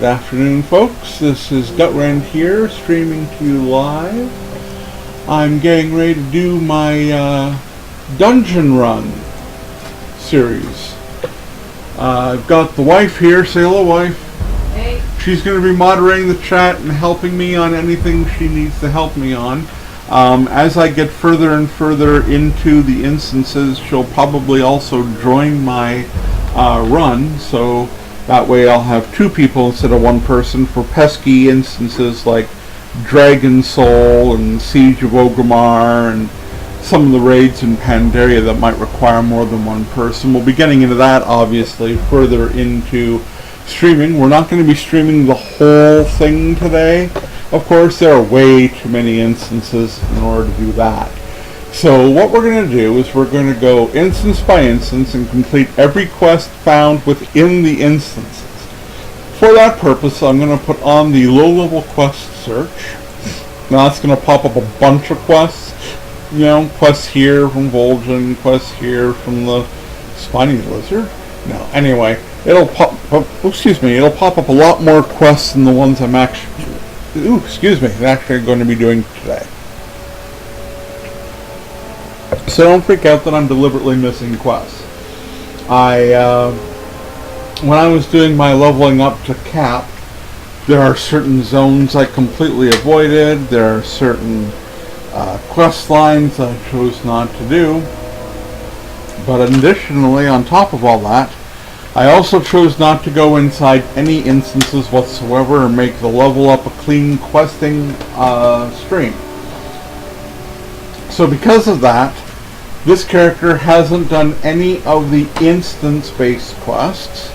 Good afternoon, folks. This is Gutrend here, streaming to you live. I'm getting ready to do my dungeon run series. I've got the wife here. Say hello, wife. Hey. She's going to be moderating the chat and helping me on anything she needs to help me on. As I get further and further into the instances, she'll probably also join my run, so that way I'll have two people instead of one person for pesky instances like Dragon Soul and Siege of Orgrimmar and some of the raids in Pandaria that might require more than one person. We'll be getting into that, obviously, further into streaming. We're not going to be streaming the whole thing today. Of course, there are way too many instances in order to do that. So what we're going to do is we're going to go instance by instance and complete every quest found within the instances. For that purpose, I'm going to put on the low-level quest search. Now that's going to pop up a bunch of quests. You know, quests here from Vol'jin, quests here from the Spiny Lizard. No, anyway, it'll pop up a lot more quests than the ones I'm actually going to be doing today. So don't freak out that I'm deliberately missing quests. When I was doing my leveling up to cap, there are certain zones I completely avoided. There are certain quest lines I chose not to do. But additionally, on top of all that, I also chose not to go inside any instances whatsoever and make the level up a clean questing stream. So because of that, this character hasn't done any of the instance-based quests,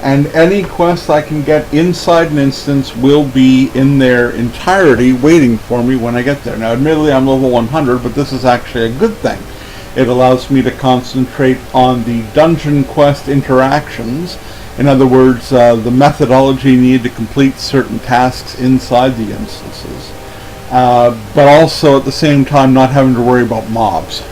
and any quest I can get inside an instance will be in their entirety waiting for me when I get there. Now, admittedly, I'm level 100, but this is actually a good thing. It allows me to concentrate on the dungeon quest interactions. In other words, the methodology needed to complete certain tasks inside the instances. But also, at the same time, not having to worry about mobs.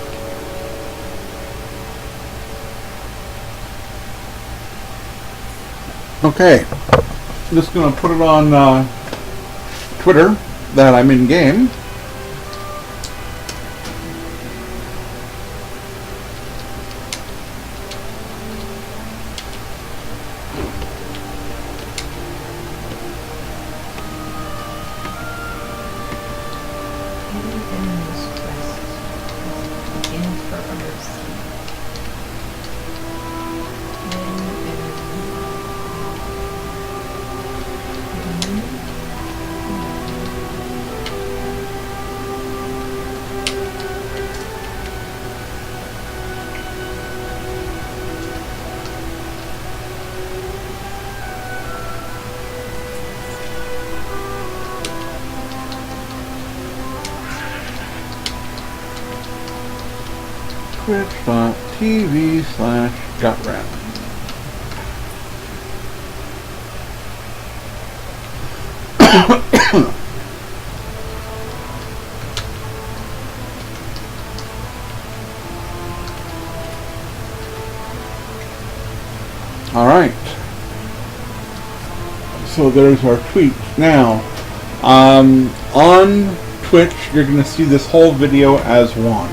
Okay, I'm just going to put it on Twitter that I'm in game. Twitch.tv/Gutrend. Alright. So there's our tweet. Now, on Twitch, you're going to see this whole video as one.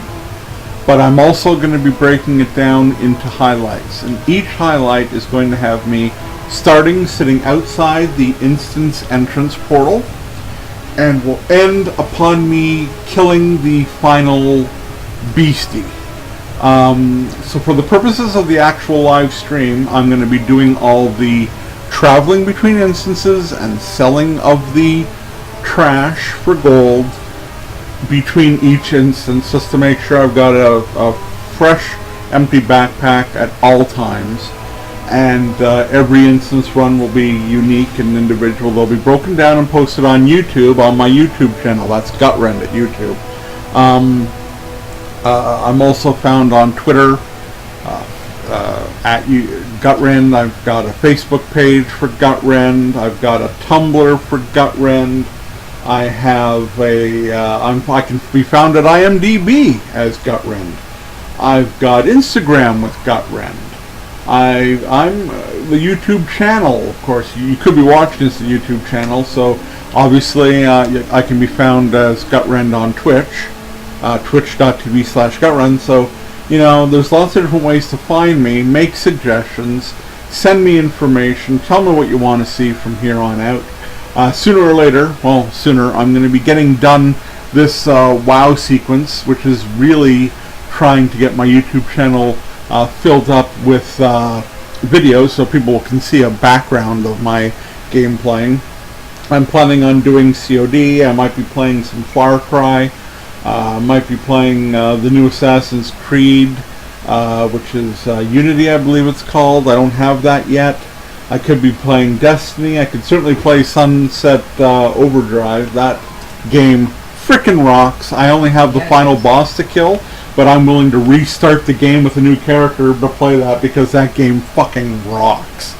But I'm also going to be breaking it down into highlights. And each highlight is going to have me sitting outside the instance entrance portal, and will end upon me killing the final beastie. So for the purposes of the actual live stream, I'm going to be doing all the traveling between instances and selling of the trash for gold between each instance, just to make sure I've got a fresh, empty backpack at all times. And every instance run will be unique and individual. They'll be broken down and posted on YouTube, on my YouTube channel. That's Gutrend at YouTube. I'm also found on Twitter at Gutrend. I've got a Facebook page for Gutrend. I've got a Tumblr for Gutrend. I have I can be found at IMDb as Gutrend. I've got Instagram with Gutrend. I'm the YouTube channel. Of course, you could be watching this on the YouTube channel, so obviously I can be found as Gutrend on Twitch, twitch.tv/Gutrend. So, you know, there's lots of different ways to find me, make suggestions, send me information, tell me what you want to see from here on out. Sooner or later, well, sooner, I'm going to be getting done this WoW sequence, which is really trying to get my YouTube channel filled up with videos so people can see a background of my game playing. I'm planning on doing COD. I might be playing some Far Cry. Might be playing the new Assassin's Creed, which is Unity, I believe it's called. I don't have that yet. I could be playing Destiny. I could certainly play Sunset Overdrive. That game frickin' rocks. I only have the final boss to kill, but I'm willing to restart the game with a new character to play that because that game fucking rocks.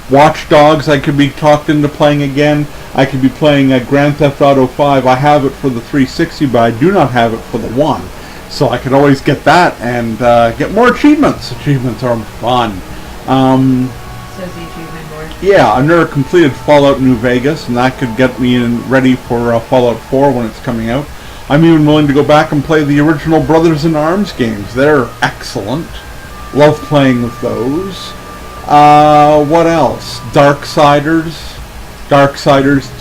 Watch Dogs, I could be talked into playing again. I could be playing Grand Theft Auto 5. I have it for the 360, but I do not have it for the One. So I could always get that and get more achievements. Achievements are fun. Says the achievement board. Yeah, I've never completed Fallout New Vegas, and that could get me ready for Fallout 4 when it's coming out. I'm even willing to go back and play the original Brothers in Arms games. They're excellent. Love playing with those. What else? Darksiders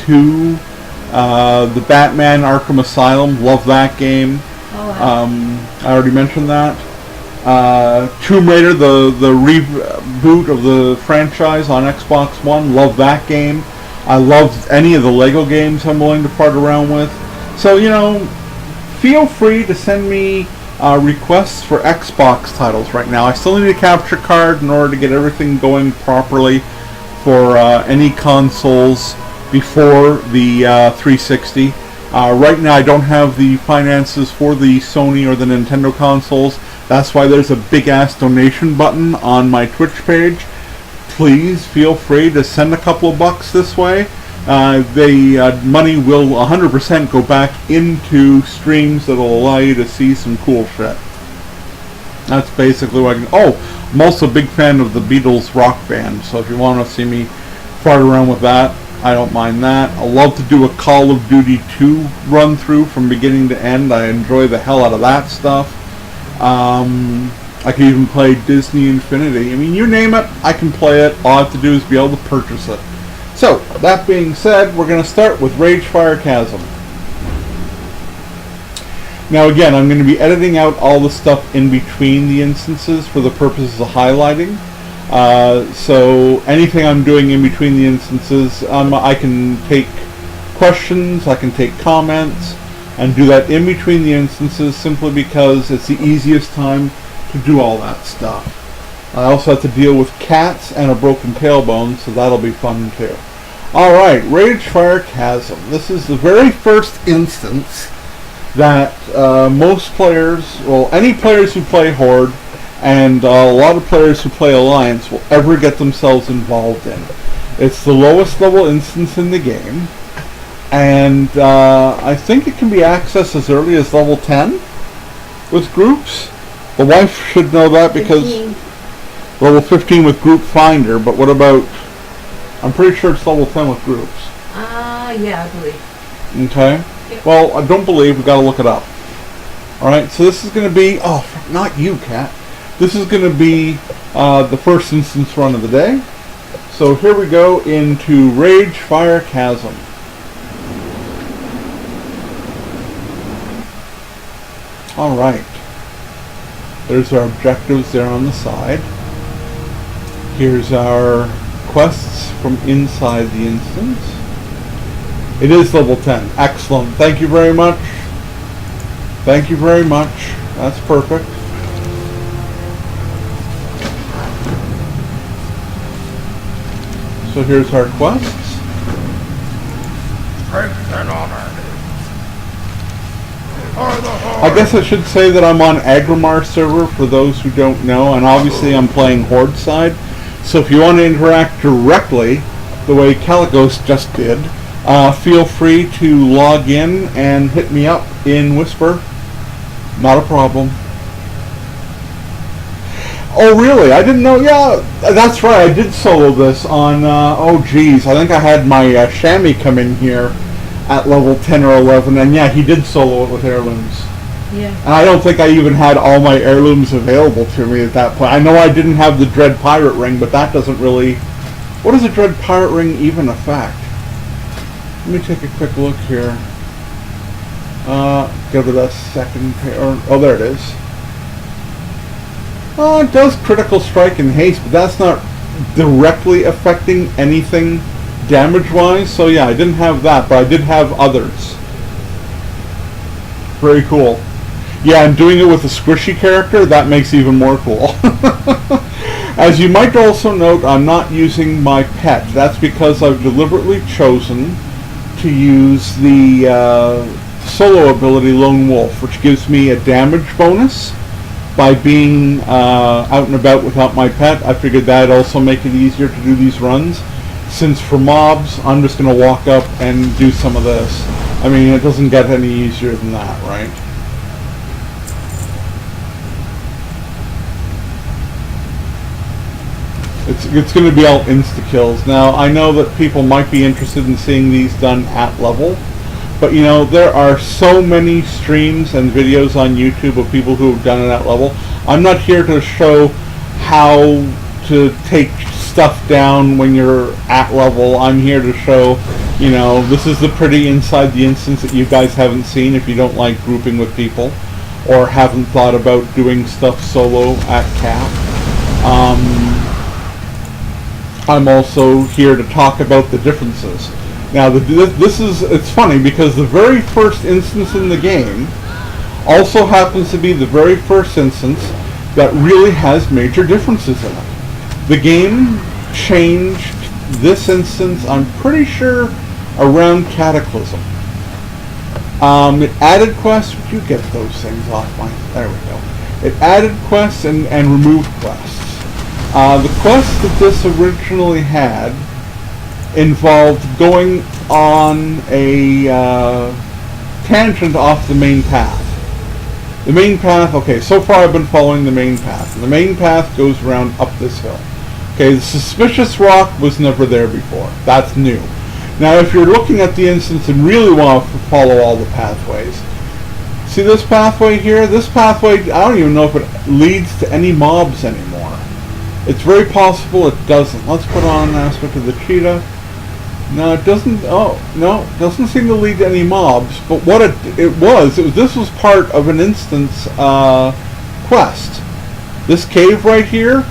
2, the Batman Arkham Asylum, love that game. Oh, wow. I already mentioned that. Tomb Raider, the reboot of the franchise on Xbox One, love that game. I love any of the Lego games I'm willing to fart around with. So, you know, feel free to send me requests for Xbox titles right now. I still need a capture card in order to get everything going properly for any consoles before the 360. Right now I don't have the finances for the Sony or the Nintendo consoles. That's why there's a big ass donation button on my Twitch page. Please feel free to send a couple of bucks this way. The money will 100% go back into streams that will allow you to see some cool shit. That's basically what I can... Oh, I'm also a big fan of the Beatles rock band, so if you want to see me fart around with that, I don't mind that. I love to do a Call of Duty 2 run through from beginning to end. I enjoy the hell out of that stuff. I can even play Disney Infinity. I mean, you name it, I can play it. All I have to do is be able to purchase it. So, that being said, we're going to start with Ragefire Chasm. Now again, I'm going to be editing out all the stuff in between the instances for the purposes of highlighting. So anything I'm doing in between the instances, I can take questions, I can take comments, and do that in between the instances simply because it's the easiest time to do all that stuff. I also have to deal with cats and a broken tailbone, so that'll be fun too. Alright, Ragefire Chasm. This is the very first instance that most players, well, any players who play Horde, and a lot of players who play Alliance will ever get themselves involved in. It's the lowest level instance in the game, and I think it can be accessed as early as level 10 with groups. The wife should know that because 15. Level 15 with Group Finder, but what about, I'm pretty sure it's level 10 with groups. Yeah, I believe. Okay. Yep. Well, I don't believe, we've got to look it up. Alright, so this is going to be, oh, not you, Cat. This is going to be the first instance run of the day. So here we go into Ragefire Chasm. Alright. There's our objectives there on the side. Here's our quests from inside the instance. It is level 10. Excellent. Thank you very much. Thank you very much. That's perfect. So here's our quests. Strength and honor. I guess I should say that I'm on Agrimar server for those who don't know, and obviously I'm playing Horde side. So if you want to interact directly, the way Caligos just did, feel free to log in and hit me up in Whisper. Not a problem. Oh, really? I didn't know. Yeah, that's right. I did solo this on, oh, geez. I think I had my chamois come in here at level 10 or 11, and yeah, he did solo it with heirlooms. Yeah. And I don't think I even had all my heirlooms available to me at that point. I know I didn't have the Dread Pirate Ring, but that doesn't really... What does a Dread Pirate Ring even affect? Let me take a quick look here. Give it a second... Oh, there it is. It does critical strike and haste, but that's not directly affecting anything damage-wise. So yeah, I didn't have that, but I did have others. Very cool. Yeah, and doing it with a squishy character, that makes it even more cool. As you might also note, I'm not using my pet. That's because I've deliberately chosen to use the solo ability Lone Wolf, which gives me a damage bonus by being out and about without my pet. I figured that'd also make it easier to do these runs. Since for mobs, I'm just going to walk up and do some of this. I mean, it doesn't get any easier than that, right? It's going to be all insta-kills. Now, I know that people might be interested in seeing these done at level, but you know, there are so many streams and videos on YouTube of people who have done it at level. I'm not here to show how to take stuff down when you're at level. I'm here to show, you know, this is the pretty inside the instance that you guys haven't seen if you don't like grouping with people or haven't thought about doing stuff solo at cap. I'm also here to talk about the differences. Now, it's funny because the very first instance in the game also happens to be the very first instance that really has major differences in it. The game changed this instance, I'm pretty sure, around Cataclysm. It added quests. Would you get those things off my... There we go. It added quests and removed quests. The quest that this originally had involved going on a tangent off the main path. The main path, okay, so far I've been following the main path. And the main path goes around up this hill. Okay, the suspicious rock was never there before. That's new. Now, if you're looking at the instance and really want to follow all the pathways, see this pathway here? This pathway, I don't even know if it leads to any mobs anymore. It's very possible it doesn't. Let's put on an aspect of the cheetah. No, it doesn't. Oh, no, it doesn't seem to lead to any mobs. But what this was part of an instance quest. This cave right here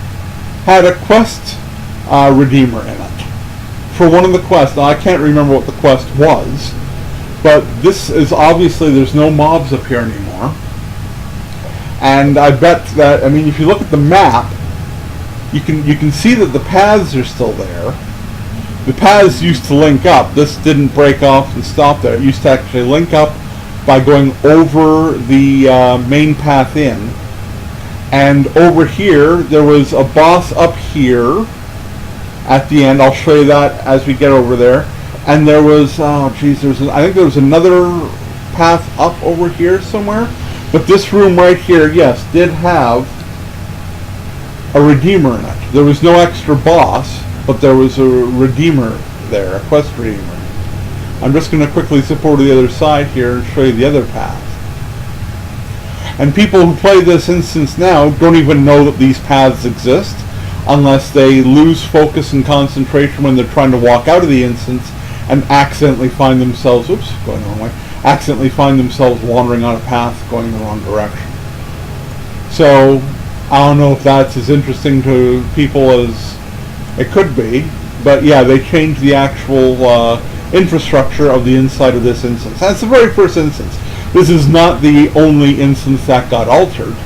had a quest redeemer in it for one of the quests. Now, I can't remember what the quest was, but this is obviously there's no mobs up here anymore. And I bet that, I mean, if you look at the map, you can see that the paths are still there. The paths used to link up. This didn't break off and stop there. It used to actually link up by going over the main path in. And over here, there was a boss up here at the end. I'll show you that as we get over there. And there was, oh geez, I think there was another path up over here somewhere. But this room right here, yes, did have a redeemer in it. There was no extra boss, but there was a redeemer there, a quest redeemer. I'm just going to quickly support the other side here and show you the other path. And people who play this instance now don't even know that these paths exist unless they lose focus and concentration when they're trying to walk out of the instance and accidentally find themselves, oops, going the wrong way, accidentally find themselves wandering on a path going the wrong direction. So, I don't know if that's as interesting to people as it could be, but yeah, they changed the actual infrastructure of the inside of this instance. That's the very first instance. This is not the only instance that got altered.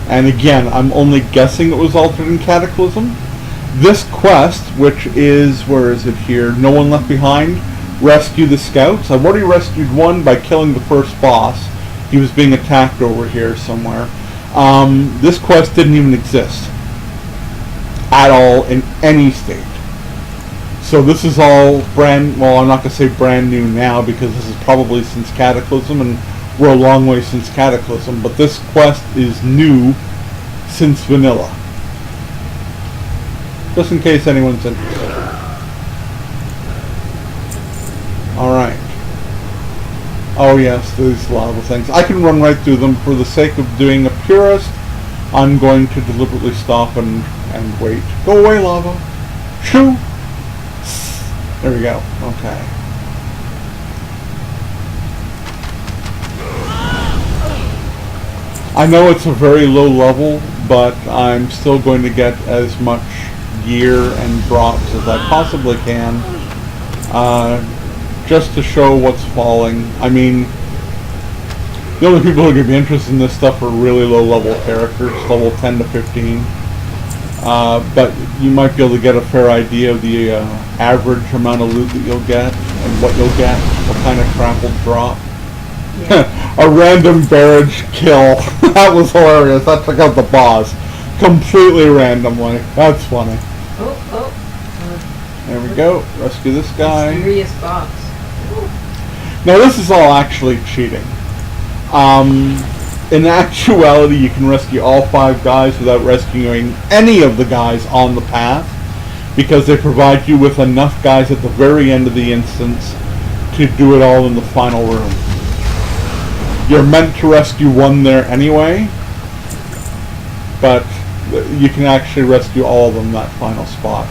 And again, I'm only guessing it was altered in Cataclysm. This quest, which is, where is it here? No One Left Behind. Rescue the Scouts. I've already rescued one by killing the first boss. He was being attacked over here somewhere. This quest didn't even exist at all in any state. So this is all well, I'm not going to say brand new now because this is probably since Cataclysm and we're a long way since Cataclysm, but this quest is new since vanilla. Just in case anyone's interested. Alright. Oh yes, these lava things. I can run right through them. For the sake of doing a purist, I'm going to deliberately stop and wait. Go away, lava. Shoo! There we go. Okay. I know it's a very low level, but I'm still going to get as much gear and drops as I possibly can, just to show what's falling. I mean, the only people who are going to be interested in this stuff are really low level characters, level 10 to 15. But you might be able to get a fair idea of the average amount of loot that you'll get and what you'll get, what kind of crap will drop. Yeah. A random barrage kill. That was hilarious. That took out the boss. Completely randomly. That's funny. There we go. Rescue this guy. Mysterious box. Now this is all actually cheating. In actuality, you can rescue all 5 guys without rescuing any of the guys on the path, because they provide you with enough guys at the very end of the instance to do it all in the final room. You're meant to rescue one there anyway, but you can actually rescue all of them in that final spot.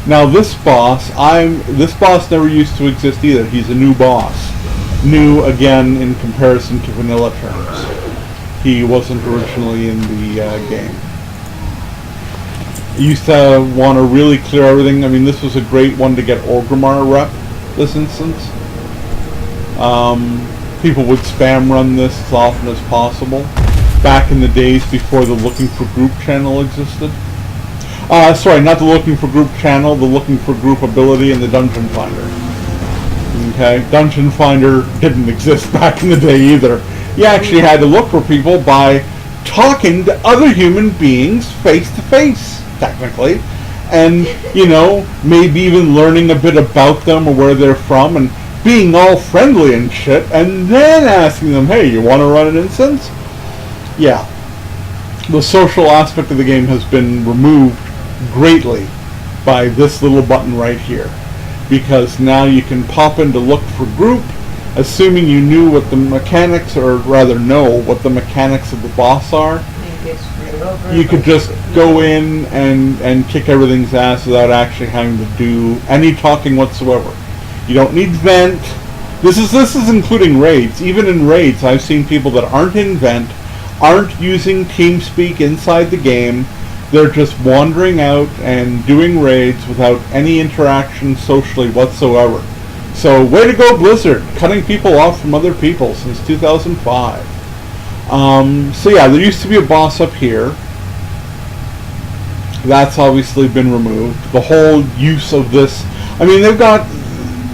Now this boss never used to exist either. He's a new boss. New again in comparison to vanilla terms. He wasn't originally in the game. You used to want to really clear everything. I mean, this was a great one to get Orgrimmar rep, this instance. People would spam run this as often as possible. Back in the days before the Looking for Group channel existed. Sorry, not the Looking for Group channel, the Looking for Group ability in the Dungeon Finder. Okay, Dungeon Finder didn't exist back in the day either. You actually had to look for people by talking to other human beings face to face, technically. And, you know, maybe even learning a bit about them or where they're from and being all friendly and shit, and then asking them, hey, you want to run an instance? Yeah. The social aspect of the game has been removed greatly by this little button right here, because now you can pop in to look for group, assuming you knew what the mechanics, or rather know what the mechanics of the boss are. You could just go in and kick everything's ass without actually having to do any talking whatsoever. You don't need vent. This is including raids. Even in raids, I've seen people that aren't in vent, aren't using TeamSpeak inside the game. They're just wandering out and doing raids without any interaction socially whatsoever. So, way to go, Blizzard, cutting people off from other people since 2005. So yeah, there used to be a boss up here. That's obviously been removed. The whole use of this, I mean, they've got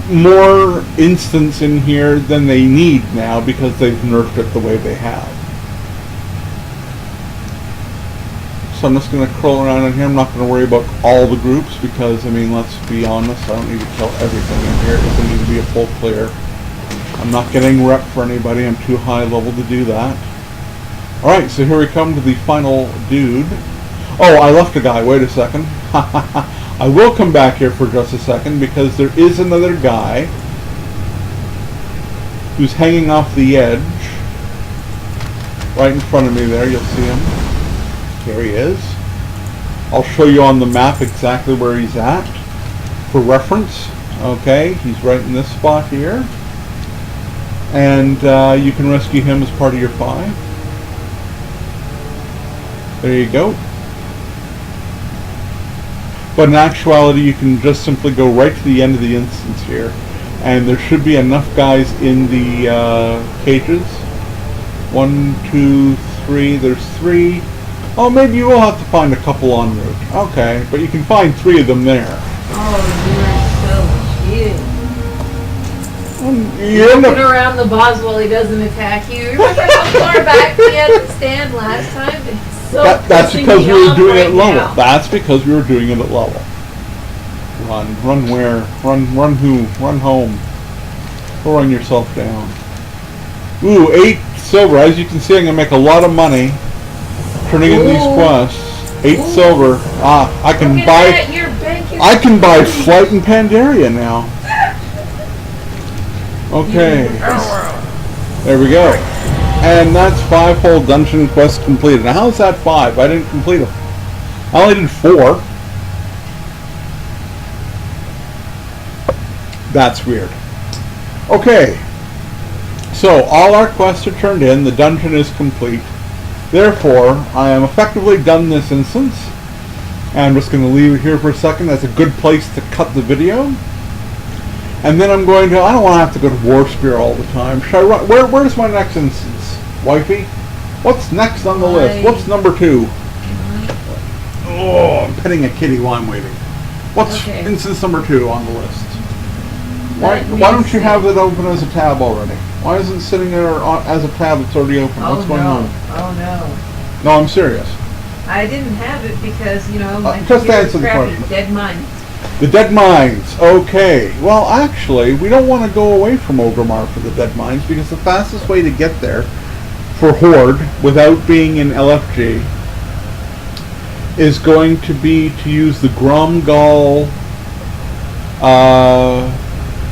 more instance in here than they need now because they've nerfed it the way they have. So I'm just going to crawl around in here. I'm not going to worry about all the groups because, I mean, let's be honest, I don't need to kill everything in here. It doesn't need to be a full clear. I'm not getting rep for anybody. I'm too high level to do that. Alright, so here we come to the final dude. Oh, I left a guy. Wait a second. I will come back here for just a second because there is another guy who's hanging off the edge. Right in front of me there, you'll see him. Here he is. I'll show you on the map exactly where he's at for reference. Okay, he's right in this spot here. And you can rescue him as part of your 5. There you go. But in actuality, you can just simply go right to the end of the instance here. And there should be enough guys in the cages. 1, 2, 3. There's 3. Oh, maybe you will have to find a couple en route. Okay, but you can find 3 of them there. Oh, you're so cheating. You're looking around the boss while he doesn't attack you. Remember how far back we had to stand last time? It's so that's because we were doing it at level. now. That's because we were doing it at level. Run where? Run who? Run home. Go run yourself down. Ooh, 8 silver. As you can see, I'm gonna make a lot of money turning in these quests. 8 silver. I can Look buy. at that, you're I can buy Flight in Pandaria now. Okay. There we go. And that's 5 whole dungeon quests completed. Now how's that 5? I didn't complete them. I only did 4. That's weird. Okay. So all our quests are turned in. The dungeon is complete. Therefore, I am effectively done this instance. And I'm just going to leave it here for a second. That's a good place to cut the video. And then I'm going to... I don't want to have to go to War Spear all the time. Should I run... Where's my next instance? Wifey? What's next on the list? What's number 2? Oh, I'm petting a kitty while I'm waiting. What's instance number 2 on the list? Why don't you have it open as a tab already? Why isn't it sitting there as a tab that's already open? What's going on? Oh no. No, I'm serious. I didn't have it because, you know, my just answer the question. Dead Mines. The Dead Mines. Okay. Well, actually, we don't want to go away from Orgrimmar for the Dead Mines because the fastest way to get there for Horde without being in LFG is going to be to use the Gromgal.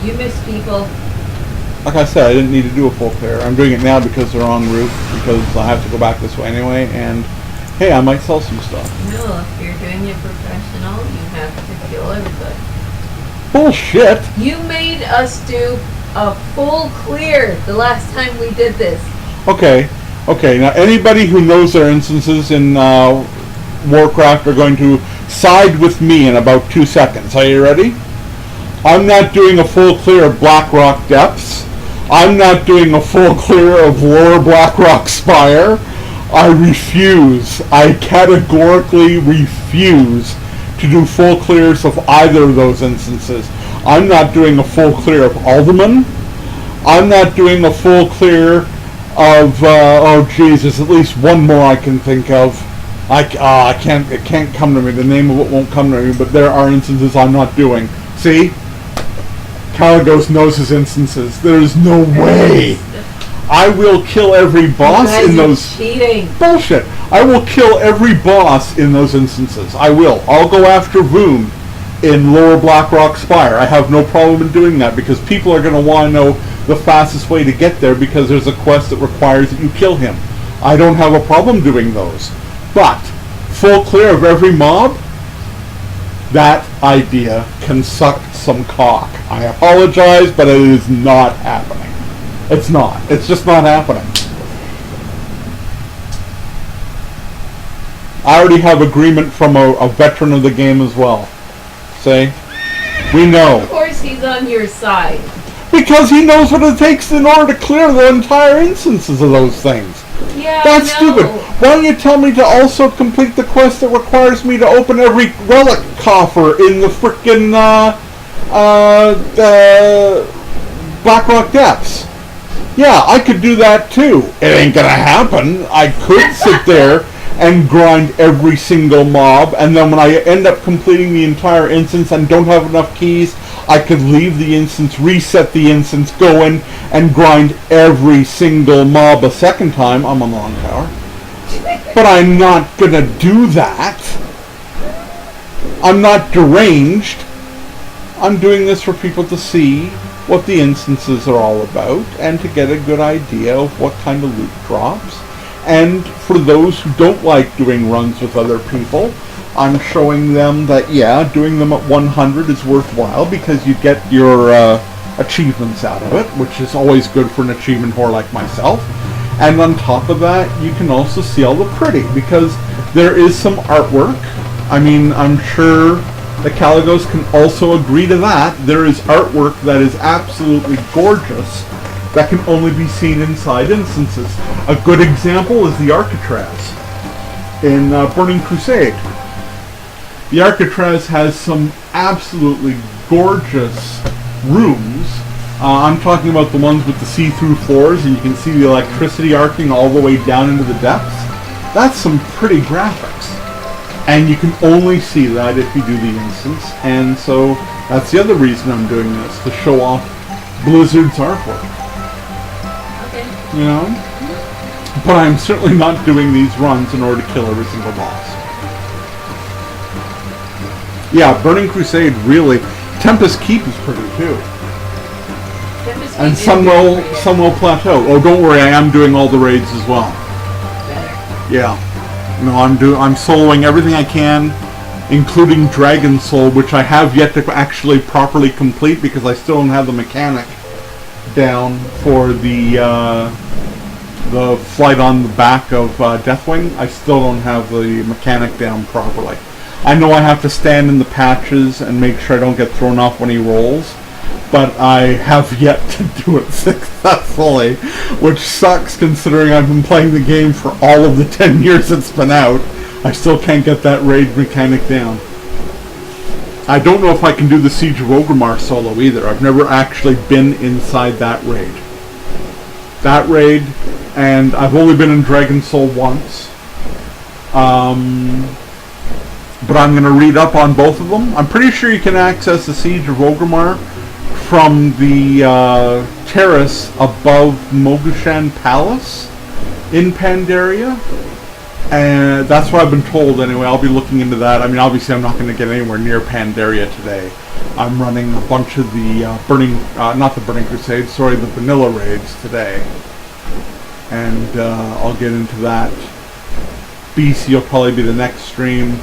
You miss people. Like I said, I didn't need to do a full clear. I'm doing it now because they're en route, because I have to go back this way anyway, and hey, I might sell some stuff. No, if you're doing it professional, you have to kill everybody. Bullshit! You made us do a full clear the last time we did this. Okay, now anybody who knows their instances in Warcraft are going to side with me in about 2 seconds. Are you ready? I'm not doing a full clear of Blackrock Depths. I'm not doing a full clear of Lower Blackrock Spire. I refuse. I categorically refuse to do full clears of either of those instances. I'm not doing a full clear of Alderman. I'm not doing a full clear of, oh Jesus, at least one more I can think of. It can't come to me. The name of it won't come to me, but there are instances I'm not doing. See? Caligos knows his instances. There's no way. I will kill every boss in those... cheating. Bullshit. I will kill every boss in those instances. I will. I'll go after Voon in Lower Blackrock Spire. I have no problem in doing that because people are going to want to know the fastest way to get there because there's a quest that requires that you kill him. I don't have a problem doing those. But, full clear of every mob? That idea can suck some cock. I apologize, but it is not happening. It's not. It's just not happening. I already have agreement from a veteran of the game as well. See? We know. Of course he's on your side. Because he knows what it takes in order to clear the entire instances of those things. Yeah, That's stupid. Why don't you tell me to also complete the quest that requires me to open every relic coffer in the frickin' Blackrock Depths? Yeah, I could do that too. It ain't gonna happen. I could sit there and grind every single mob, and then when I end up completing the entire instance and don't have enough keys, I could leave the instance, reset the instance, go in, and grind every single mob a second time. I'm on the wrong tower. But I'm not gonna do that. I'm not deranged. I'm doing this for people to see what the instances are all about and to get a good idea of what kind of loot drops. And for those who don't like doing runs with other people, I'm showing them that, yeah, doing them at 100 is worthwhile because you get your achievements out of it, which is always good for an achievement whore like myself. And on top of that, you can also see all the pretty, because there is some artwork. I mean, I'm sure the Caligos can also agree to that. There is artwork that is absolutely gorgeous that can only be seen inside instances. A good example is the Arcatraz in Burning Crusade. The Arcatraz has some absolutely gorgeous rooms. I'm talking about the ones with the see-through floors, and you can see the electricity arcing all the way down into the depths. That's some pretty graphics. And you can only see that if you do the instance. And so that's the other reason I'm doing this, to show off Blizzard's artwork. Okay. You know? But I'm certainly not doing these runs in order to kill every single boss. Yeah, Burning Crusade really. Tempest Keep is pretty too. Tempest And Keep some will plateau. Oh, don't worry, I am doing all the raids as well. better. Yeah. No, I'm soloing everything I can, including Dragon Soul, which I have yet to actually properly complete because I still don't have the mechanic down for the flight on the back of Deathwing. I still don't have the mechanic down properly. I know I have to stand in the patches and make sure I don't get thrown off when he rolls, but I have yet to do it successfully, which sucks considering I've been playing the game for all of the 10 years it's been out. I still can't get that raid mechanic down. I don't know if I can do the Siege of Orgrimmar solo either. I've never actually been inside that raid. And I've only been in Dragon Soul once. But I'm going to read up on both of them. I'm pretty sure you can access the Siege of Orgrimmar from the terrace above Mogashan Palace in Pandaria. And that's what I've been told anyway. I'll be looking into that. I mean, obviously I'm not going to get anywhere near Pandaria today. I'm running a bunch of the not the Burning Crusade, sorry, the vanilla raids today. And I'll get into that. BC will probably be the next stream.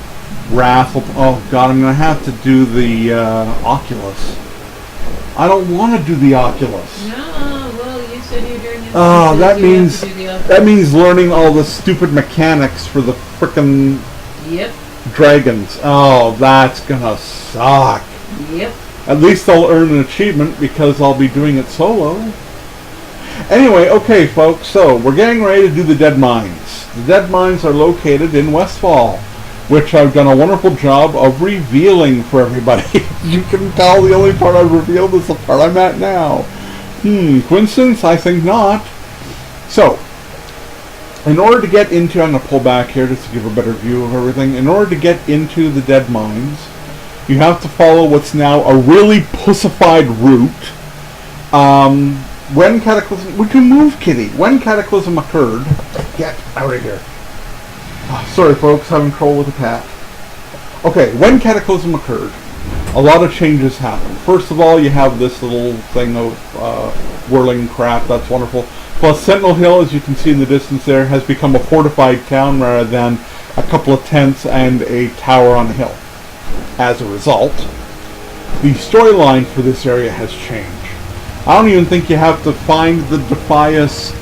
Wrath will, oh god, I'm going to have to do the Oculus. I don't want to do the Oculus. No, well, you said you're doing it. Oh, that means learning all the stupid mechanics for the frickin' dragons. Oh, that's gonna suck. Yep. At least I'll earn an achievement because I'll be doing it solo. Anyway, okay folks, so we're getting ready to do the Dead Mines. The Dead Mines are located in Westfall, which I've done a wonderful job of revealing for everybody. You can tell the only part I've revealed is the part I'm at now. Coincidence? I think not. So, in order to get into, I'm going to pull back here just to give a better view of everything. In order to get into the Dead Mines, you have to follow what's now a really pussified route. When Cataclysm... Would you move, kitty? When Cataclysm occurred... Get out of here. Sorry, folks, having trouble with the cat. Okay, when Cataclysm occurred, a lot of changes happened. First of all, you have this little thing of whirling crap. That's wonderful. Plus, Sentinel Hill, as you can see in the distance there, has become a fortified town rather than a couple of tents and a tower on a hill. As a result, the storyline for this area has changed. I don't even think you have to find the Defias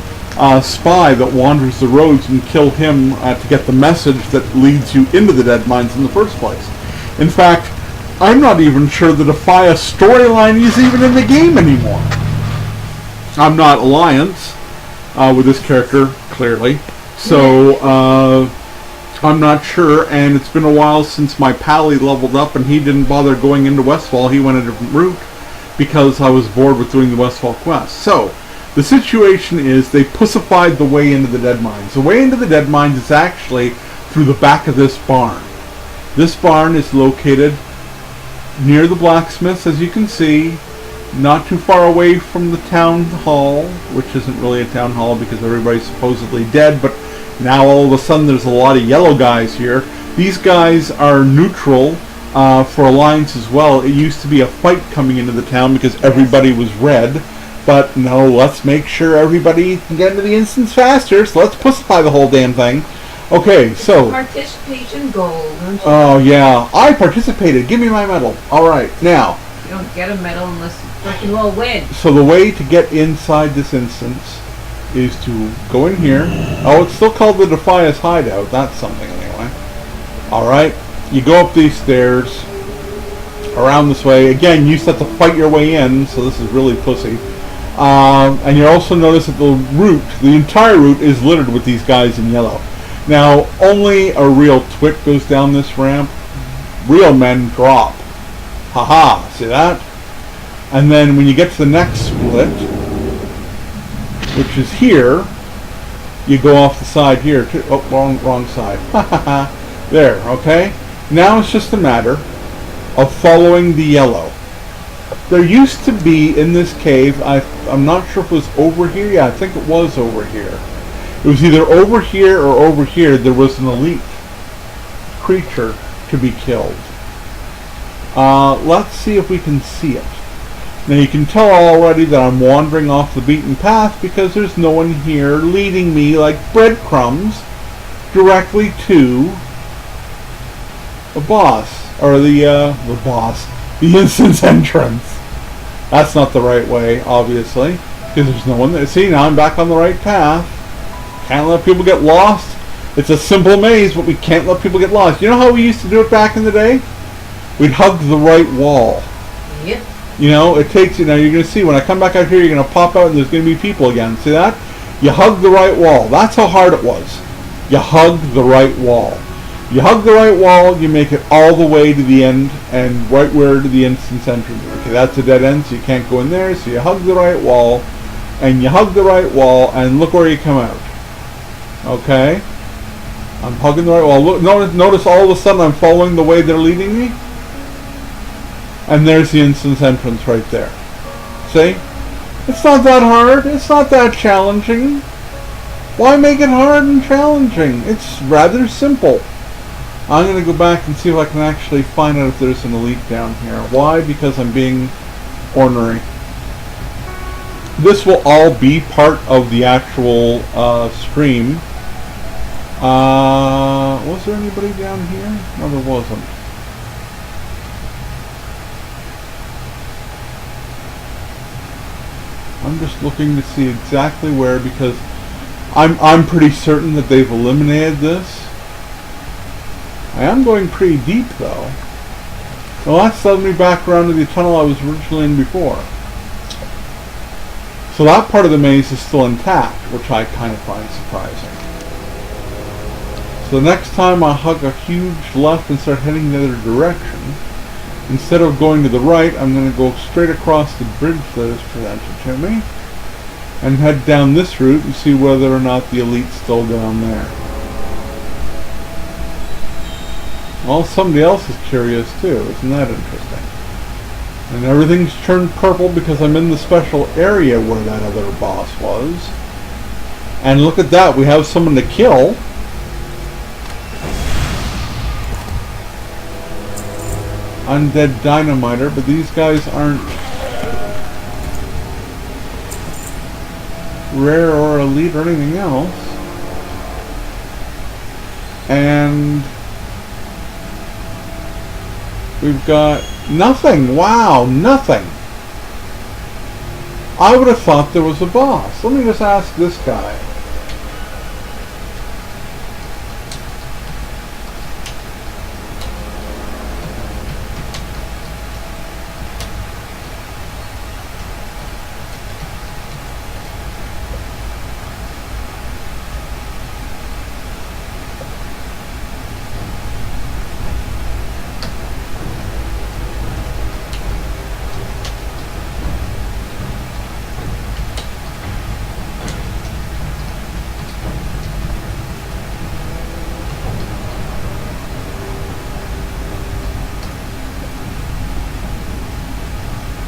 spy that wanders the roads and kill him to get the message that leads you into the Dead Mines in the first place. In fact, I'm not even sure the Defias storyline is even in the game anymore. I'm not Alliance with this character, clearly, so I'm not sure, and it's been a while since my pally leveled up and he didn't bother going into Westfall. He went a different route because I was bored with doing the Westfall quest. So, the situation is they pussified the way into the Dead Mines. The way into the Dead Mines is actually through the back of this barn. This barn is located near the blacksmiths, as you can see, not too far away from the town hall, which isn't really a town hall because everybody's supposedly dead, but now all of a sudden there's a lot of yellow guys here. These guys are neutral for Alliance as well. It used to be a fight coming into the town because everybody was red. But no, let's make sure everybody can get into the instance faster, so let's pussify the whole damn thing. Okay, so... Participation goal, don't you? Oh, yeah. I participated. Give me my medal. Alright, now... You don't get a medal unless you freaking well win. So the way to get inside this instance is to go in here. Oh, it's still called the Defias Hideout. That's something, anyway. Alright, you go up these stairs, around this way. Again, you just have to fight your way in, so this is really pussy. And you also notice that the entire route is littered with these guys in yellow. Now, only a real twit goes down this ramp. Real men drop. Haha, see that? And then when you get to the next split, which is here, you go off the side here. Oh, wrong side. There, okay? Now it's just a matter of following the yellow. There used to be, in this cave, I'm not sure if it was over here. Yeah, I think it was over here. It was either over here or over here. There was an elite creature to be killed. Let's see if we can see it. Now you can tell already that I'm wandering off the beaten path because there's no one here leading me like breadcrumbs directly to the boss, or the boss, the instance entrance. That's not the right way, obviously, because there's no one there. See, now I'm back on the right path. Can't let people get lost. It's a simple maze, but we can't let people get lost. You know how we used to do it back in the day? We'd hug the right wall. Yep. You know, it takes, you know, you're going to see when I come back out here, you're going to pop out and there's going to be people again. See that? You hug the right wall. That's how hard it was. You hug the right wall. You hug the right wall, you make it all the way to the end and right where to the instance entrance. Okay, that's a dead end, so you can't go in there. So you hug the right wall, and you hug the right wall, and look where you come out. Okay? I'm hugging the right wall. Look, notice all of a sudden I'm following the way they're leading me. And there's the instance entrance right there. See? It's not that hard. It's not that challenging. Why make it hard and challenging? It's rather simple. I'm going to go back and see if I can actually find out if there's an elite down here. Why? Because I'm being ornery. This will all be part of the actual stream. Was there anybody down here? No, there wasn't. I'm just looking to see exactly where, because I'm pretty certain that they've eliminated this. I am going pretty deep though. Well, that's led me back around to the tunnel I was originally in before. So that part of the maze is still intact, which I kind of find surprising. So the next time I hug a huge left and start heading the other direction, instead of going to the right, I'm going to go straight across the bridge that is presented to me and head down this route and see whether or not the elite's still down there. Well, somebody else is curious too. Isn't that interesting? And everything's turned purple because I'm in the special area where that other boss was. And look at that, we have someone to kill. Undead Dynamiter, but these guys aren't rare or elite or anything else. And we've got nothing. Wow, nothing. I would have thought there was a boss. Let me just ask this guy.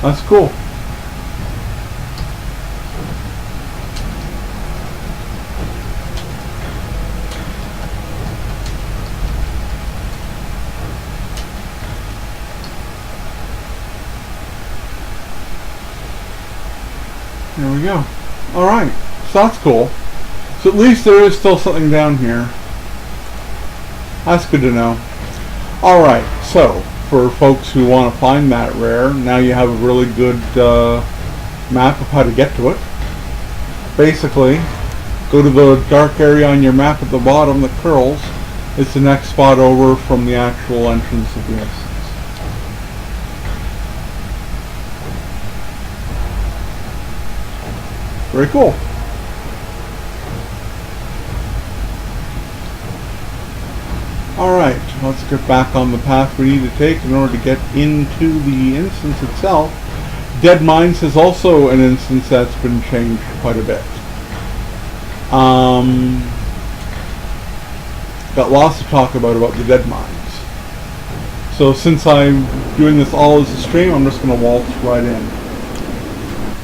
That's cool. There we go. Alright, so that's cool. So at least there is still something down here. That's good to know. Alright, so for folks who want to find that rare, now you have a really good map of how to get to it. Basically, go to the dark area on your map at the bottom that curls. It's the next spot over from the actual entrance of the instance. Very cool. Alright, let's get back on the path we need to take in order to get into the instance itself. Dead Mines is also an instance that's been changed quite a bit. Got lots to talk about the Dead Mines. So since I'm doing this all as a stream, I'm just going to waltz right in.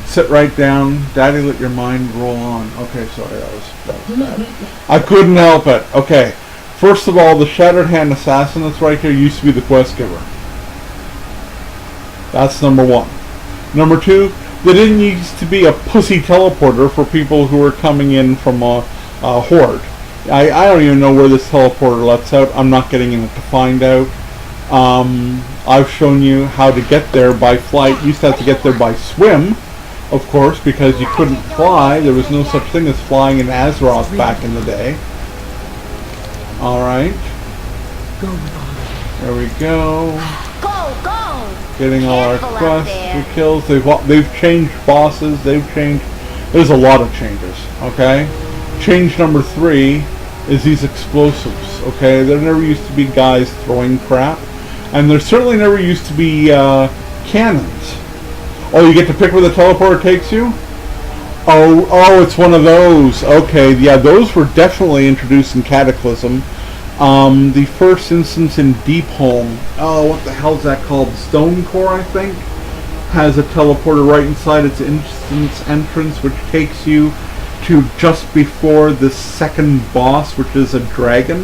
Sit right down. Daddy, let your mind roll on. Okay, sorry, that was bad. I couldn't help it. Okay. First of all, the Shattered Hand Assassin that's right here used to be the quest giver. That's number one. Number two, there didn't used to be a pussy teleporter for people who were coming in from a horde. I don't even know where this teleporter lets out. I'm not getting in it to find out. I've shown you how to get there by flight. You used to have to get there by swim, of course, because you couldn't fly. There was no such thing as flying in Azeroth back in the day. Alright. There we go. Getting all our quests for kills. They've changed bosses. There's a lot of changes. Okay. Change number 3 is these explosives. Okay. There never used to be guys throwing crap, and there certainly never used to be cannons. Oh, you get to pick where the teleporter takes you? Oh, it's one of those. Okay, yeah, those were definitely introduced in Cataclysm. The first instance in Deepholm, what the hell's that called? Stonecore, I think, has a teleporter right inside its instance entrance, which takes you to just before the second boss, which is a dragon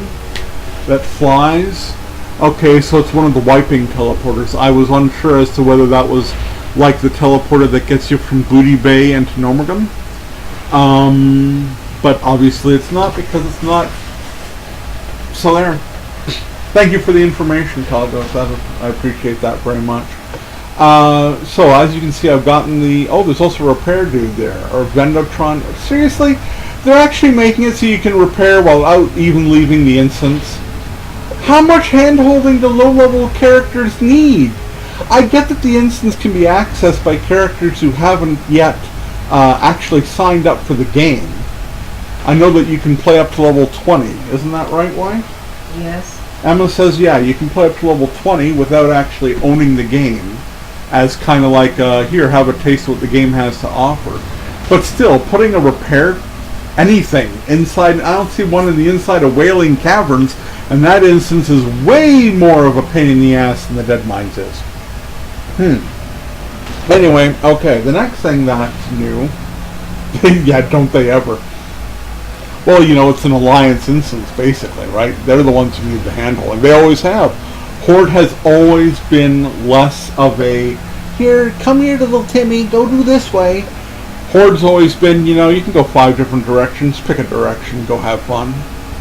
that flies. Okay, so it's one of the wiping teleporters. I was unsure as to whether that was like the teleporter that gets you from Booty Bay into Nomergan. But obviously it's not, because it's not. So there. Thank you for the information, Calgos. I appreciate that very much. So as you can see, I've gotten there's also a repair dude there, or Vendotron. Seriously? They're actually making it so you can repair without even leaving the instance. How much hand-holding do low-level characters need? I get that the instance can be accessed by characters who haven't yet actually signed up for the game. I know that you can play up to level 20. Isn't that right, wife? Yes. Emma says, yeah, you can play up to level 20 without actually owning the game, as kind of like, here, have a taste of what the game has to offer. But still, putting a repair anything inside, I don't see one in the inside of Wailing Caverns, and that instance is way more of a pain in the ass than the Dead Mines is. Anyway, okay, the next thing that's new, yeah, don't they ever. Well, you know, it's an Alliance instance, basically, right? They're the ones who need the handling. They always have. Horde has always been less of a, here, come here, little Timmy, go do this way. Horde's always been, you know, you can go 5 different directions, pick a direction, go have fun.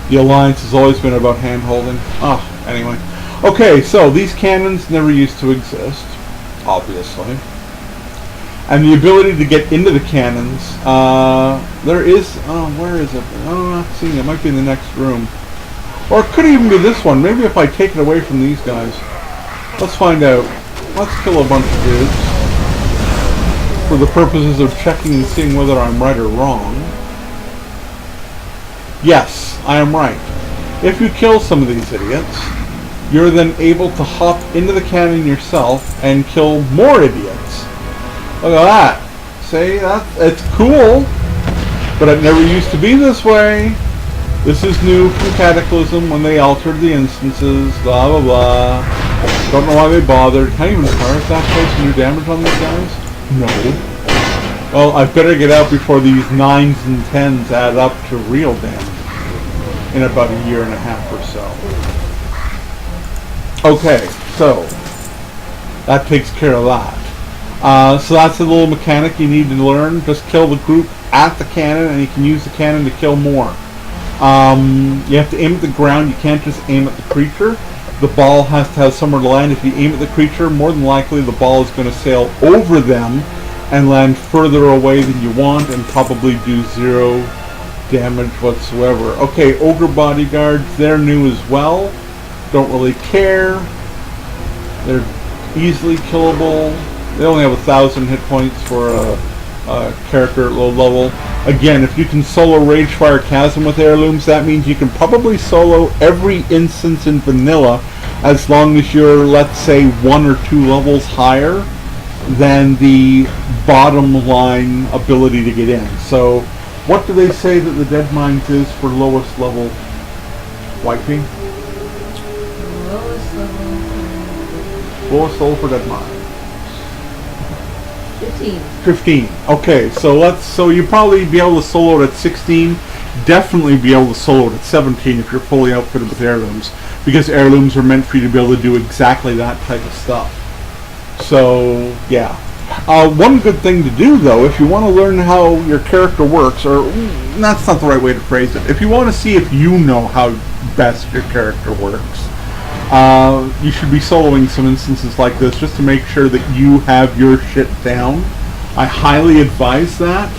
The Alliance has always been about hand-holding. Anyway. Okay, so these cannons never used to exist, obviously. And the ability to get into the cannons, there is, where is it? I'm not seeing it. It might be in the next room. Or it could even be this one. Maybe if I take it away from these guys. Let's find out. Let's kill a bunch of dudes, for the purposes of checking and seeing whether I'm right or wrong. Yes, I am right. If you kill some of these idiots, you're then able to hop into the cannon yourself and kill more idiots. Look at that. See, it's cool, but it never used to be this way. This is new from Cataclysm when they altered the instances, blah blah blah. Don't know why they bothered. Can I even fire that place and do damage on these guys? No. Well, I better get out before these 9s and 10s add up to real damage in about a year and a half or so. Okay, so that takes care of that. So that's a little mechanic you need to learn. Just kill the group at the cannon, and you can use the cannon to kill more. You have to aim at the ground. You can't just aim at the creature. The ball has to have somewhere to land. If you aim at the creature, more than likely the ball is going to sail over them and land further away than you want, and probably do 0 damage whatsoever. Okay, Ogre Bodyguards, they're new as well. Don't really care. They're easily killable. They only have 1,000 hit points for a character at low level. Again, if you can solo Ragefire Chasm with heirlooms, that means you can probably solo every instance in vanilla, as long as you're, let's say, 1 or 2 levels higher than the bottom line ability to get in. So, what do they say that the Dead Mines is for lowest level wiping? Lowest level. Lowest level for Dead Mines. 15. Okay, so you probably be able to solo it at 16. Definitely be able to solo it at 17 if you're fully outfitted with heirlooms, because heirlooms are meant for you to be able to do exactly that type of stuff. So, yeah. One good thing to do, though, if you want to learn how your character works, or that's not the right way to phrase it, if you want to see if you know how best your character works, you should be soloing some instances like this just to make sure that you have your shit down. I highly advise that.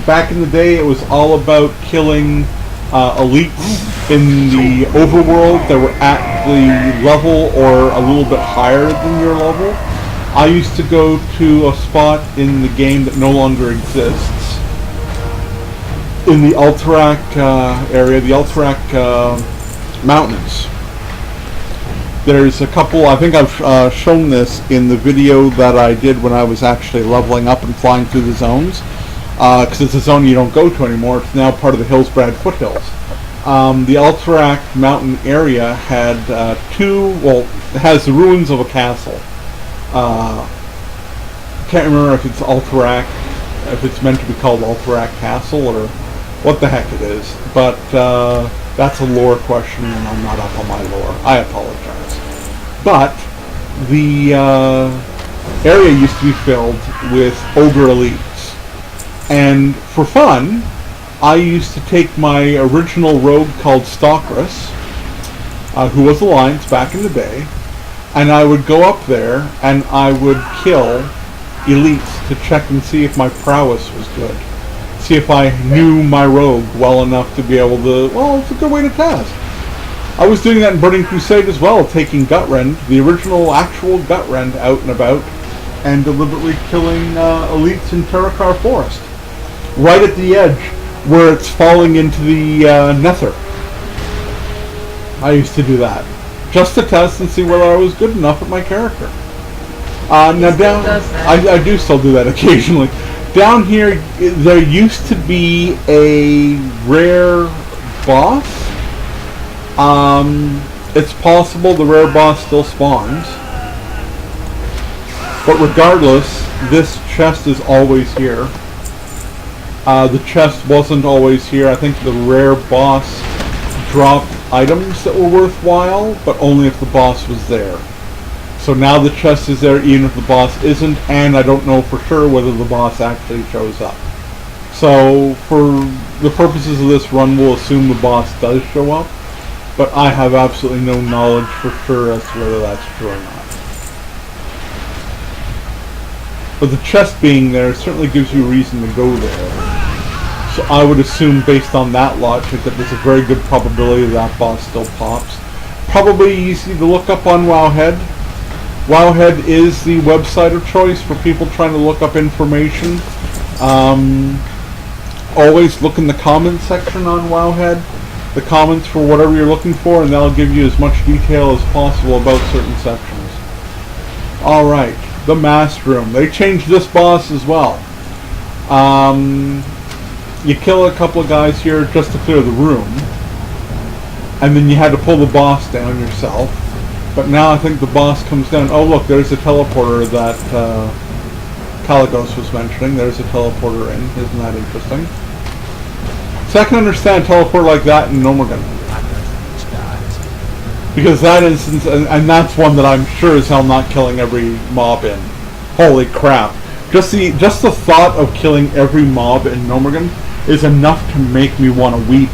Back in the day, it was all about killing elites in the overworld that were at the level or a little bit higher than your level. I used to go to a spot in the game that no longer exists in the Alterac area, the Alterac mountains. There's a couple, I think I've shown this in the video that I did when I was actually leveling up and flying through the zones, because it's a zone you don't go to anymore. It's now part of the Hillsbrad foothills. The Alterac mountain area had it has the ruins of a castle. Can't remember if it's Alterac, if it's meant to be called Alterac Castle, or what the heck it is. But that's a lore question, and I'm not up on my lore. I apologize. But the area used to be filled with ogre elites. And for fun, I used to take my original rogue called Stalkerus, who was Alliance back in the day, and I would go up there and I would kill elites to check and see if my prowess was good. See if I knew my rogue well enough to be able to, well, it's a good way to test. I was doing that in Burning Crusade as well, taking Gutrend, the original actual Gutrend, out and about, and deliberately killing elites in Terakar Forest. Right at the edge where it's falling into the Nether. I used to do that. Just to test and see whether I was good enough at my character. Now down, I do still do that occasionally. Down here, there used to be a rare boss. It's possible the rare boss still spawns. But regardless, this chest is always here. The chest wasn't always here. I think the rare boss dropped items that were worthwhile, but only if the boss was there. So now the chest is there even if the boss isn't, and I don't know for sure whether the boss actually shows up. So for the purposes of this run, we'll assume the boss does show up, but I have absolutely no knowledge for sure as to whether that's true or not. But the chest being there certainly gives you a reason to go there. So I would assume, based on that logic, that there's a very good probability that boss still pops. Probably easy to look up on Wowhead. Wowhead is the website of choice for people trying to look up information. Always look in the comments section on Wowhead. The comments for whatever you're looking for, and that'll give you as much detail as possible about certain sections. Alright, the Masked Room. They changed this boss as well. You kill a couple of guys here just to clear the room, and then you had to pull the boss down yourself. But now I think the boss comes down. Oh look, there's a teleporter that Caligos was mentioning. There's a teleporter in. Isn't that interesting? So I can understand a teleporter like that in Nomergan. Because that instance, and that's one that I'm sure as hell not killing every mob in. Holy crap. Just the thought of killing every mob in Nomergan is enough to make me want to weep.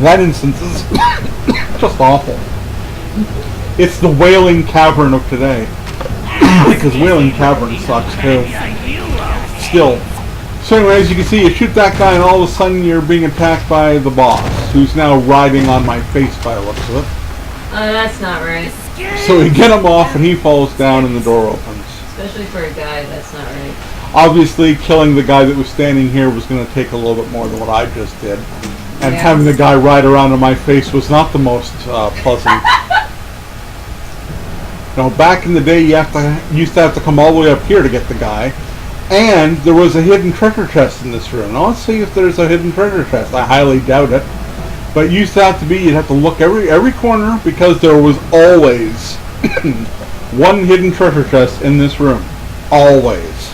That instance is just awful. It's the Wailing Cavern of today. Because Wailing Cavern sucks too. Still. So anyway, as you can see, you shoot that guy and all of a sudden you're being attacked by the boss, who's now riding on my face by the looks of it. That's not right. So we get him off and he falls down and the door opens. Especially for a guy, that's not right. Obviously, killing the guy that was standing here was going to take a little bit more than what I just did. And Yeah. having the guy ride around on my face was not the most pleasant. Now, back in the day, you used to have to come all the way up here to get the guy. And there was a hidden treasure chest in this room. Now, let's see if there's a hidden treasure chest. I highly doubt it. But it used to have to be, you'd have to look every corner, because there was always one hidden treasure chest in this room. Always.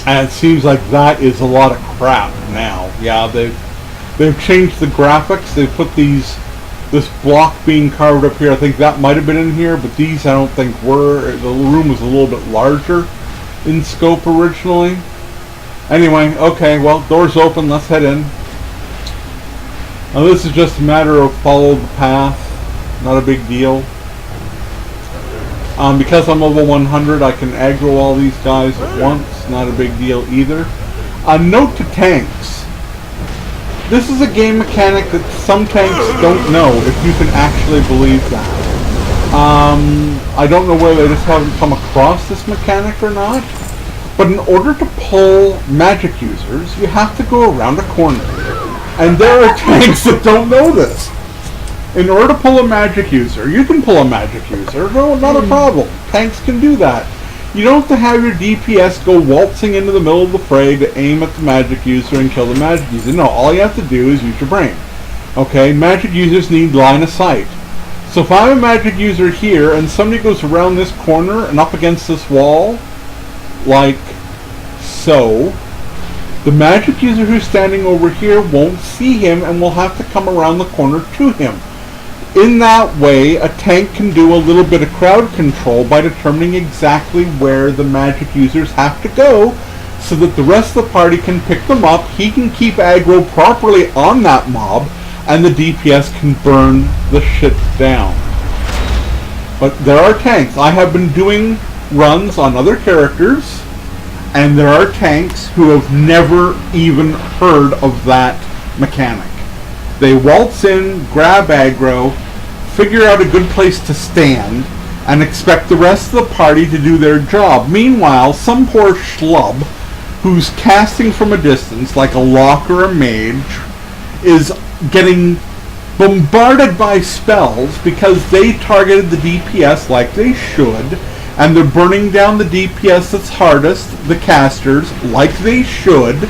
And it seems like that is a lot of crap now. Yeah, they've changed the graphics. They've put these This block being carved up here, I think that might have been in here, but these I don't think were. The room was a little bit larger in scope originally. Anyway, okay, well, door's open, let's head in. Now this is just a matter of follow the path, not a big deal. Because I'm level 100, I can aggro all these guys at once, not a big deal either. A note to tanks. This is a game mechanic that some tanks don't know, if you can actually believe that. I don't know whether they just haven't come across this mechanic or not, but in order to pull magic users, you have to go around a corner. And there are tanks that don't know this. In order to pull a magic user, you can pull a magic user, no, not a problem. Tanks can do that. You don't have to have your DPS go waltzing into the middle of the fray to aim at the magic user and kill the magic user. No, all you have to do is use your brain. Okay, magic users need line of sight. So if I'm a magic user here and somebody goes around this corner and up against this wall, like so, the magic user who's standing over here won't see him and will have to come around the corner to him. In that way, a tank can do a little bit of crowd control by determining exactly where the magic users have to go so that the rest of the party can pick them up, he can keep aggro properly on that mob, and the DPS can burn the shit down. But there are tanks. I have been doing runs on other characters, and there are tanks who have never even heard of that mechanic. They waltz in, grab aggro, figure out a good place to stand, and expect the rest of the party to do their job. Meanwhile, some poor schlub who's casting from a distance, like a lock or a mage, is getting bombarded by spells because they targeted the DPS like they should, and they're burning down the DPS that's hardest, the casters, like they should.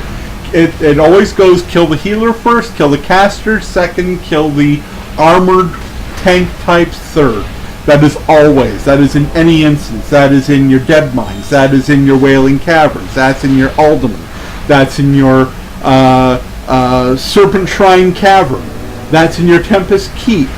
It always goes kill the healer first, kill the caster second, kill the armored tank types third. That is always. That is in any instance. That is in your Dead Mines. That is in your Wailing Caverns. That's in your Alderman. That's in your Serpent Shrine Cavern. That's in your Tempest Keep.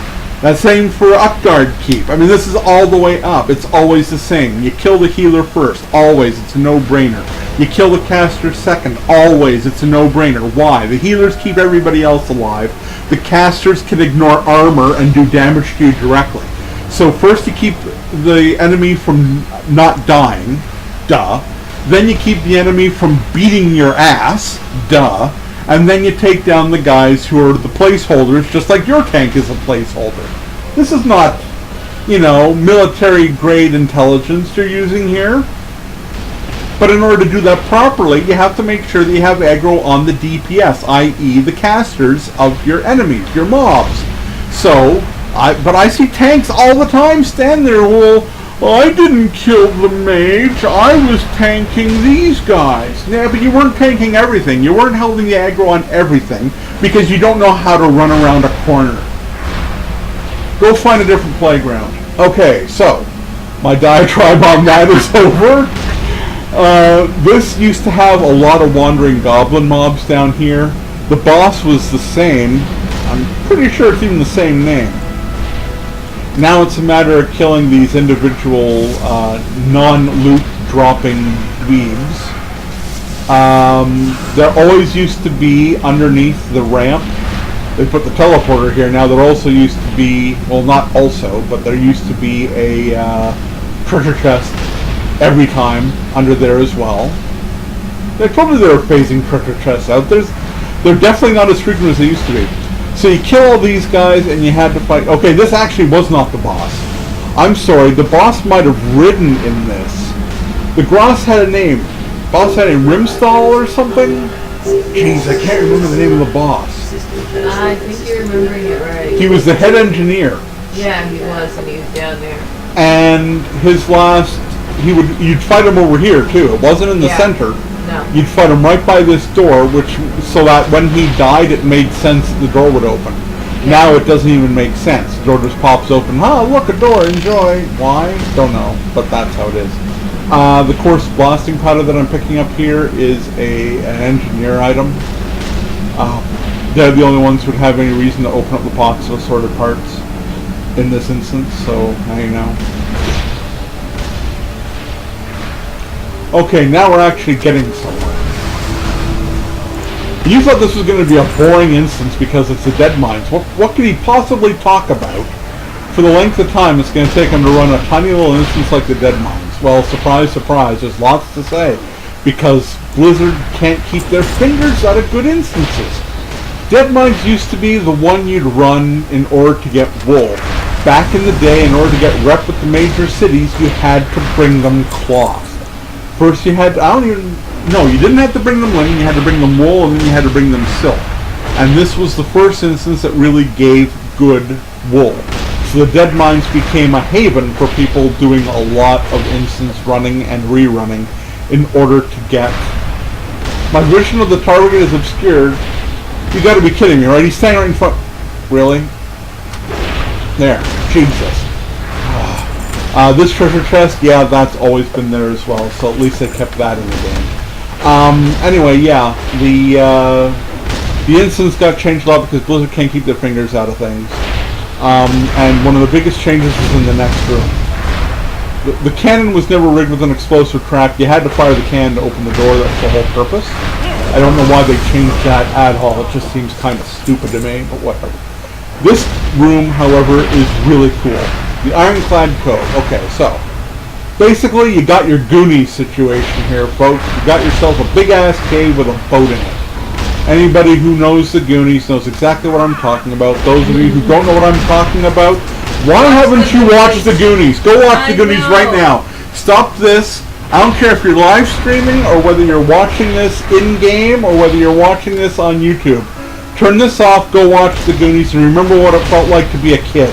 That's same for Utgard Keep. I mean, this is all the way up. It's always the same. You kill the healer first. Always. It's a no-brainer. You kill the caster second. Always. It's a no-brainer. Why? The healers keep everybody else alive. The casters can ignore armor and do damage to you directly. So first you keep the enemy from not dying. Duh. Then you keep the enemy from beating your ass. Duh. And then you take down the guys who are the placeholders, just like your tank is a placeholder. This is not, military-grade intelligence you're using here. But in order to do that properly, you have to make sure that you have aggro on the DPS, i.e. the casters of your enemies, your mobs. So, but I see tanks all the time stand there, well, I didn't kill the mage, I was tanking these guys. Yeah, but you weren't tanking everything. You weren't holding the aggro on everything because you don't know how to run around a corner. Go find a different playground. Okay, so, my diatribe on that is over. This used to have a lot of wandering goblin mobs down here. The boss was the same. I'm pretty sure it's even the same name. Now it's a matter of killing these individual non-loot dropping dweebs. There always used to be underneath the ramp. They put the teleporter here. Now there also used to be, well, not also, but there used to be a treasure chest every time under there as well. They told me they were phasing treasure chests out. They're definitely not as frequent as they used to be. So you kill all these guys and you had to fight. Okay, this actually was not the boss. I'm sorry, the boss might have ridden in this. The boss had a name. Boss had a Rimstall or something? Jeez, I can't remember the name of the boss. I think you're remembering it right. He was the head engineer. Yeah, he was, and he was down there. And his last, you'd fight him over here too. It wasn't in the center. No. You'd fight him right by this door, so that when he died, it made sense the door would open. Yeah. Now it doesn't even make sense. The door just pops open. Oh, look, a door. Enjoy. Why? Don't know, but that's how it is. The coarse blasting powder that I'm picking up here is an engineer item. they're the only ones who would have any reason to open up the box of assorted parts in this instance, so now you know. Okay, now we're actually getting somewhere. You thought this was going to be a boring instance because it's the Dead Mines. What could he possibly talk about for the length of time it's going to take him to run a tiny little instance like the Dead Mines? Well, surprise, surprise, there's lots to say. Because Blizzard can't keep their fingers out of good instances. Dead Mines used to be the one you'd run in order to get wool. Back in the day, in order to get rep with the major cities, you had to bring them cloth. First you had to, you didn't have to bring them linen, you had to bring them wool, and then you had to bring them silk. And this was the first instance that really gave good wool. So the Dead Mines became a haven for people doing a lot of instance running and rerunning in order to get... My vision of the target is obscured. You gotta be kidding me, right? He's standing right in front... Really? There. Jesus. This treasure chest, yeah, that's always been there as well, so at least they kept that in the game. Anyway, yeah, the instance got changed a lot because Blizzard can't keep their fingers out of things. And one of the biggest changes is in the next room. The cannon was never rigged with an explosive trap. You had to fire the cannon to open the door. That's the whole purpose. I don't know why they changed that at all. It just seems kind of stupid to me, but whatever. This room, however, is really cool. The Ironclad Cove. Okay, so basically you got your Goonies situation here, folks. You got yourself a big-ass cave with a boat in it. Anybody who knows the Goonies knows exactly what I'm talking about. Those of you who don't know what I'm talking about, why haven't you watched the Goonies? Go watch the Goonies right now. Stop this. I don't care if you're live streaming or whether you're watching this in-game or whether you're watching this on YouTube. Turn this off, go watch the Goonies, and remember what it felt like to be a kid.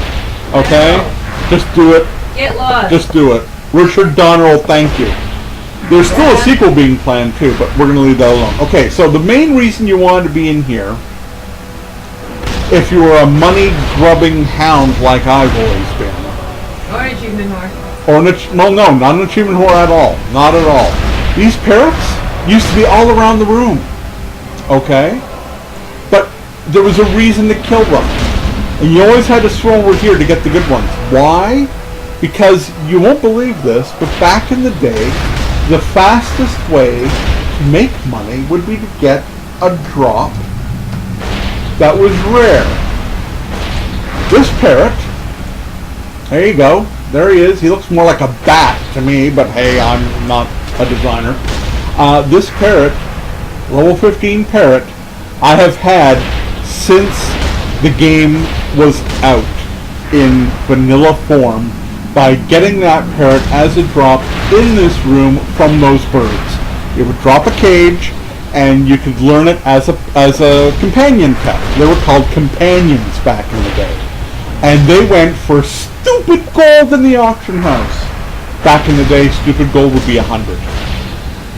Okay? Just do it. Get lost. Just do it. Richard Donner will thank you. There's still a sequel being planned too, but we're going to leave that alone. Okay, so the main reason you wanted to be in here, if you were a money-grubbing hound like I've always been. Or an achievement whore. No, not an achievement whore at all. Not at all. These parrots used to be all around the room. Okay? But there was a reason to kill them. And you always had to swim over here to get the good ones. Why? Because you won't believe this, but back in the day, the fastest way to make money would be to get a drop that was rare. This parrot, there you go, there he is. He looks more like a bat to me, but hey, I'm not a designer. This parrot, level 15 parrot, I have had since the game was out in vanilla form by getting that parrot as a drop in this room from those birds. It would drop a cage, and you could learn it as a companion pet. They were called companions back in the day. And they went for stupid gold in the auction house. Back in the day, stupid gold would be 100.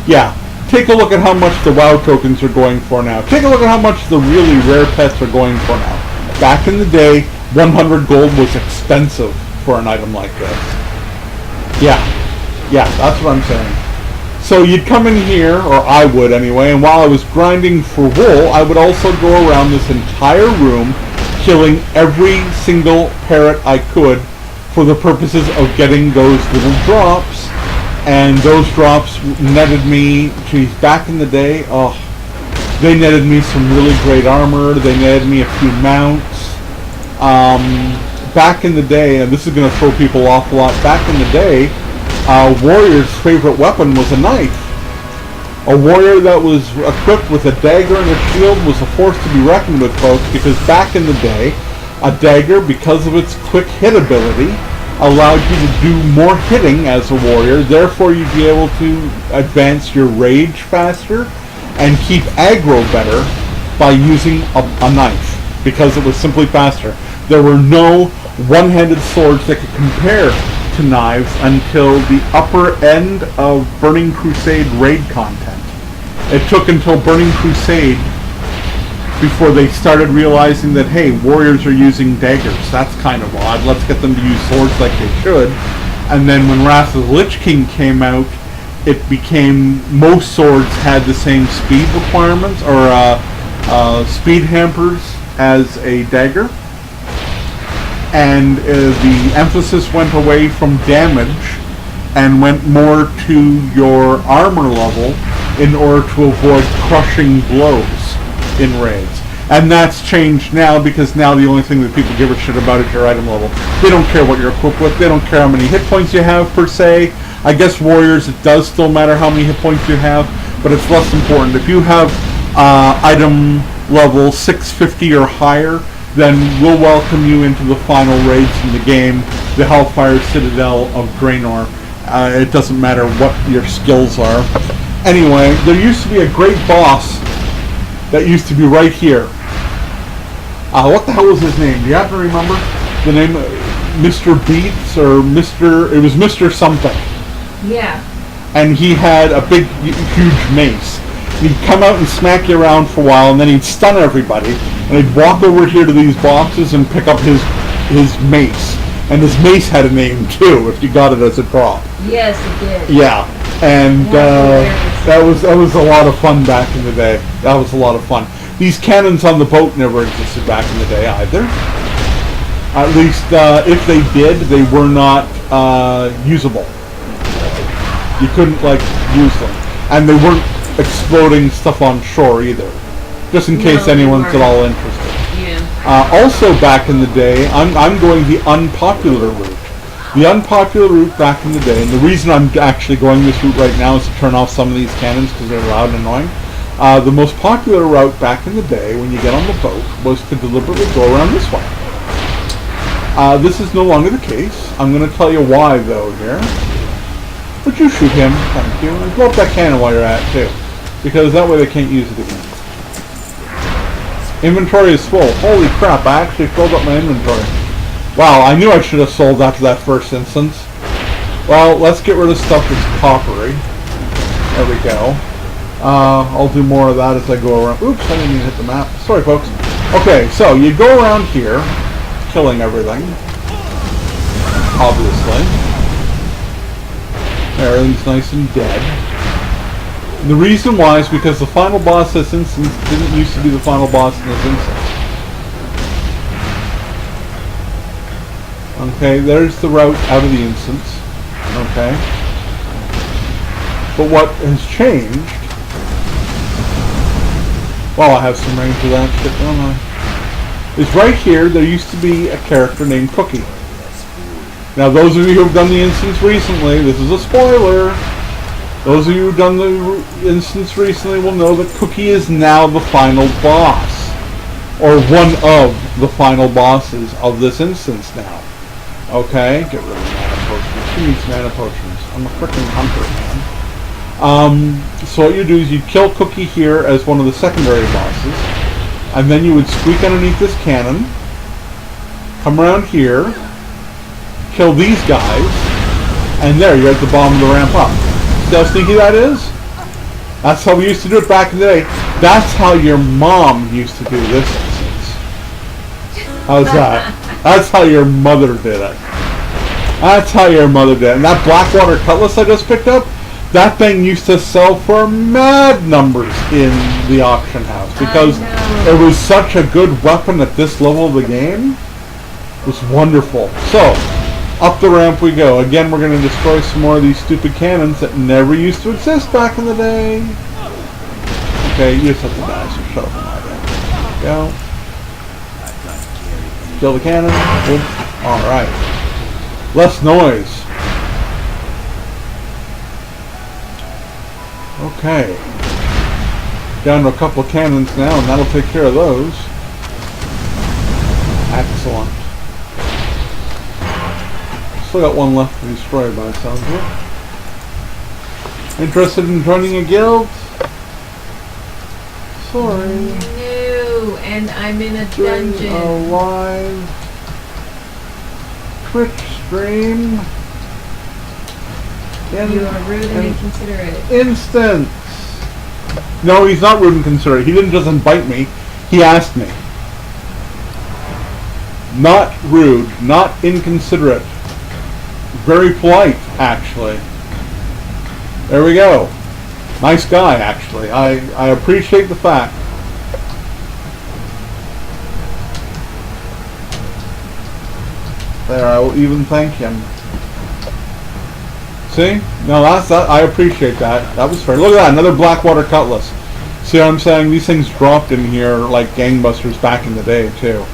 Yeah, take a look at how much the WoW tokens are going for now. Take a look at how much the really rare pets are going for now. Back in the day, 100 gold was expensive for an item like this. Yeah, that's what I'm saying. So you'd come in here, or I would anyway, and while I was grinding for wool, I would also go around this entire room, killing every single parrot I could for the purposes of getting those little drops. And those drops netted me, geez, back in the day, they netted me some really great armor, they netted me a few mounts. Back in the day, and this is going to throw people off a lot, back in the day, a warrior's favorite weapon was a knife. A warrior that was equipped with a dagger and a shield was a force to be reckoned with, folks, because back in the day, a dagger, because of its quick hit ability, allowed you to do more hitting as a warrior. Therefore, you'd be able to advance your rage faster and keep aggro better by using a knife, because it was simply faster. There were no one-handed swords that could compare to knives until the upper end of Burning Crusade raid content. It took until Burning Crusade before they started realizing that, hey, warriors are using daggers. That's kind of odd. Let's get them to use swords like they should. And then when Wrath of the Lich King came out, it became most swords had the same speed requirements, or speed hampers as a dagger, and the emphasis went away from damage and went more to your armor level in order to avoid crushing blows in raids. And that's changed now, because now the only thing that people give a shit about is your item level. They don't care what you're equipped with. They don't care how many hit points you have, per se. I guess warriors, it does still matter how many hit points you have, but it's less important. If you have item level 650 or higher, then we'll welcome you into the final raids in the game, the Hellfire Citadel of Draenor. It doesn't matter what your skills are. Anyway, there used to be a great boss that used to be right here. What the hell was his name? Do you happen to remember the name? Mr. Beats, or Mr. It was Mr. something. Yeah. And he had a big, huge mace. He'd come out and smack you around for a while, and then he'd stun everybody. And he'd walk over here to these boxes and pick up his mace. And his mace had a name too, if you got it as a drop. Yes, it did. Yeah, and that was a lot of fun back in the day. That was a lot of fun. These cannons on the boat never existed back in the day either. At least, if they did, they were not usable. You couldn't, like, use them. And they weren't exploding stuff on shore either. Just in case anyone's at all interested. Yeah. Also back in the day, I'm going the unpopular route. The unpopular route back in the day, and the reason I'm actually going this route right now is to turn off some of these cannons because they're loud and annoying. The most popular route back in the day, when you get on the boat, was to deliberately go around this way. This is no longer the case. I'm going to tell you why, though, here. Would you shoot him? Thank you. And blow up that cannon while you're at it, too. Because that way they can't use it again. Inventory is full. Holy crap, I actually filled up my inventory. Wow, I knew I should have sold after that first instance. Well, let's get rid of stuff that's coppery. There we go. I'll do more of that as I go around. Oops, I didn't even hit the map. Sorry, folks. Okay, so you go around here, killing everything. Obviously. Everything's nice and dead. The reason why is because the final boss this instance didn't used to be the final boss in this instance. Okay, there's the route out of the instance. Okay. But what has changed... Well, I have some range of that shit, don't I? Is right here, there used to be a character named Cookie. Now, those of you who have done the instance recently, this is a spoiler. Those of you who've done the instance recently will know that Cookie is now the final boss. Or one of the final bosses of this instance now. Okay? Get rid of mana potions. Who needs mana potions? I'm a frickin' hunter, man. So what you do is you kill Cookie here as one of the secondary bosses. And then you would squeak underneath this cannon. Come around here. Kill these guys. And there, you're at the bottom of the ramp up. See how sneaky that is? That's how we used to do it back in the day. That's how your mom used to do this instance. How's that? That's how your mother did it. That's how your mother did it. And that Blackwater Cutlass I just picked up, that thing used to sell for mad numbers in the auction house. Because it was such a good weapon at this level of the game. It was wonderful. So, up the ramp we go. Again, we're going to destroy some more of these stupid cannons that never used to exist back in the day. Okay, you just have to die, so shut up and lie down. There we go. Kill the cannon. Alright. Less noise. Okay. Down to a couple of cannons now, and that'll take care of those. Excellent. Still got one left to destroy by the sounds of it. Interested in joining a guild? Sorry. No, and I'm in a dungeon. A live Twitch stream. You are rude and inconsiderate. Instance. No, he's not rude and considerate. He didn't just invite me. He asked me. Not rude, not inconsiderate. Very polite, actually. There we go. Nice guy, actually. I appreciate the fact. There, I will even thank him. See? No, that. I appreciate that. That was fair. Look at that, another Blackwater Cutlass. See what I'm saying? These things dropped in here like gangbusters back in the day, too.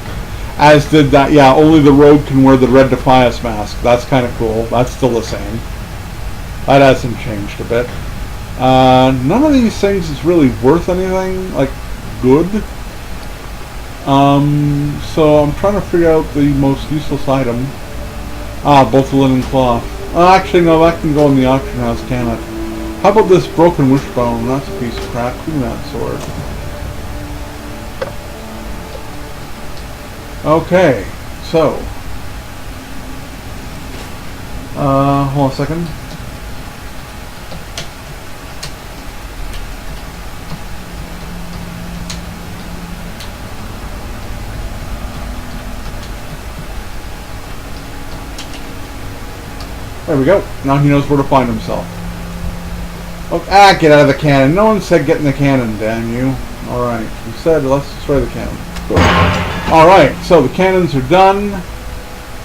As did that, yeah, only the rogue can wear the Red Defias mask. That's kind of cool. That's still the same. That hasn't changed a bit. None of these things is really worth anything, like, good. So I'm trying to figure out the most useless item. Ah, both the linen cloth. Actually, no, that can go in the auction house, can it? How about this broken wishbone? That's a piece of crap. Give me that sword. Okay, so. Hold on a second. There we go. Now he knows where to find himself. Oh, get out of the cannon. No one said get in the cannon, damn you. Alright, we said let's destroy the cannon. Alright, so the cannons are done.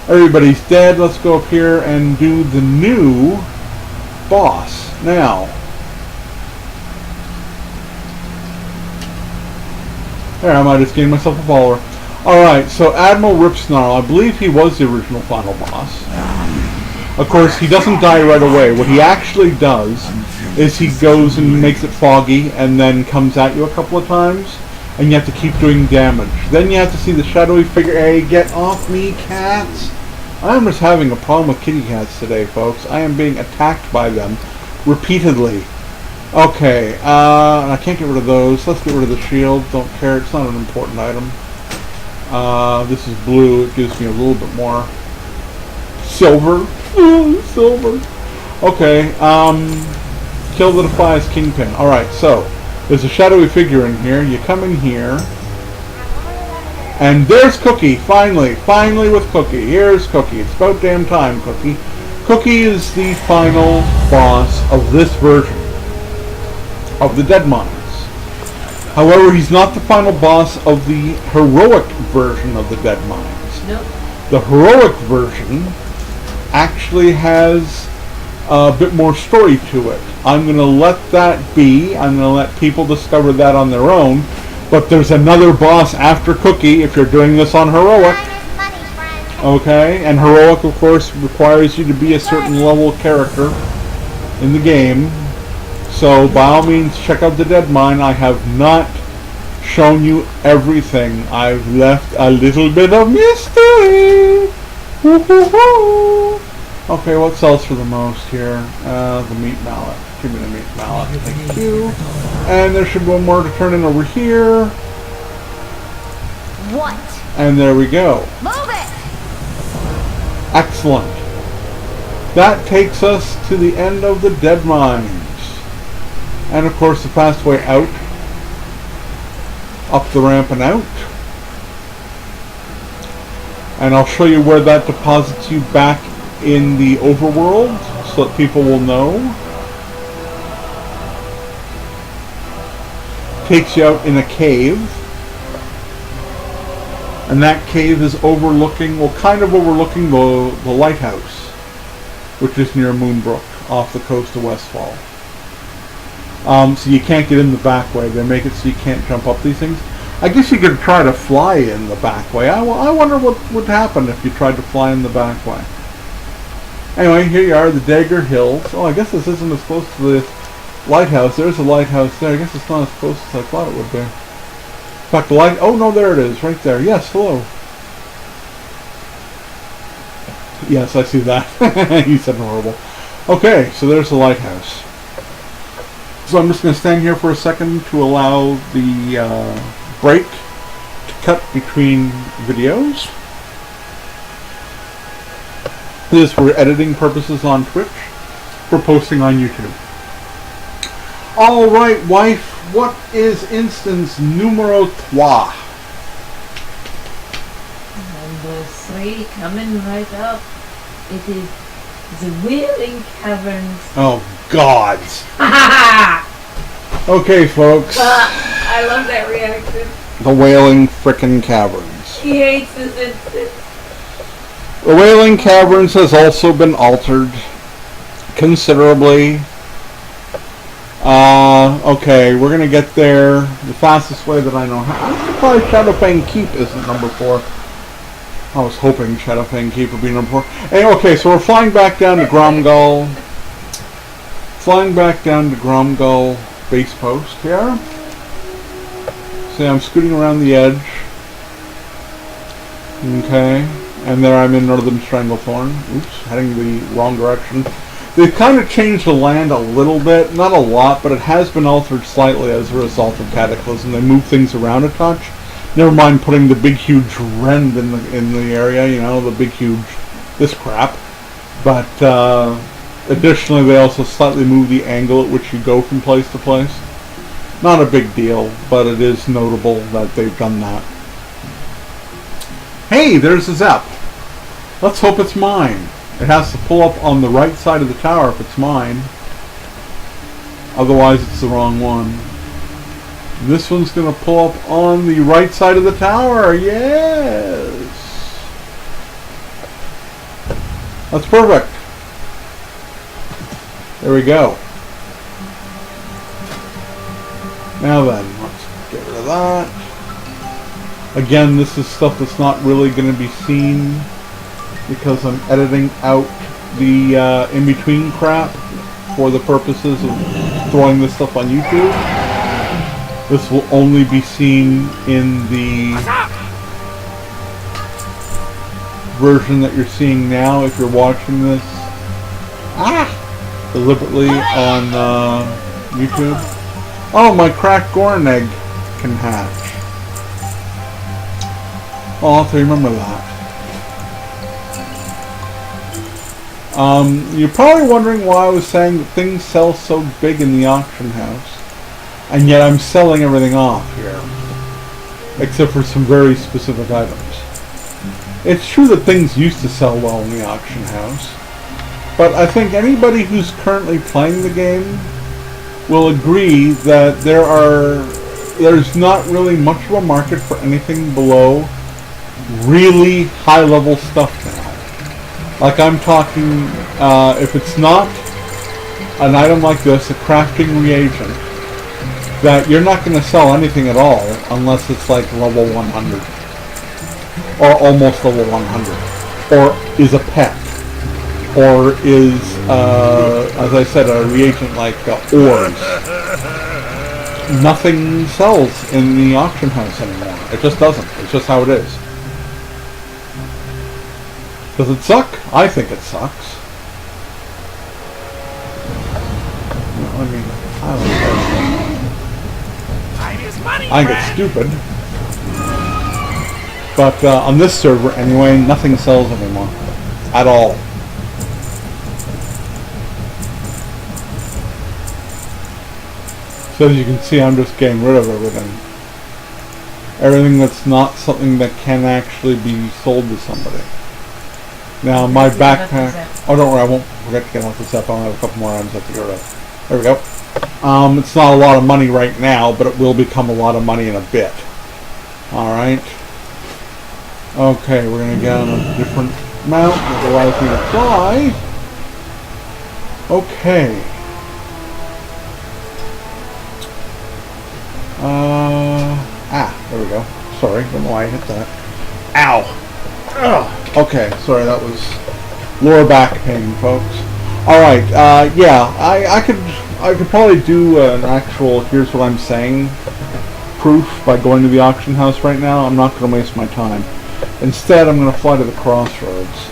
Everybody's dead. Let's go up here and do the new boss. Now. There, I might just gain myself a follower. Alright, so Admiral Ripsnarl, I believe he was the original final boss. Of course, he doesn't die right away. What he actually does is he goes and makes it foggy and then comes at you a couple of times, and you have to keep doing damage. Then you have to see the shadowy figure. Hey, get off me, cats! I'm just having a problem with kitty cats today, folks. I am being attacked by them repeatedly. Okay, I can't get rid of those. Let's get rid of the shield. Don't care. It's not an important item. This is blue. It gives me a little bit more silver. Silver. Okay, kill the Defias Kingpin. Alright, so, there's a shadowy figure in here. You come in here. And there's Cookie, finally. Finally with Cookie. Here's Cookie. It's about damn time, Cookie. Cookie is the final boss of this version of the Dead Mines. However, he's not the final boss of the heroic version of the Dead Mines. Nope. The heroic version actually has a bit more story to it. I'm going to let that be. I'm going to let people discover that on their own. But there's another boss after Cookie if you're doing this on heroic. Okay, and heroic, of course, requires you to be a certain level character in the game. So, by all means, check out the Dead Mine. I have not shown you everything. I've left a little bit of mystery. Woo-hoo-hoo. Okay, what sells for the most here? The meat mallet. Give me the meat mallet. Thank you. And there should be one more to turn in over here. What? And there we go. Move it! Excellent. That takes us to the end of the Dead Mines. And of course the fast way out. Up the ramp and out. And I'll show you where that deposits you back in the overworld so that people will know. Takes you out in a cave. And that cave is overlooking, well, kind of overlooking the lighthouse, which is near Moonbrook, off the coast of Westfall. So you can't get in the back way. They make it so you can't jump up these things. I guess you could try to fly in the back way. I wonder what would happen if you tried to fly in the back way. Anyway, here you are, the Dagger Hills. Oh, I guess this isn't as close to the lighthouse. There's a lighthouse there. I guess it's not as close as I thought it would be. In fact, the light... Oh, no, there it is. Right there. Yes, hello. Yes, I see that. You said horrible. Okay, so there's the lighthouse. So I'm just going to stand here for a second to allow the break to cut between videos. This is for editing purposes on Twitch, for posting on YouTube. Alright, wife, what is instance numero 3? Number 3 coming right up. It is the Wailing Caverns. Oh, gods. Okay, folks. I love that reaction. The Wailing frickin' Caverns. He hates this instance. The Wailing Caverns has also been altered considerably. Okay, we're gonna get there the fastest way that I know how. I'm surprised Shadowfang Keep isn't number 4. I was hoping Shadowfang Keep would be number 4. Hey, okay, so we're flying back down to Gromgull. Flying back down to Gromgull base post here. See, I'm scooting around the edge. Okay, and there I'm in Northern Stranglethorn. Oops, heading the wrong direction. They've kind of changed the land a little bit, not a lot, but it has been altered slightly as a result of Cataclysm. They moved things around a touch. Never mind putting the big huge rend in the area, you know, the big huge this crap. But additionally, they also slightly moved the angle at which you go from place to place. Not a big deal, but it is notable that they've done that. Hey, there's a Zep. Let's hope it's mine. It has to pull up on the right side of the tower if it's mine. Otherwise, it's the wrong one. This one's going to pull up on the right side of the tower. Yes! That's perfect. There we go. Now then, let's get rid of that. Again, this is stuff that's not really going to be seen because I'm editing out the in-between crap for the purposes of throwing this stuff on YouTube. This will only be seen in the version that you're seeing now if you're watching this deliberately on YouTube. Oh, my cracked Goron egg can hatch. Oh, I'll have to remember that. You're probably wondering why I was saying that things sell so big in the auction house. And yet I'm selling everything off here. Except for some very specific items. It's true that things used to sell well in the auction house. But I think anybody who's currently playing the game will agree that there's not really much of a market for anything below really high-level stuff now. Like I'm talking, if it's not an item like this, a crafting reagent, that you're not going to sell anything at all unless it's like level 100. Or almost level 100. Or is a pet. Or is, as I said, a reagent like ores. Nothing sells in the auction house anymore. It just doesn't. It's just how it is. Does it suck? I think it sucks. I mean, I think it's stupid. But on this server, anyway, nothing sells anymore. At all. So as you can see, I'm just getting rid of everything. Everything that's not something that can actually be sold to somebody. Now my backpack... Oh, don't worry, I won't forget to get off this up. I'll have a couple more items I have to get rid of. There we go. It's not a lot of money right now, but it will become a lot of money in a bit. Alright. Okay, we're going to get on a different mount that allows me to fly. Okay. There we go. Sorry, don't know why I hit that. Ow! Ugh. Okay, sorry, that was lower back pain, folks. Alright, yeah, I could probably do an actual here's what I'm saying proof by going to the auction house right now. I'm not going to waste my time. Instead, I'm going to fly to the crossroads.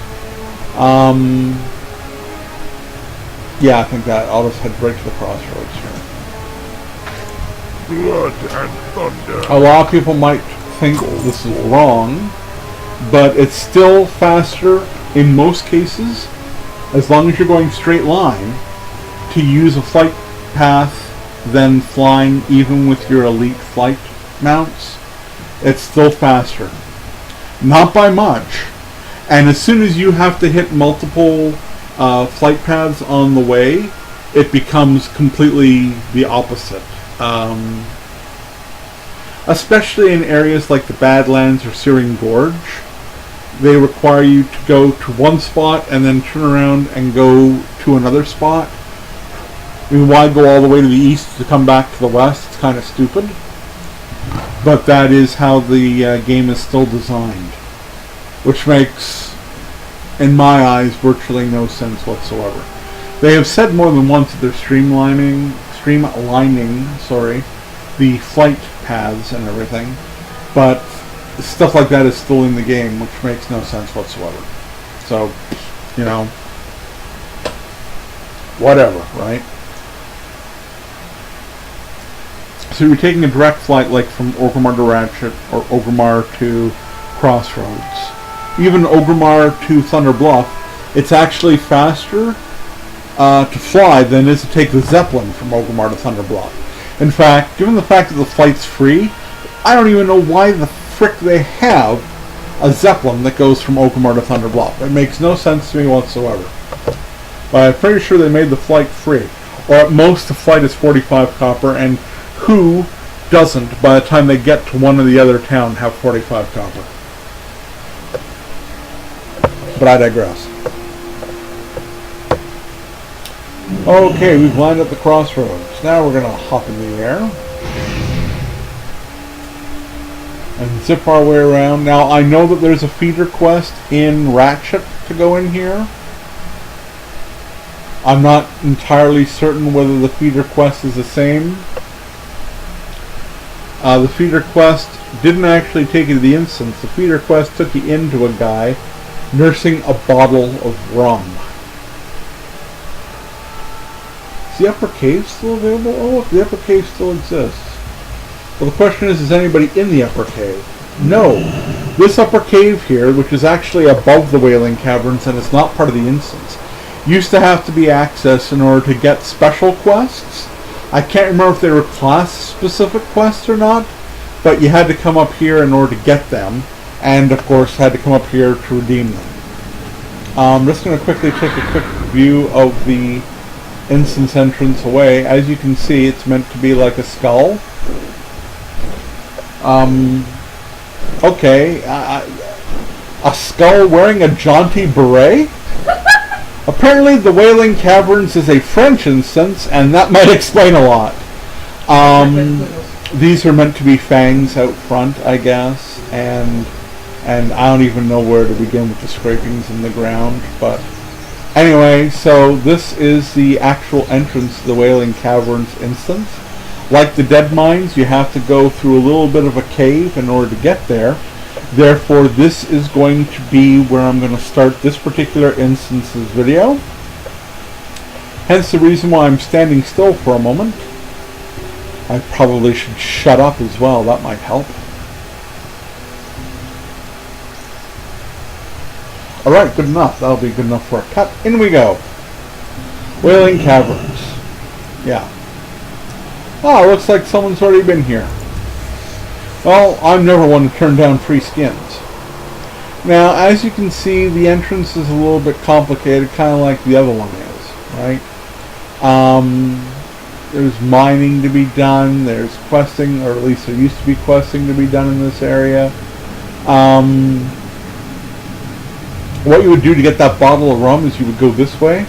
Yeah, I think that I'll just head right to the crossroads here. Blood and thunder. A lot of people might think this is wrong, but it's still faster in most cases, as long as you're going straight line, to use a flight path than flying even with your elite flight mounts. It's still faster. Not by much. And as soon as you have to hit multiple flight paths on the way, it becomes completely the opposite. Especially in areas like the Badlands or Searing Gorge, they require you to go to one spot and then turn around and go to another spot. I mean, why go all the way to the east to come back to the west? It's kind of stupid. But that is how the game is still designed. Which makes, in my eyes, virtually no sense whatsoever. They have said more than once that they're streamlining the flight paths and everything. But stuff like that is still in the game, which makes no sense whatsoever. So, you know, whatever, right? So you're taking a direct flight like from Orgrimmar to Ratchet or Orgrimmar to Crossroads. Even Orgrimmar to Thunder Bluff, it's actually faster to fly than it is to take the Zeppelin from Orgrimmar to Thunder Bluff. In fact, given the fact that the flight's free, I don't even know why the frick they have a Zeppelin that goes from Orgrimmar to Thunder Bluff. It makes no sense to me whatsoever. But I'm pretty sure they made the flight free. Or at most the flight is 45 copper, and who doesn't, by the time they get to one or the other town, have 45 copper? But I digress. Okay, we've lined up the crossroads. Now we're going to hop in the air and zip our way around. Now I know that there's a feeder quest in Ratchet to go in here. I'm not entirely certain whether the feeder quest is the same. The feeder quest didn't actually take you to the instance. The feeder quest took you into a guy nursing a bottle of rum. Is the upper cave still available? Oh, look, the upper cave still exists. Well, the question is anybody in the upper cave? No. This upper cave here, which is actually above the Wailing Caverns and is not part of the instance, used to have to be accessed in order to get special quests. I can't remember if they were class-specific quests or not, but you had to come up here in order to get them, and of course had to come up here to redeem them. I'm just going to quickly take a quick view of the instance entrance away. As you can see, it's meant to be like a skull. Okay, a skull wearing a jaunty beret? Apparently the Wailing Caverns is a French instance, and that might explain a lot. These are meant to be fangs out front, I guess, and I don't even know where to begin with the scrapings in the ground, but anyway, so this is the actual entrance to the Wailing Caverns instance. Like the Dead Mines, you have to go through a little bit of a cave in order to get there. Therefore, this is going to be where I'm going to start this particular instance's video. Hence the reason why I'm standing still for a moment. I probably should shut up as well, that might help. Alright, good enough. That'll be good enough for a cut. In we go. Wailing Caverns. Yeah. Oh, looks like someone's already been here. Well, I'm never one to turn down free skins. Now, as you can see, the entrance is a little bit complicated, kind of like the other one is, right? There's mining to be done, there's questing, or at least there used to be questing to be done in this area. What you would do to get that bottle of rum is you would go this way.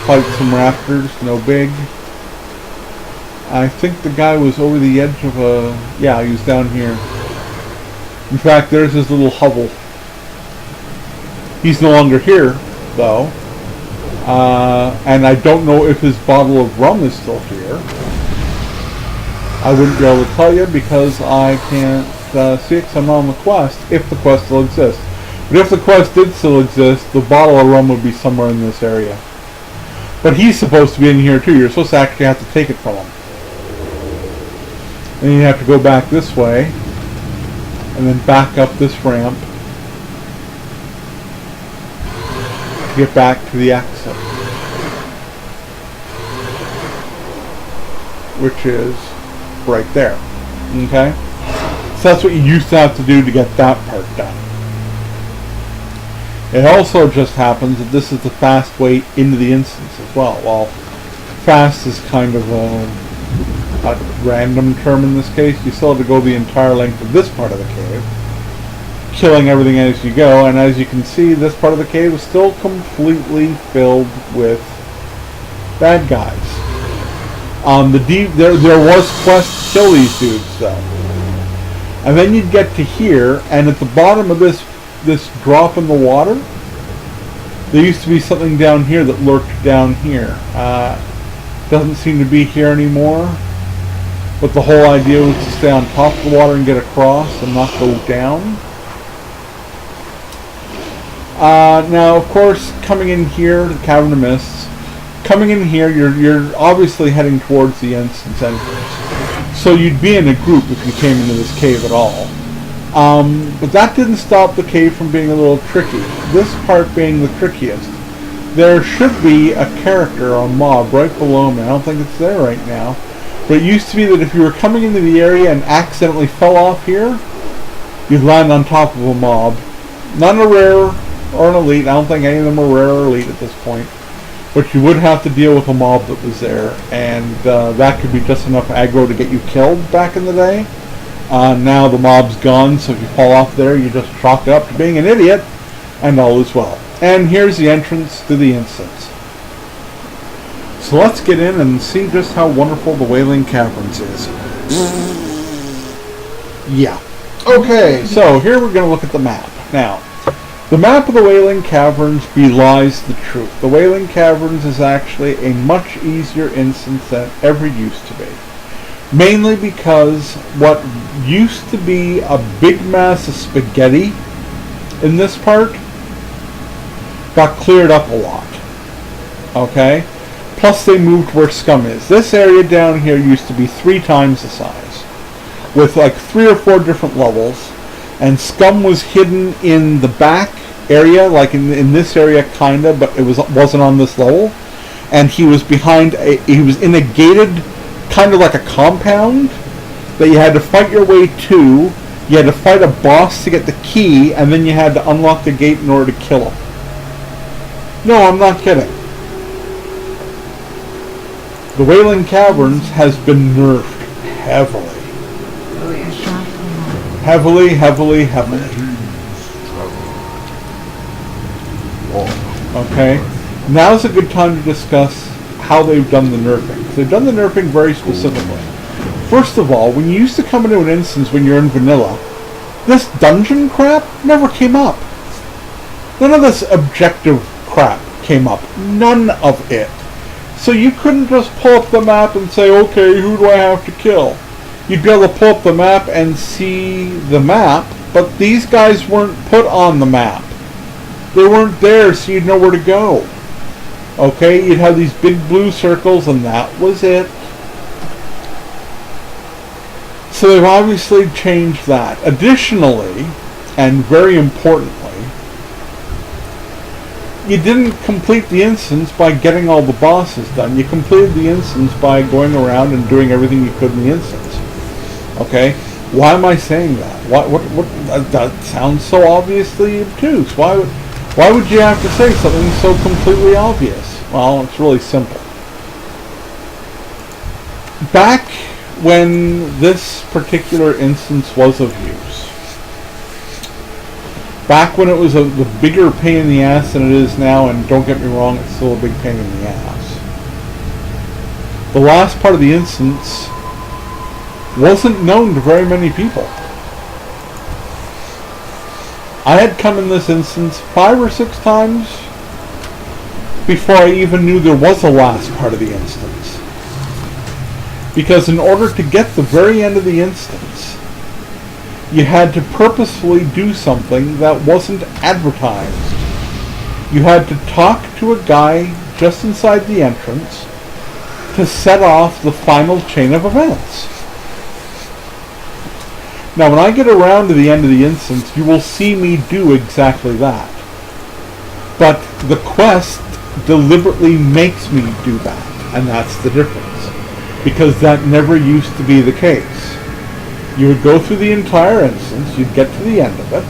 Fight some raptors, no big. I think the guy was over the edge of a... yeah, he was down here. In fact, there's his little hovel. He's no longer here, though. And I don't know if his bottle of rum is still here. I wouldn't be able to tell you because I can't see it because I'm not on the quest, if the quest still exists. But if the quest did still exist, the bottle of rum would be somewhere in this area. But he's supposed to be in here too. You're supposed to actually have to take it from him. And you have to go back this way. And then back up this ramp. To get back to the exit. Which is right there. Okay? So that's what you used to have to do to get that part done. It also just happens that this is the fast way into the instance as well. Well, fast is kind of a a random term in this case. You still have to go the entire length of this part of the cave, killing everything as you go, and as you can see, this part of the cave is still completely filled with bad guys. There was quest to kill these dudes though. And then you'd get to here, and at the bottom of this drop in the water, there used to be something down here that lurked down here. Doesn't seem to be here anymore. But the whole idea was to stay on top of the water and get across and not go down. Now, of course, coming in here, the Cavern of Mists, coming in here, you're obviously heading towards the instance entrance. So you'd be in a group if you came into this cave at all. But that didn't stop the cave from being a little tricky. This part being the trickiest. There should be a character or mob right below me. I don't think it's there right now. But it used to be that if you were coming into the area and accidentally fell off here, you'd land on top of a mob. Not a rare or an elite. I don't think any of them are rare or elite at this point. But you would have to deal with a mob that was there. And that could be just enough aggro to get you killed back in the day. Now the mob's gone, so if you fall off there, you just chalk it up to being an idiot, and all is well. And here's the entrance to the instance. So let's get in and see just how wonderful the Wailing Caverns is. Yeah. Okay, so here we're going to look at the map. Now, the map of the Wailing Caverns belies the truth. The Wailing Caverns is actually a much easier instance than it ever used to be. Mainly because what used to be a big mass of spaghetti in this part got cleared up a lot. Okay? Plus they moved where scum is. This area down here used to be 3 times the size, with like 3 or 4 different levels, and scum was hidden in the back area, like in this area kinda, but it wasn't on this level, and he was he was in a gated, kind of like a compound that you had to fight your way to. You had to fight a boss to get the key, and then you had to unlock the gate in order to kill him. No, I'm not kidding. The Wailing Caverns has been nerfed heavily. Oh yeah. Heavily. Okay? Now's a good time to discuss how they've done the nerfing. They've done the nerfing very specifically. First of all, when you used to come into an instance when you're in vanilla, this dungeon crap never came up. None of this objective crap came up. None of it. So you couldn't just pull up the map and say, okay, who do I have to kill? You'd be able to pull up the map and see the map, but these guys weren't put on the map. They weren't there, so you'd know where to go. Okay, you'd have these big blue circles, and that was it. So they've obviously changed that. Additionally, and very importantly, you didn't complete the instance by getting all the bosses done. You completed the instance by going around and doing everything you could in the instance. Okay? Why am I saying that? What? That sounds so obviously obtuse. Why would you have to say something so completely obvious? Well, it's really simple. Back when this particular instance was of use, back when it was the bigger pain in the ass than it is now, and don't get me wrong, it's still a big pain in the ass. The last part of the instance wasn't known to very many people. I had come in this instance 5 or 6 times before I even knew there was a last part of the instance. Because in order to get the very end of the instance, you had to purposefully do something that wasn't advertised. You had to talk to a guy just inside the entrance to set off the final chain of events. Now, when I get around to the end of the instance, you will see me do exactly that. But the quest deliberately makes me do that, and that's the difference. Because that never used to be the case. You would go through the entire instance, you'd get to the end of it,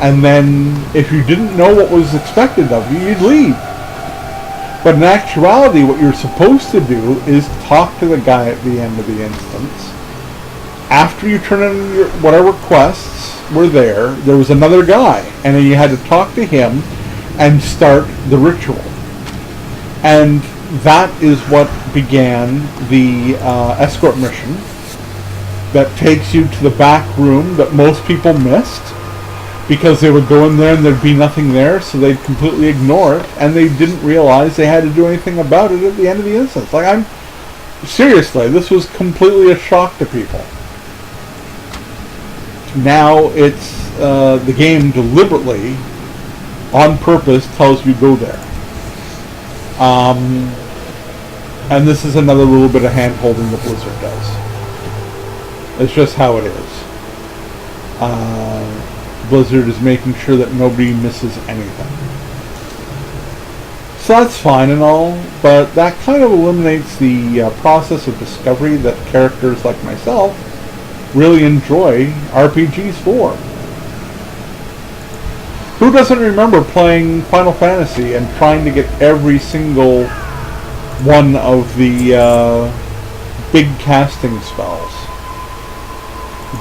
and then if you didn't know what was expected of you, you'd leave. But in actuality, what you're supposed to do is talk to the guy at the end of the instance. After you turn in your whatever quests were there was another guy, and then you had to talk to him and start the ritual. And that is what began the escort mission that takes you to the back room that most people missed, because they would go in there and there'd be nothing there, so they'd completely ignore it, and they didn't realize they had to do anything about it at the end of the instance. Like, seriously, this was completely a shock to people. Now it's the game deliberately, on purpose, tells you go there. And this is another little bit of hand-holding that Blizzard does. It's just how it is. Blizzard is making sure that nobody misses anything. So that's fine and all, but that kind of eliminates the process of discovery that characters like myself really enjoy RPGs for. Who doesn't remember playing Final Fantasy and trying to get every single one of the big casting spells?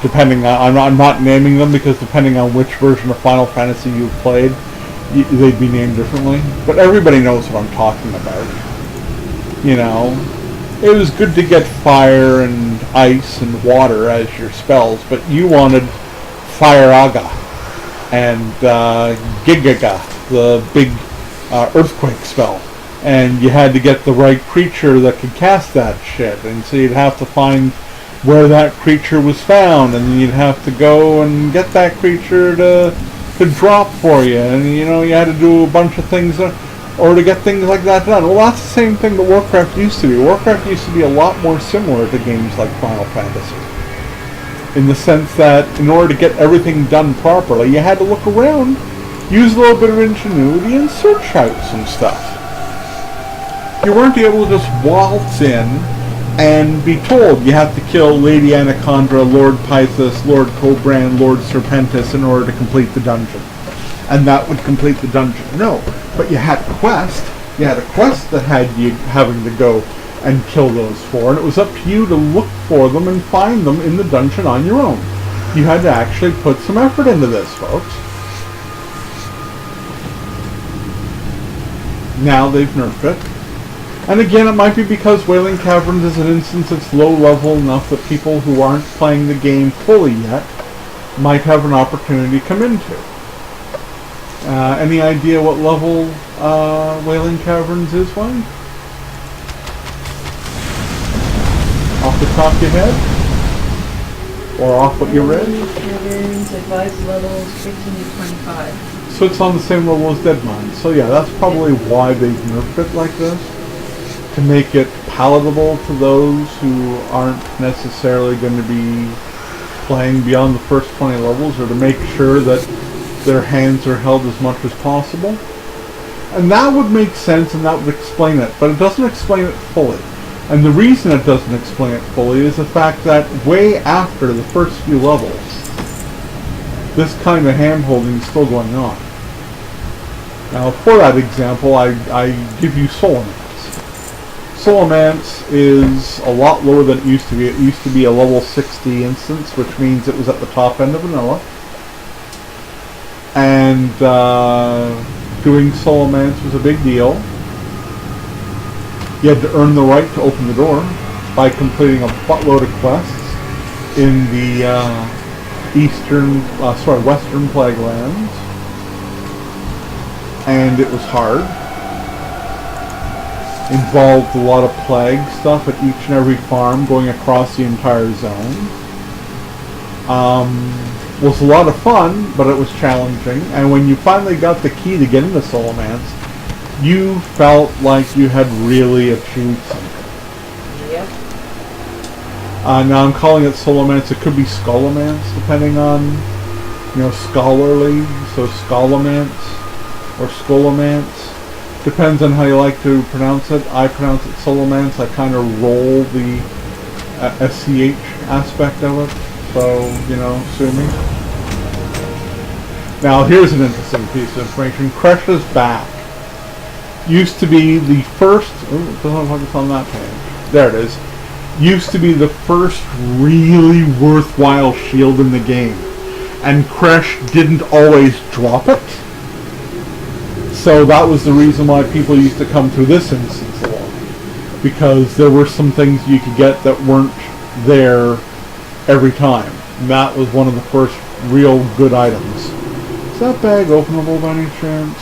Depending on, I'm not naming them because depending on which version of Final Fantasy you've played, they'd be named differently. But everybody knows what I'm talking about. You know, it was good to get fire and ice and water as your spells, but you wanted Fire Aga and Gigaga, the big earthquake spell. And you had to get the right creature that could cast that shit, and so you'd have to find where that creature was found, and then you'd have to go and get that creature to drop for you, and you know, you had to do a bunch of things or to get things like that done. Well, that's the same thing that Warcraft used to be. Warcraft used to be a lot more similar to games like Final Fantasy, in the sense that in order to get everything done properly, you had to look around, use a little bit of ingenuity, and search out some stuff. You weren't able to just waltz in and be told you have to kill Lady Anaconda, Lord Pythos, Lord Cobran, Lord Serpentis in order to complete the dungeon. And that would complete the dungeon. No, but you had a quest. You had a quest that had you having to go and kill those four, and it was up to you to look for them and find them in the dungeon on your own. You had to actually put some effort into this, folks. Now they've nerfed it. And again, it might be because Wailing Caverns is an instance that's low level enough that people who aren't playing the game fully yet might have an opportunity to come into. Any idea what level Wailing Caverns is, Wayne? Off the top of your head? Or off what you read? Wailing Caverns, advice levels 15 to 25. So it's on the same level as Deadmine. So yeah, that's probably why they've nerfed it like this. To make it palatable to those who aren't necessarily going to be playing beyond the first 20 levels, or to make sure that their hands are held as much as possible. And that would make sense, and that would explain it, but it doesn't explain it fully. And the reason it doesn't explain it fully is the fact that way after the first few levels, this kind of hand-holding is still going on. Now, for that example, I give you Solomance. Solomance is a lot lower than it used to be. It used to be a level 60 instance, which means it was at the top end of vanilla. And doing Solomance was a big deal. You had to earn the right to open the door by completing a buttload of quests in the Western Plaguelands. And it was hard. Involved a lot of plague stuff at each and every farm going across the entire zone. Was a lot of fun, but it was challenging. And when you finally got the key to get into Solomance, you felt like you had really achieved something. Yep. Now I'm calling it Solomance. It could be Scholomance, depending on, scholarly. So Scholomance or Scholomance. Depends on how you like to pronounce it. I pronounce it Solomance. I kind of roll the SCH aspect of it. So, sue me. Now, here's an interesting piece of information. Kresh's back used to be the first. Oh, it doesn't look like it's on that page. There it is. Used to be the first really worthwhile shield in the game, and Kresh didn't always drop it. So that was the reason why people used to come through this instance a lot, because there were some things you could get that weren't there every time. And that was one of the first real good items. Is that bag openable by any chance?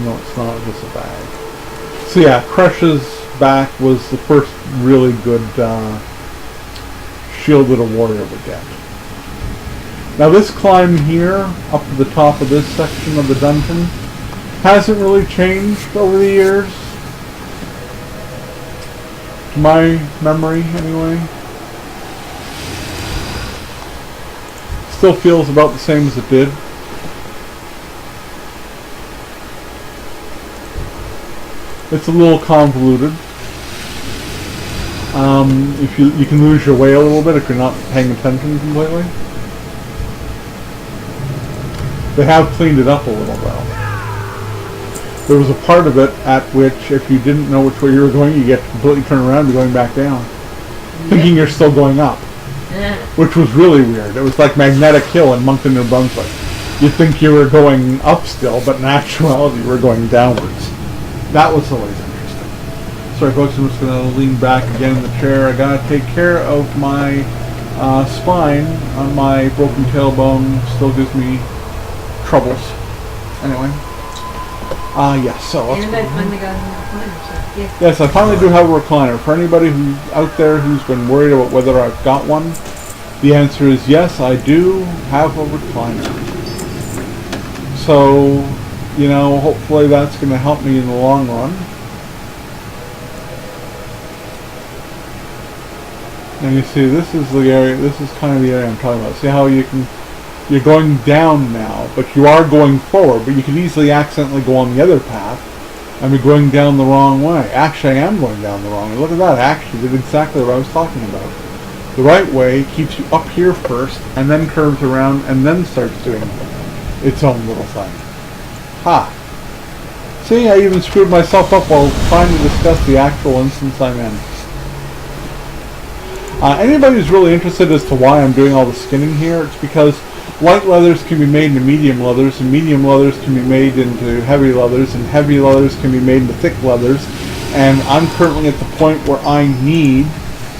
No, it's not. It's a bag. So yeah, Kresh's back was the first really good shield that a warrior would get. Now this climb here, up to the top of this section of the dungeon, hasn't really changed over the years. To my memory, anyway. Still feels about the same as it did. It's a little convoluted. If you can lose your way a little bit if you're not paying attention completely. They have cleaned it up a little though. There was a part of it at which if you didn't know which way you were going, you get to completely turn around and be going back down. Thinking you're still going up. Which was really weird. It was like Magnetic Hill in Moncton, New Brunswick. You'd think you were going up still, but in actuality you were going downwards. That was always interesting. Sorry folks, I'm just going to lean back again in the chair. I got to take care of my spine. My broken tailbone still gives me troubles. Anyway. Yes, so let's And go. I finally got a recliner, so yeah. Yes, I finally do have a recliner. For anybody who's out there who's been worried about whether I've got one, the answer is yes, I do have a recliner. So, you know, hopefully that's going to help me in the long run. And you see, this is the area, this is kind of the area I'm talking about. See how you're going down now, but you are going forward, but you could easily accidentally go on the other path and be going down the wrong way. Actually, I am going down the wrong way. Look at that, I actually did exactly what I was talking about. The right way keeps you up here first, and then curves around, and then starts doing its own little thing. Ha! See, I even screwed myself up while trying to discuss the actual instance I'm in. Anybody who's really interested as to why I'm doing all the skinning here, it's because light leathers can be made into medium leathers, and medium leathers can be made into heavy leathers, and heavy leathers can be made into thick leathers. And I'm currently at the point where I need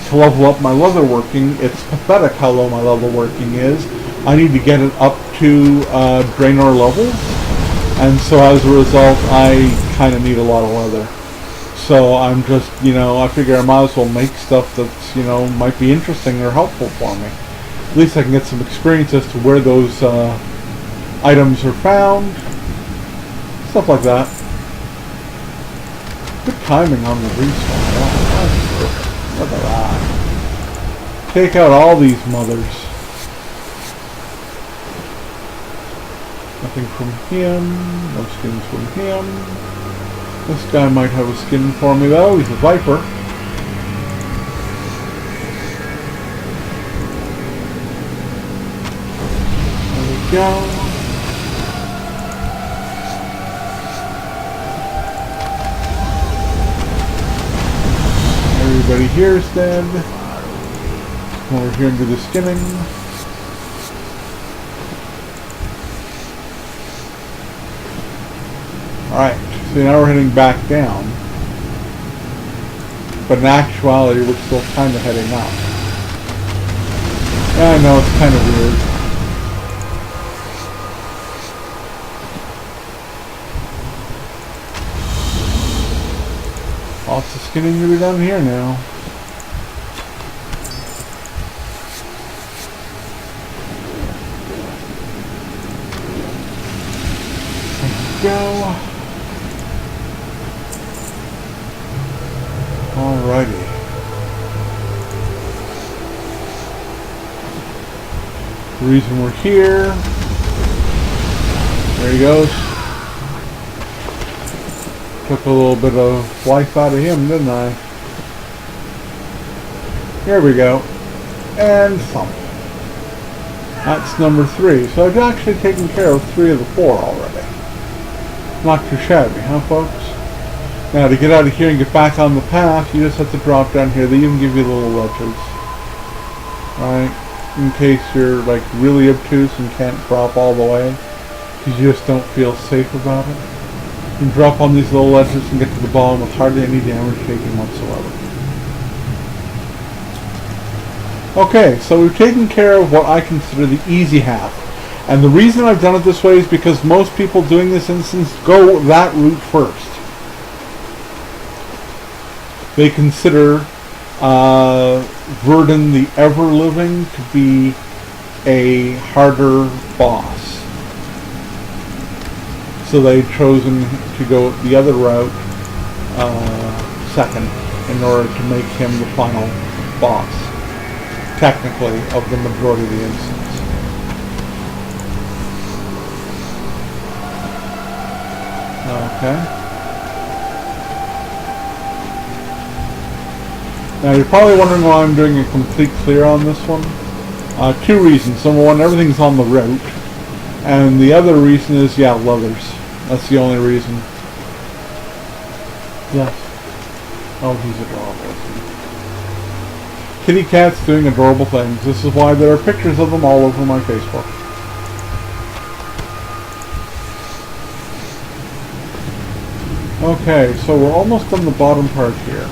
to level up my leather working. It's pathetic how low my leather working is. I need to get it up to Draenor level, and so as a result, I kind of need a lot of leather. So I'm just, you know, I figure I might as well make stuff that's, you know, might be interesting or helpful for me. At least I can get some experience as to where those items are found. Stuff like that. Good timing on the respawn. Wow, look at that. Take out all these mothers. Nothing from him. No skins from him. This guy might have a skin for me though. He's a viper. There we go. Everybody here is dead. Over here and do the skinning. Alright, so now we're heading back down. But in actuality, we're still kind of heading up. Yeah, I know, it's kind of weird. Lots of skinning to be done here now. There we go. Alrighty. The reason we're here. There he goes. Took a little bit of life out of him, didn't I? Here we go. And thump. That's number 3. So I've actually taken care of 3 of the 4 already. Not too shabby, huh folks? Now to get out of here and get back on the path, you just have to drop down here. They even give you little ledges. Right? In case you're like really obtuse and can't drop all the way. Because you just don't feel safe about it. You can drop on these little ledges and get to the bottom with hardly any damage taken whatsoever. Okay, so we've taken care of what I consider the easy half. And the reason I've done it this way is because most people doing this instance go that route first. They consider Verdun the Ever-Living to be a harder boss. So they've chosen to go the other route second in order to make him the final boss, technically, of the majority of the instance. Okay. Now you're probably wondering why I'm doing a complete clear on this one. Two reasons. Number one, everything's on the route. And the other reason is, yeah, leathers. That's the only reason. Yes. Oh, he's adorable. Kitty cat's doing adorable things. This is why there are pictures of them all over my Facebook. Okay, so we're almost on the bottom part here.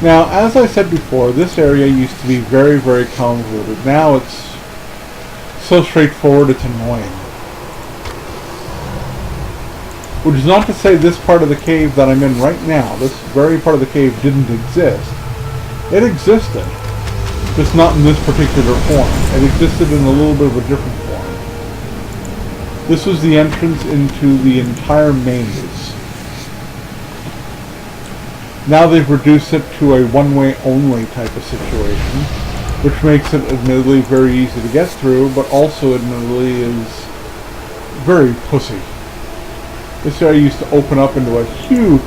Now, as I said before, this area used to be very, very convoluted. Now it's so straightforward it's annoying. Which is not to say this part of the cave that I'm in right now, this very part of the cave, didn't exist. It existed, just not in this particular form. It existed in a little bit of a different form. This was the entrance into the entire maze. Now they've reduced it to a one-way only type of situation, which makes it admittedly very easy to get through, but also admittedly is very pussy. This area used to open up into a huge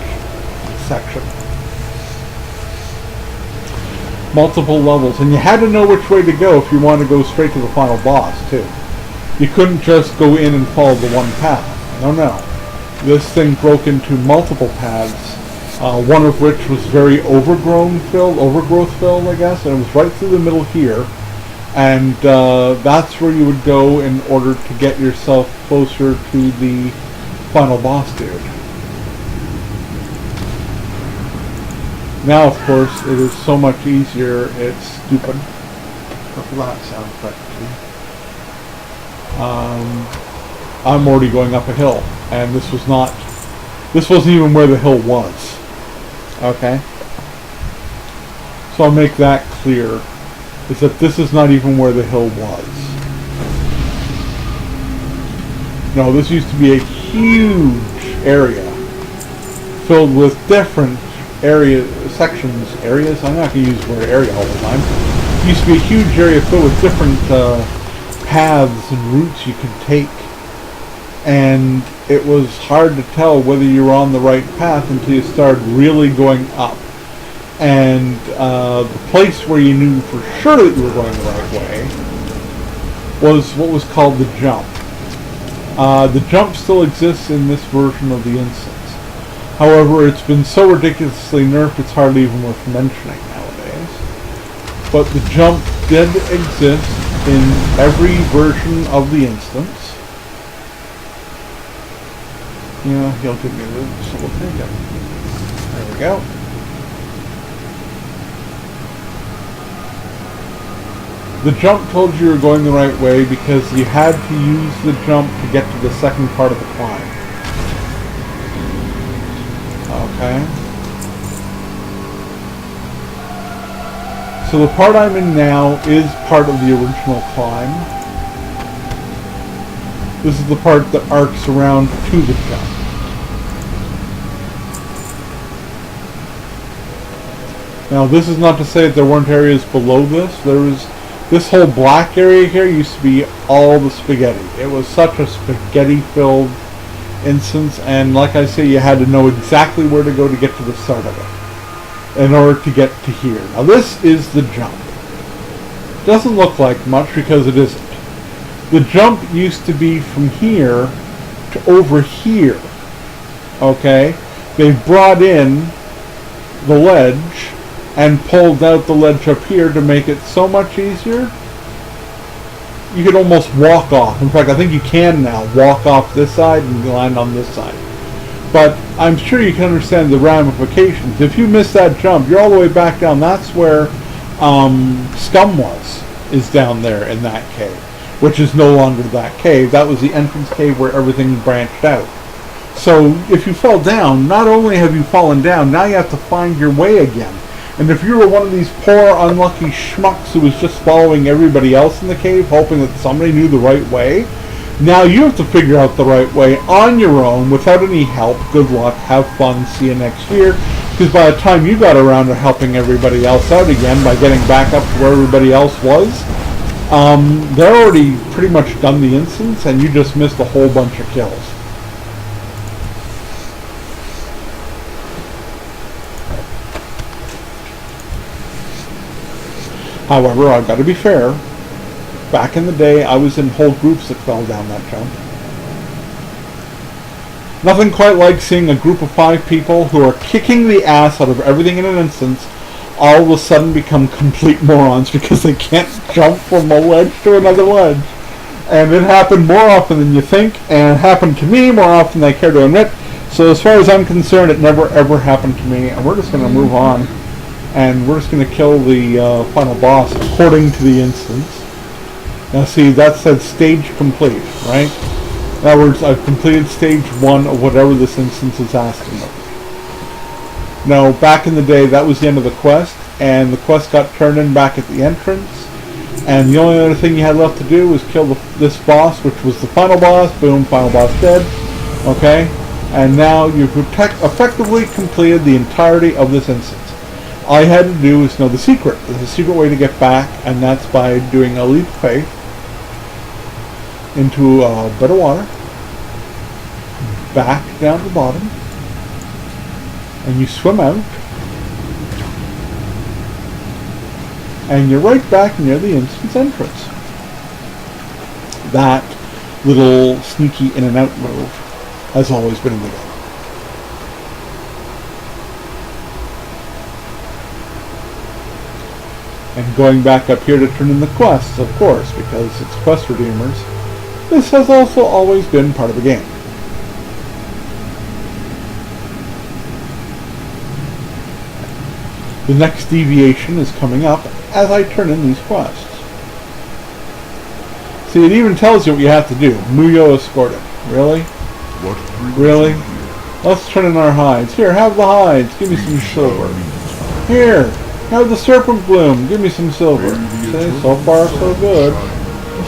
section. Multiple levels, and you had to know which way to go if you wanted to go straight to the final boss, too. You couldn't just go in and follow the one path. No, no. This thing broke into multiple paths. One of which was very overgrowth filled, I guess, and it was right through the middle here, and that's where you would go in order to get yourself closer to the final boss dude. Now, of course, it is so much easier, it's stupid. That sounds effective. I'm already going up a hill, and this wasn't even where the hill was. Okay? So I'll make that clear, is that this is not even where the hill was. No, this used to be a huge area filled with different areas. I'm not going to use the word area all the time. It used to be a huge area filled with different paths and routes you could take. And it was hard to tell whether you were on the right path until you started really going up. And the place where you knew for sure that you were going the right way was what was called the jump. The jump still exists in this version of the instance. However, it's been so ridiculously nerfed it's hardly even worth mentioning nowadays. But the jump did exist in every version of the instance. Yeah, he'll give me the so we'll take it. There we go. The jump told you were going the right way because you had to use the jump to get to the second part of the climb. Okay. So the part I'm in now is part of the original climb. This is the part that arcs around to the jump. Now this is not to say that there weren't areas below this. There was this whole black area here used to be all the spaghetti. It was such a spaghetti-filled instance, and like I say, you had to know exactly where to go to get to the start of it in order to get to here. Now this is the jump. It doesn't look like much because it isn't. The jump used to be from here to over here. Okay? they've brought in the ledge and pulled out the ledge up here to make it so much easier. You could almost walk off. In fact, I think you can now walk off this side and land on this side. But I'm sure you can understand the ramifications. If you miss that jump, you're all the way back down. That's where Scum is down there in that cave, which is no longer that cave. That was the entrance cave where everything branched out. So if you fall down, not only have you fallen down, now you have to find your way again. And if you were one of these poor, unlucky schmucks who was just following everybody else in the cave, hoping that somebody knew the right way, now you have to figure out the right way on your own without any help. Good luck, have fun, see you next year. Because by the time you got around to helping everybody else out again by getting back up to where everybody else was, they're already pretty much done the instance and you just missed a whole bunch of kills. However, I've got to be fair. Back in the day, I was in whole groups that fell down that jump. Nothing quite like seeing a group of 5 people who are kicking the ass out of everything in an instance all of a sudden become complete morons because they can't jump from a ledge to another ledge. And it happened more often than you think, and it happened to me more often than I care to admit. So as far as I'm concerned, it never ever happened to me, and we're just going to move on. And we're just going to kill the final boss according to the instance. Now see, that said stage complete, right? In other words, I've completed stage 1 of whatever this instance is asking of me. Now, back in the day, that was the end of the quest, and the quest got turned in back at the entrance, and the only other thing you had left to do was kill this boss, which was the final boss. Boom, final boss dead. Okay? And now you've effectively completed the entirety of this instance. All you had to do was know the secret. There's a secret way to get back, and that's by doing a leap of faith into a bit of water, back down to the bottom, and you swim out, and you're right back near the instance entrance. That little sneaky in and out move has always been in the game. And going back up here to turn in the quests, of course, because it's quest redeemers. This has also always been part of the game. The next deviation is coming up as I turn in these quests. See, it even tells you what you have to do. Muyo escorted. Really? Really? Let's turn in our hides. Here, have the hides. Give me some silver. Here. Have the serpent bloom. Give me some silver. See, so far so good.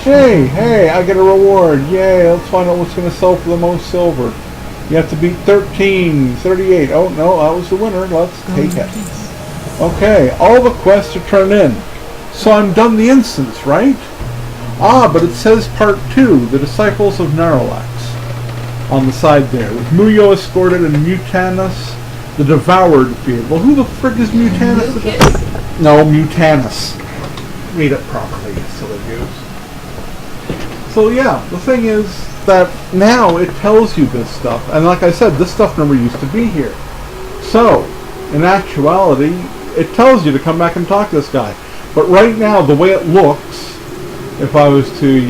Hey, I get a reward. Yay, let's find out what's going to sell for the most silver. You have to beat 13, 38. Oh, no, that was the winner. Let's take it. Okay, all the quests are turned in. So I'm done the instance, right? Ah, but it says part 2, the Disciples of Narlax, on the side there, with Muyo escorted and Mutanus the Devoured field. Well, who the frick is Mutanus? No, Mutanus. Read it properly, silly goose. So yeah, the thing is that now it tells you this stuff. And like I said, this stuff never used to be here. So, in actuality, it tells you to come back and talk to this guy. But right now, the way it looks, if I was to,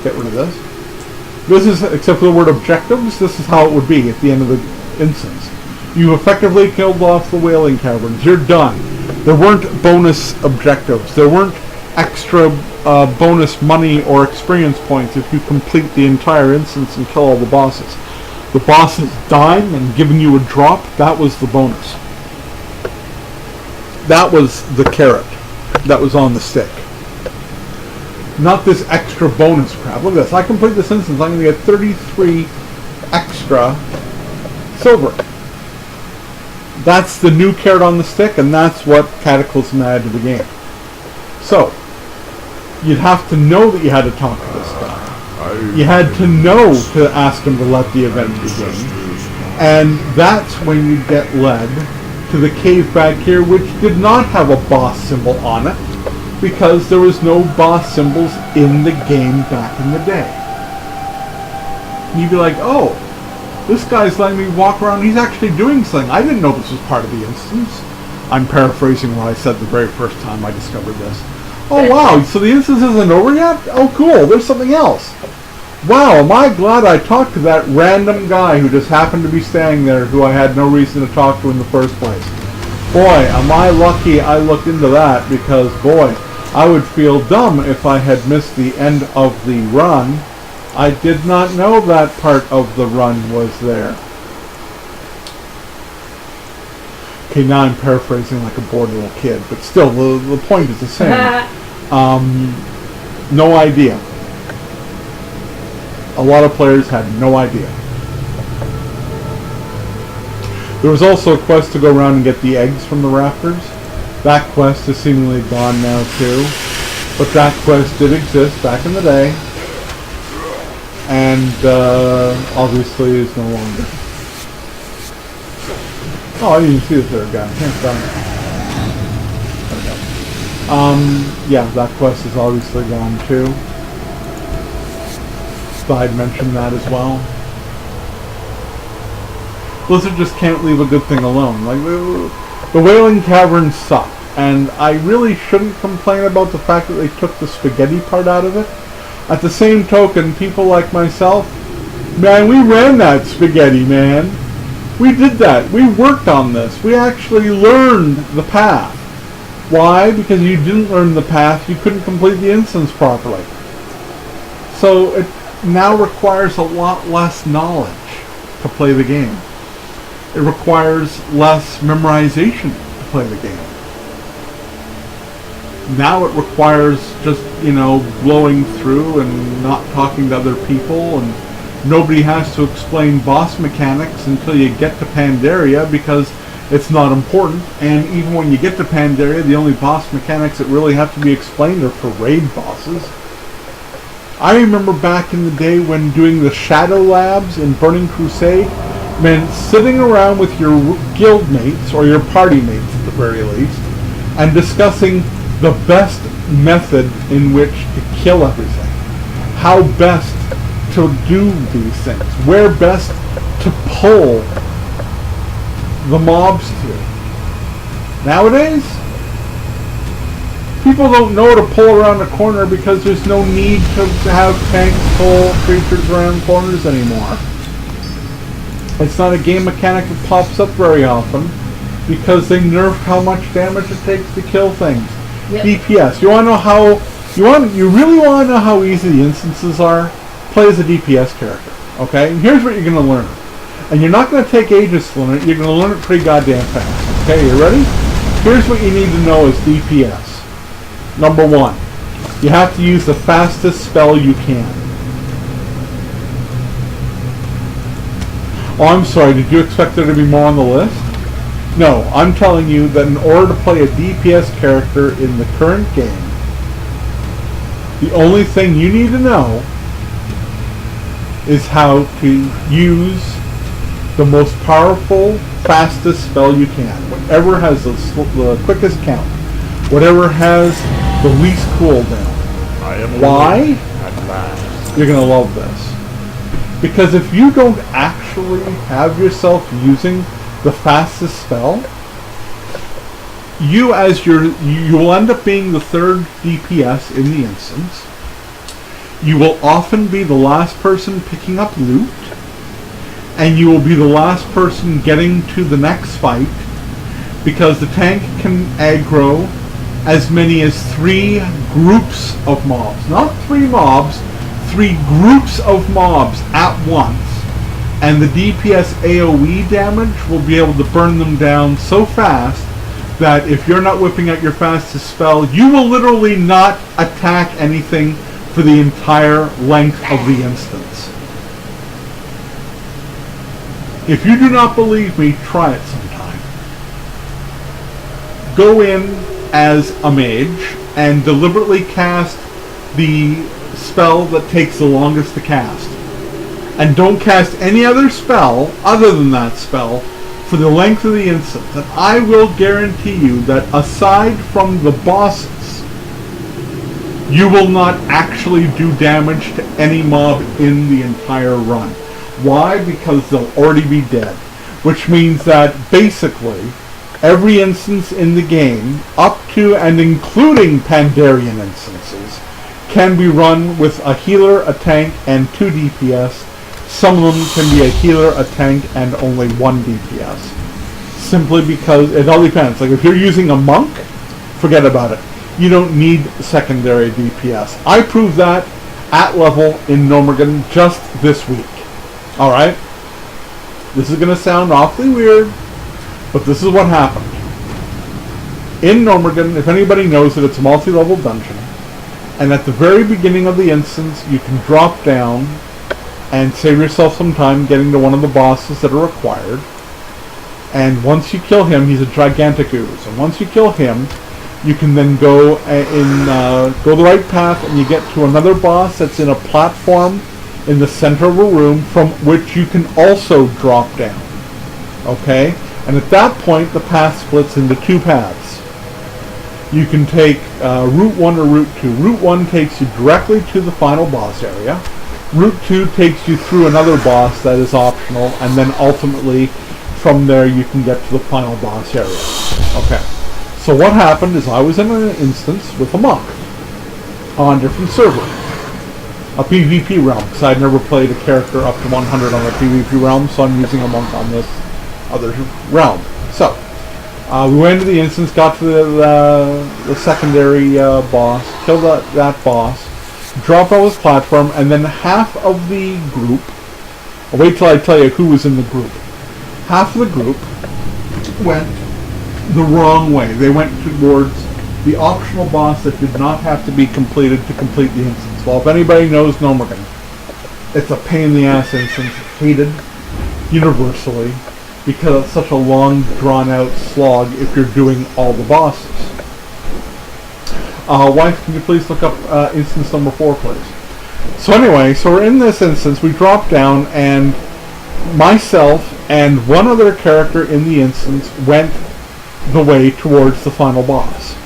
get rid of this is, except for the word objectives, this is how it would be at the end of the instance. You've effectively killed off the whaling caverns. You're done. There weren't bonus objectives. There weren't extra bonus money or experience points if you complete the entire instance and kill all the bosses. The bosses dying and giving you a drop, that was the bonus. That was the carrot that was on the stick. Not this extra bonus crap. Look at this. I complete this instance, I'm going to get 33 extra silver. That's the new carrot on the stick, and that's what Cataclysm added to the game. So, you'd have to know that you had to talk to this guy. You had to know to ask him to let the event begin. And that's when you get led to the cave back here, which did not have a boss symbol on it, because there was no boss symbols in the game back in the day. You'd be like, oh, This guy's letting me walk around. He's actually doing something. I didn't know this was part of the instance. I'm paraphrasing what I said the very first time I discovered this. Oh wow, so the instance isn't over yet? Oh cool, there's something else. Wow, am I glad I talked to that random guy who just happened to be staying there who I had no reason to talk to in the first place. Boy, am I lucky I looked into that, because boy, I would feel dumb if I had missed the end of the run. I did not know that part of the run was there. Okay, now I'm paraphrasing like a bored little kid, but still, the point is the same. No idea. A lot of players had no idea. There was also a quest to go around and get the eggs from the rafters. That quest is seemingly gone now too. But that quest did exist back in the day. And obviously is no longer. Oh, I didn't even see the third guy. Can't done it. Yeah, that quest is obviously gone too. So I'd mentioned that as well. Blizzard just can't leave a good thing alone. Like the Wailing Cavern sucked, and I really shouldn't complain about the fact that they took the spaghetti part out of it. At the same token, people like myself, man, we ran that spaghetti, man. We did that. We worked on this. We actually learned the path. Why? Because you didn't learn the path, you couldn't complete the instance properly. So it now requires a lot less knowledge to play the game. It requires less memorization to play the game. Now it requires just, blowing through and not talking to other people, and nobody has to explain boss mechanics until you get to Pandaria because it's not important. And even when you get to Pandaria, the only boss mechanics that really have to be explained are for raid bosses. I remember back in the day when doing the Shadow Labs in Burning Crusade meant sitting around with your guild mates, or your party mates at the very least, and discussing the best method in which to kill everything. How best to do these things. Where best to pull the mobs to. Nowadays, people don't know to pull around a corner because there's no need to have tanks pull creatures around corners anymore. It's not a game mechanic that pops up very often because they nerfed how much damage it takes to kill things. Yep. DPS. You want to know how? You really want to know how easy the instances are? Play as a DPS character. Okay. And here's what you're going to learn. And you're not going to take ages to learn it. You're going to learn it pretty goddamn fast. Okay. You ready? Here's what you need to know as DPS. Number one, you have to use the fastest spell you can. Oh, I'm sorry, did you expect there to be more on the list? No, I'm telling you that in order to play a DPS character in the current game, the only thing you need to know is how to use the most powerful, fastest spell you can. Whatever has the quickest count. Whatever has the least cooldown. Why? At last. You're going to love this. Because if you don't actually have yourself using the fastest spell, you will end up being the third DPS in the instance. You will often be the last person picking up loot, and you will be the last person getting to the next fight, because the tank can aggro as many as 3 groups of mobs. Not 3 mobs, 3 groups of mobs at once. And the DPS AoE damage will be able to burn them down so fast that if you're not whipping out your fastest spell, you will literally not attack anything for the entire length of the instance. If you do not believe me, try it sometime. Go in as a mage and deliberately cast the spell that takes the longest to cast. And don't cast any other spell other than that spell for the length of the instance. And I will guarantee you that aside from the bosses, you will not actually do damage to any mob in the entire run. Why? Because they'll already be dead. Which means that basically every instance in the game, up to and including Pandarian instances, can be run with a healer, a tank, and 2 DPS. Some of them can be a healer, a tank, and only 1 DPS. Simply because it all depends. Like if you're using a monk, forget about it. You don't need secondary DPS. I proved that at level in Nomergan just this week. Alright? This is going to sound awfully weird, but this is what happened. In Nomergan, if anybody knows it, it's a multi-level dungeon. And at the very beginning of the instance, you can drop down and save yourself some time getting to one of the bosses that are required. And once you kill him, he's a gigantic ooze. And once you kill him, you can then go go the right path, and you get to another boss that's in a platform in the center of a room from which you can also drop down. Okay? And at that point, the path splits into 2 paths. You can take Route 1 or Route 2. Route 1 takes you directly to the final boss area. Route 2 takes you through another boss that is optional, and then ultimately from there you can get to the final boss area. Okay. So what happened is I was in an instance with a monk on a different server. A PvP realm, because I'd never played a character up to 100 on a PvP realm, so I'm using a monk on this other realm. So, we went into the instance, got to the secondary boss, killed that boss, dropped on his platform, and then half of the group, I'll wait till I tell you who was in the group, half of the group went the wrong way. They went towards the optional boss that did not have to be completed to complete the instance. Well, if anybody knows Nomergan, it's a pain in the ass instance, hated universally, because it's such a long, drawn-out slog if you're doing all the bosses. Wife, can you please look up instance number 4, please? So anyway, so we're in this instance, we drop down, and myself and one other character in the instance went the way towards the final boss.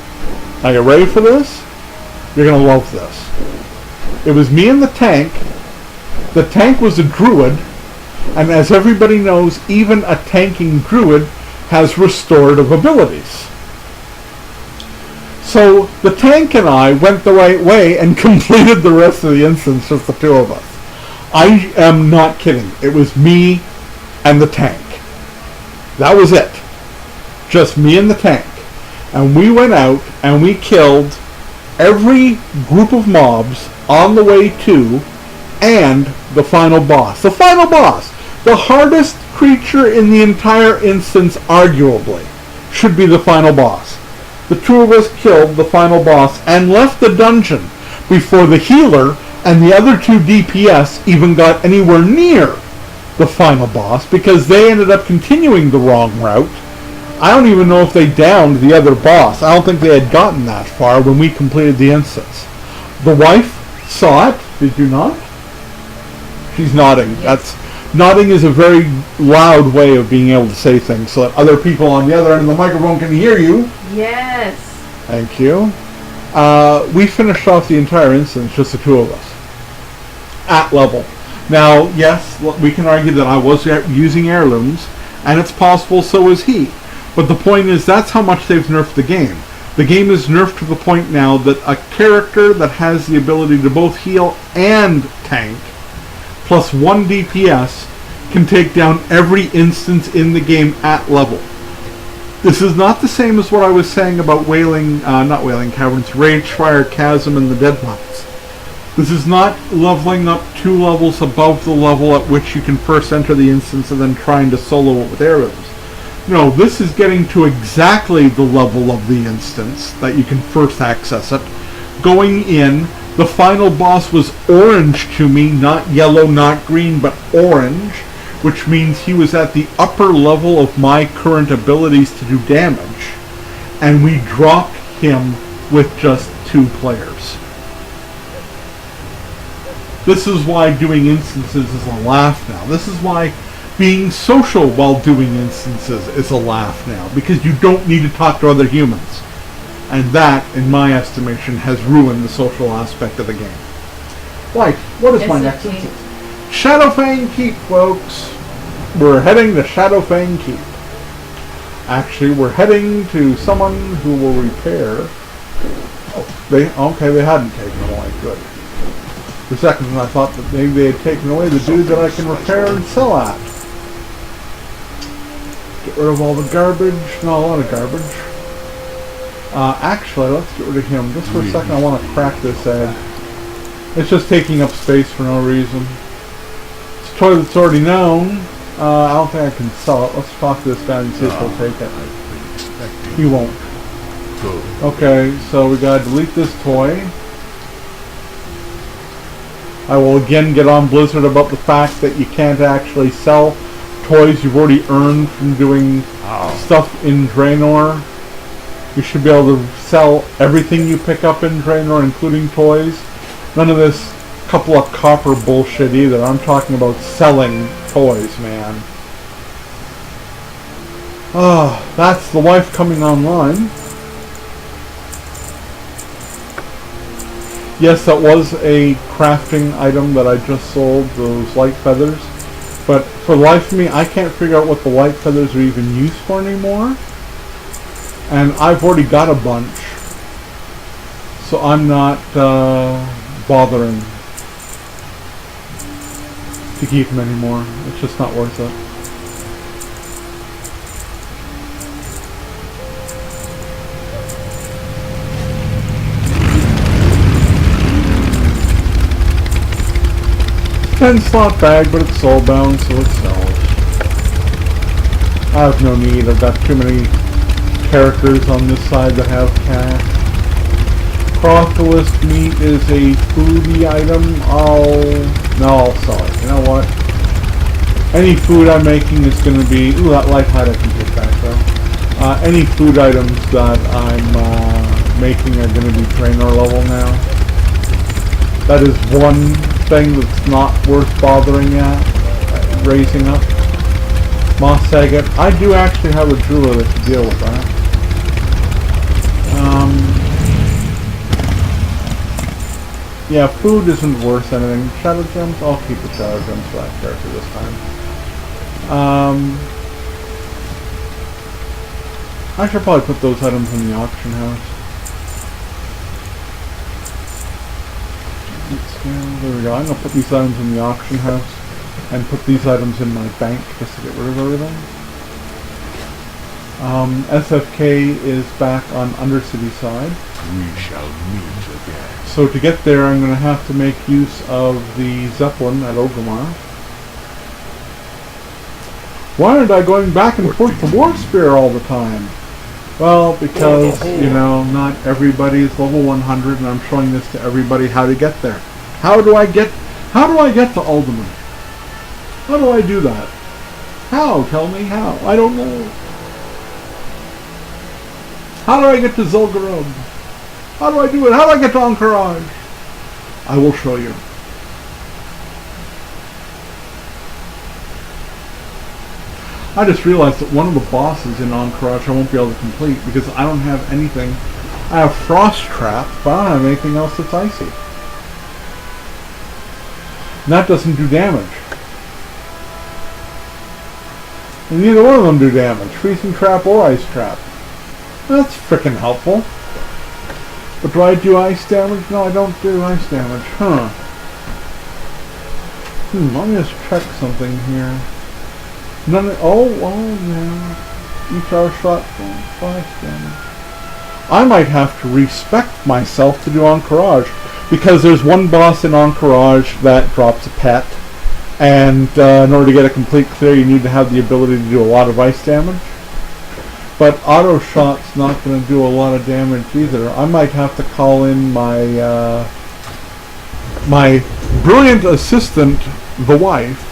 Are you ready for this? You're going to love this. It was me and the tank. The tank was a druid, and as everybody knows, even a tanking druid has restorative abilities. So the tank and I went the right way and completed the rest of the instance, just the 2 of us. I am not kidding. It was me and the tank. That was it. Just me and the tank. And we went out and we killed every group of mobs on the way to and the final boss. The final boss! The hardest creature in the entire instance, arguably, should be the final boss. The 2 of us killed the final boss and left the dungeon before the healer and the other 2 DPS even got anywhere near the final boss, because they ended up continuing the wrong route. I don't even know if they downed the other boss. I don't think they had gotten that far when we completed the instance. The wife saw it. Did you not? She's nodding. Yes. Nodding is a very loud way of being able to say things so that other people on the other end of the microphone can hear you. Yes. Thank you. We finished off the entire instance, just the 2 of us. At level. Now, yes, we can argue that I was using heirlooms, and it's possible so was he. But the point is, that's how much they've nerfed the game. The game is nerfed to the point now that a character that has the ability to both heal and tank, plus 1 DPS, can take down every instance in the game at level. This is not the same as what I was saying about not Wailing Caverns, Ragefire Chasm and the Deadlands. This is not leveling up 2 levels above the level at which you can first enter the instance and then trying to solo it with heirlooms. No, this is getting to exactly the level of the instance that you can first access it. Going in, the final boss was orange to me, not yellow, not green, but orange, which means he was at the upper level of my current abilities to do damage, and we dropped him with just 2 players. This is why doing instances is a laugh now. This is why being social while doing instances is a laugh now, because you don't need to talk to other humans. And that, in my estimation, has ruined the social aspect of the game. Right, what is my next instance? Shadowfang Keep, folks. We're heading to Shadowfang Keep. Actually, we're heading to someone who will repair. Oh, they hadn't taken them away. Good. For a second, I thought that maybe they had taken away the dude that I can repair and sell at. Get rid of all the garbage. Not a lot of garbage. Actually, let's get rid of him. Just for a second, I want to crack this egg. It's just taking up space for no reason. It's a toy that's already known. I don't think I can sell it. Let's talk to this guy and see if he'll take it. He won't. Okay, so we gotta delete this toy. I will again get on Blizzard about the fact that you can't actually sell toys you've already earned from doing stuff in Draenor. You should be able to sell everything you pick up in Draenor, including toys. None of this couple of copper bullshit either. I'm talking about selling toys, man. That's the wife coming online. Yes, that was a crafting item that I just sold, those light feathers. But for the life of me, I can't figure out what the light feathers are even used for anymore. And I've already got a bunch. So I'm not bothering to keep them anymore. It's just not worth it. It's a 10-slot bag, but it's soul-bound, so it sells. I have no need. I've got too many characters on this side that have cash. Crocholist meat is a foodie item. I'll sell it. You know what? Any food I'm making is going to be... Ooh, that light hide I can take back though. Any food items that I'm making are going to be Draenor level now. That is one thing that's not worth bothering at, raising up. Moss Saget. I do actually have a jeweler that can deal with that. Yeah, food isn't worth anything. Shadow Gems? I'll keep the Shadow Gems for that character this time. I should probably put those items in the auction house. There we go. I'm going to put these items in the auction house and put these items in my bank just to get rid of everything. SFK is back on Undercity side. We shall meet again. So to get there, I'm going to have to make use of the Zeppelin at Orgrimmar. Why aren't I going back and forth to War Spear all the time? Well, because, you know, not everybody is level 100, and I'm showing this to everybody how to get there. How do I get to Ultimate? How do I do that? How? Tell me how. I don't know. How do I get to Zul'Gurub? How do I do it? How do I get to Encourage? I will show you. I just realized that one of the bosses in Encourage I won't be able to complete because I don't have anything. I have Frost Trap, but I don't have anything else that's icy. And that doesn't do damage. And neither one of them do damage. Freezing Trap or Ice Trap. That's frickin' helpful. But do I do ice damage? No, I don't do ice damage. Huh. Let me just check something here. Yeah. Each hour shot, 5 damage. I might have to respect myself to do Encourage. Because there's one boss in Encourage that drops a pet. And in order to get a complete clear, you need to have the ability to do a lot of ice damage. But auto shot's not going to do a lot of damage either. I might have to call in my my brilliant assistant, the wife.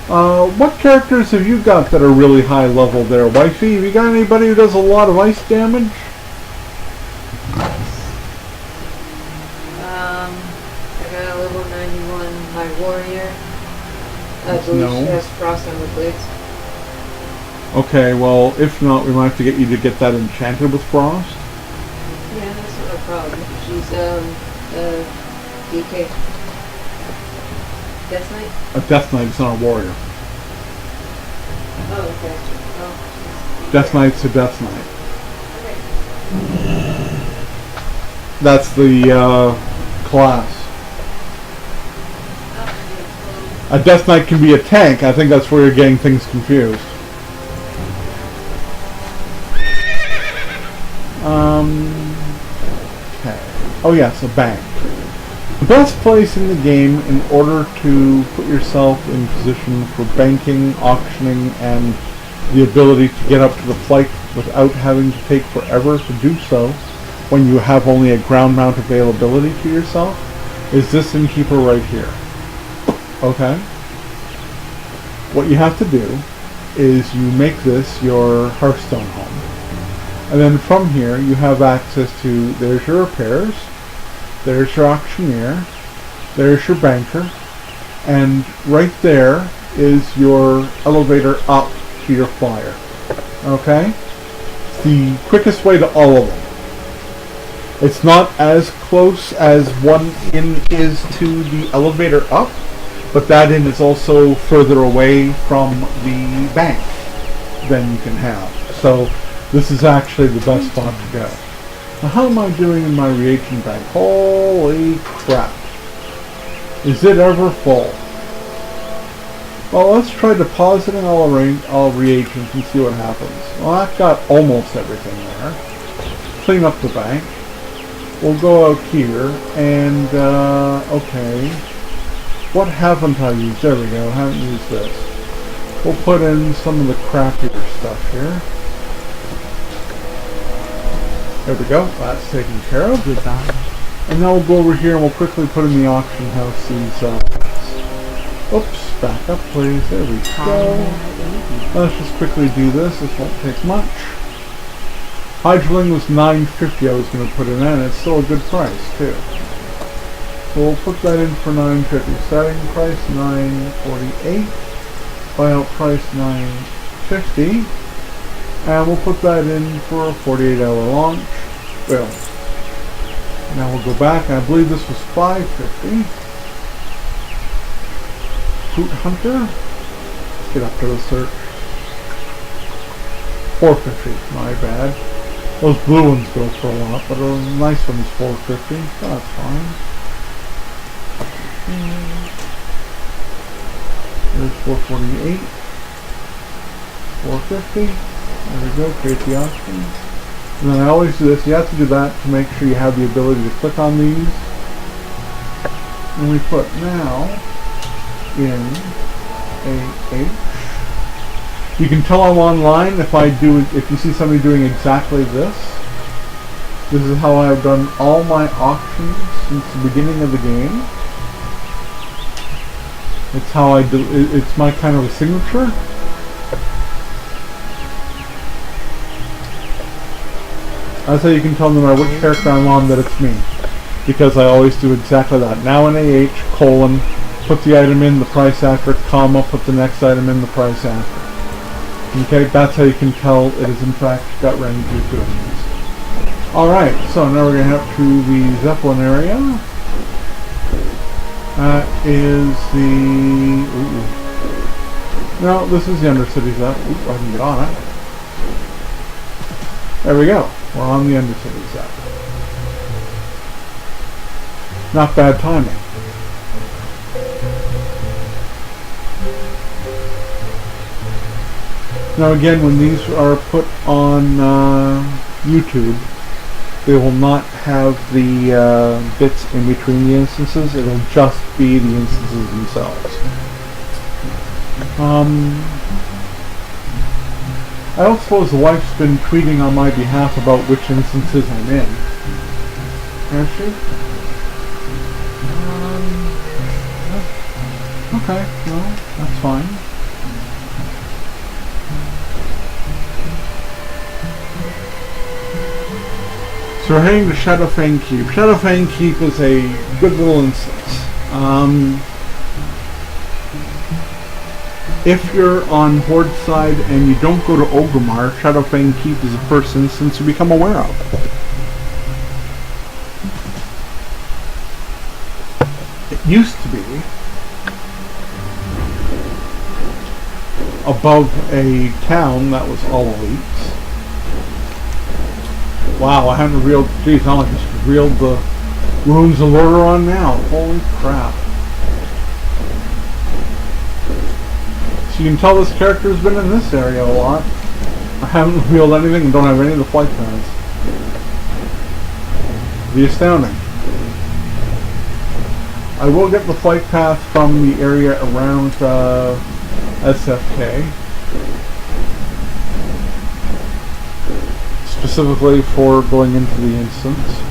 What characters have you got that are really high level there, wifey? Have you got anybody who does a lot of ice damage? I got a level 91 my warrior. I believe No. she has frost on the blades. Okay, well, if not, we might have to get you to get that enchanted with frost. Yeah, that's not a problem. She's DK. Death Knight? A Death Knight is not a warrior. Oh, okay. Oh. Death Knight's a Death Knight. Okay. That's the class. A Death Knight can be a tank. I think that's where you're getting things confused. Okay. Oh yes, a bank. The best place in the game in order to put yourself in position for banking, auctioning, and the ability to get up to the flight without having to take forever to do so when you have only a ground mount availability to yourself is this innkeeper right here. Okay? What you have to do is you make this your Hearthstone home. And then from here you have access to, there's your repairs, there's your auctioneer, there's your banker, and right there is your elevator up to your flyer. Okay? It's the quickest way to all of them. It's not as close as one inn is to the elevator up, but that inn is also further away from the bank than you can have. So this is actually the best spot to go. Now how am I doing in my reagent bank? Holy crap. Is it ever full? Well, let's try depositing all reagents and see what happens. Well, I've got almost everything there. Clean up the bank. We'll go out here and, okay. What haven't I used? There we go, I haven't used this. We'll put in some of the crappier stuff here. There we go, that's taken care of. Good time. And now we'll go over here and we'll quickly put in the auction house these, oops, back up please, there we go. Let's just quickly do this, this won't take much. Hydroling was $9.50 I was going to put in, and it's still a good price too. So we'll put that in for $9.50. Starting price $9.48. Buyout price $9.50. And we'll put that in for a 48-hour launch. Well, now we'll go back. I believe this was $5.50. Fruit Hunter. Let's get up to the search. $4.50. My bad. Those blue ones go for a lot, but a nice one is $4.50. That's fine. There's $4.48. $4.50. There we go. Create the auction. And then I always do this. You have to do that to make sure you have the ability to click on these. And we put now in AH. You can tell I'm online if you see somebody doing exactly this. This is how I've done all my auctions since the beginning of the game. It's how I do. It's my kind of a signature. That's how you can tell no matter which character I'm on that it's me, because I always do exactly that. Now in AH, colon, put the item in, the price after, comma, put the next item in, the price after. Okay, that's how you can tell it is in fact got Randy doing this. Alright, so now we're going to head up to the Zeppelin area. That is the... Ooh. No, this is the Undercity Zepp. Ooh, I can get on it. There we go. We're on the Undercity Zepp. Not bad timing. Now again, when these are put on YouTube, they will not have the bits in between the instances. It'll just be the instances themselves. I don't suppose the wife's been tweeting on my behalf about which instances I'm in. Has she? Okay, well, that's fine. So we're heading to Shadowfang Keep. Shadowfang Keep is a good little instance. If you're on Horde side and you don't go to Orgrimmar, Shadowfang Keep is the first instance you become aware of. It used to be above a town that was all elites. Wow, I haven't revealed, geez, now I just revealed the Runes of Lordaeron now. Holy crap. So you can tell this character has been in this area a lot. I haven't revealed anything and don't have any of the flight paths. The astounding. I will get the flight path from the area around SFK. Specifically for going into the instance.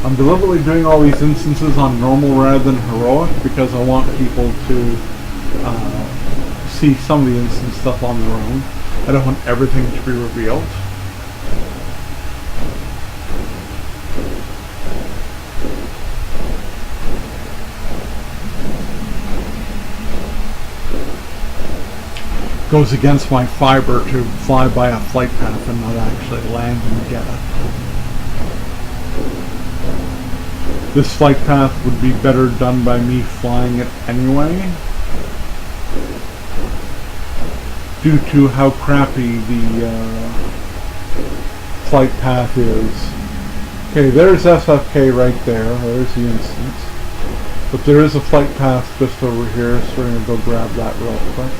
I'm deliberately doing all these instances on normal rather than heroic because I want people to see some of the instance stuff on their own. I don't want everything to be revealed. Goes against my fiber to fly by a flight path and not actually land and get it. This flight path would be better done by me flying it anyway, due to how crappy the flight path is. Okay, there's SFK right there. There's the instance. But there is a flight path just over here, so we're going to go grab that real quick.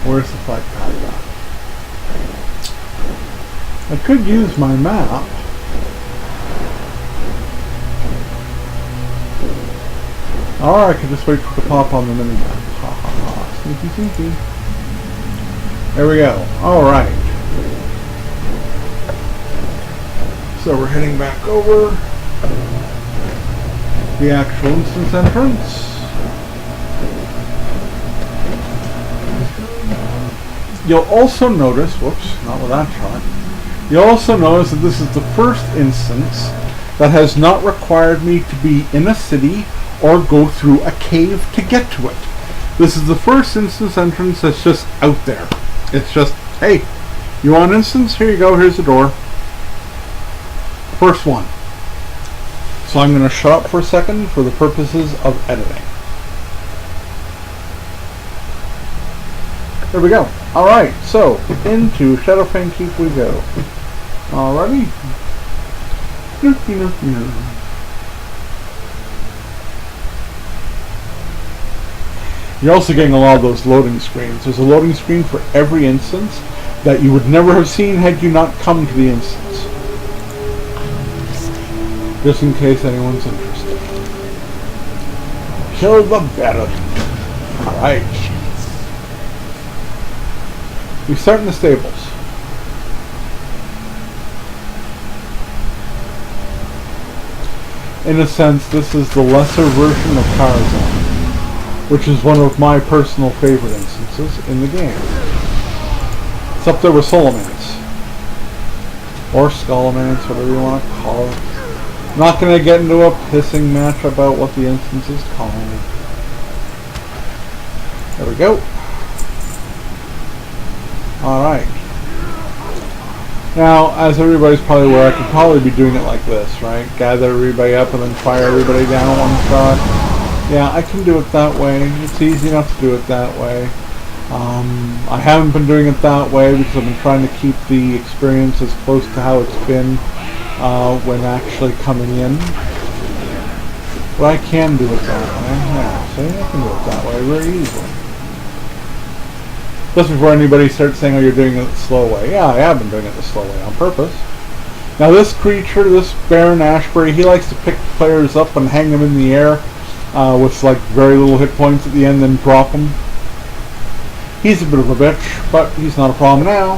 Where's the flight path at? I could use my map. Or I could just wait for it to pop on the mini map. Ha ha ha. Sneaky sneaky. There we go. Alright. So we're heading back over the actual instance entrance. You'll also notice, whoops, not with that shot. You'll also notice that this is the first instance that has not required me to be in a city or go through a cave to get to it. This is the first instance entrance that's just out there. It's just, hey, you want an instance? Here you go, here's the door. First one. So I'm going to shut up for a second for the purposes of editing. There we go. Alright, so into Shadowfang Keep we go. Alrighty. You're also getting a lot of those loading screens. There's a loading screen for every instance that you would never have seen had you not come to the instance. Just in case anyone's interested. Kill the better. Alright. We start in the stables. In a sense, this is the lesser version of Tarzan, which is one of my personal favorite instances in the game. It's up there with Solomance. Or Skullomance, whatever you want to call it. I'm not going to get into a pissing match about what the instance is called. There we go. Alright. Now, as everybody's probably aware, I could probably be doing it like this, right? Gather everybody up and then fire everybody down one shot. Yeah, I can do it that way. It's easy enough to do it that way. I haven't been doing it that way because I've been trying to keep the experience as close to how it's been when actually coming in. But I can do it that way. Yeah, see, I can do it that way very easily. Just before anybody starts saying, oh, you're doing it the slow way. Yeah, I have been doing it the slow way on purpose. Now this creature, this Baron Ashbury, he likes to pick players up and hang them in the air with like very little hit points at the end, then drop them. He's a bit of a bitch, but he's not a problem now.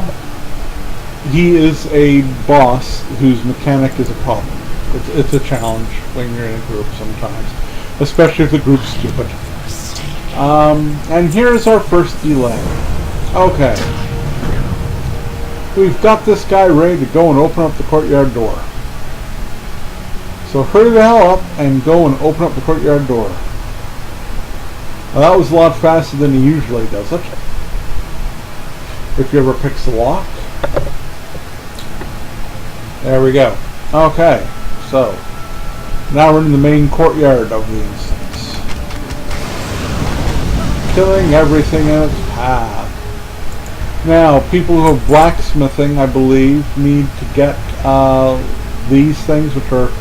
He is a boss whose mechanic is a problem. It's a challenge when you're in a group sometimes, especially if the group's stupid. And here's our first delay. Okay. We've got this guy ready to go and open up the courtyard door. So hurry the hell up and go and open up the courtyard door. Now that was a lot faster than he usually does it. If he ever picks the lock. There we go. Okay, so now we're in the main courtyard of the instance. Killing everything in its path. Now, people who have blacksmithing, I believe, need to get these things, which are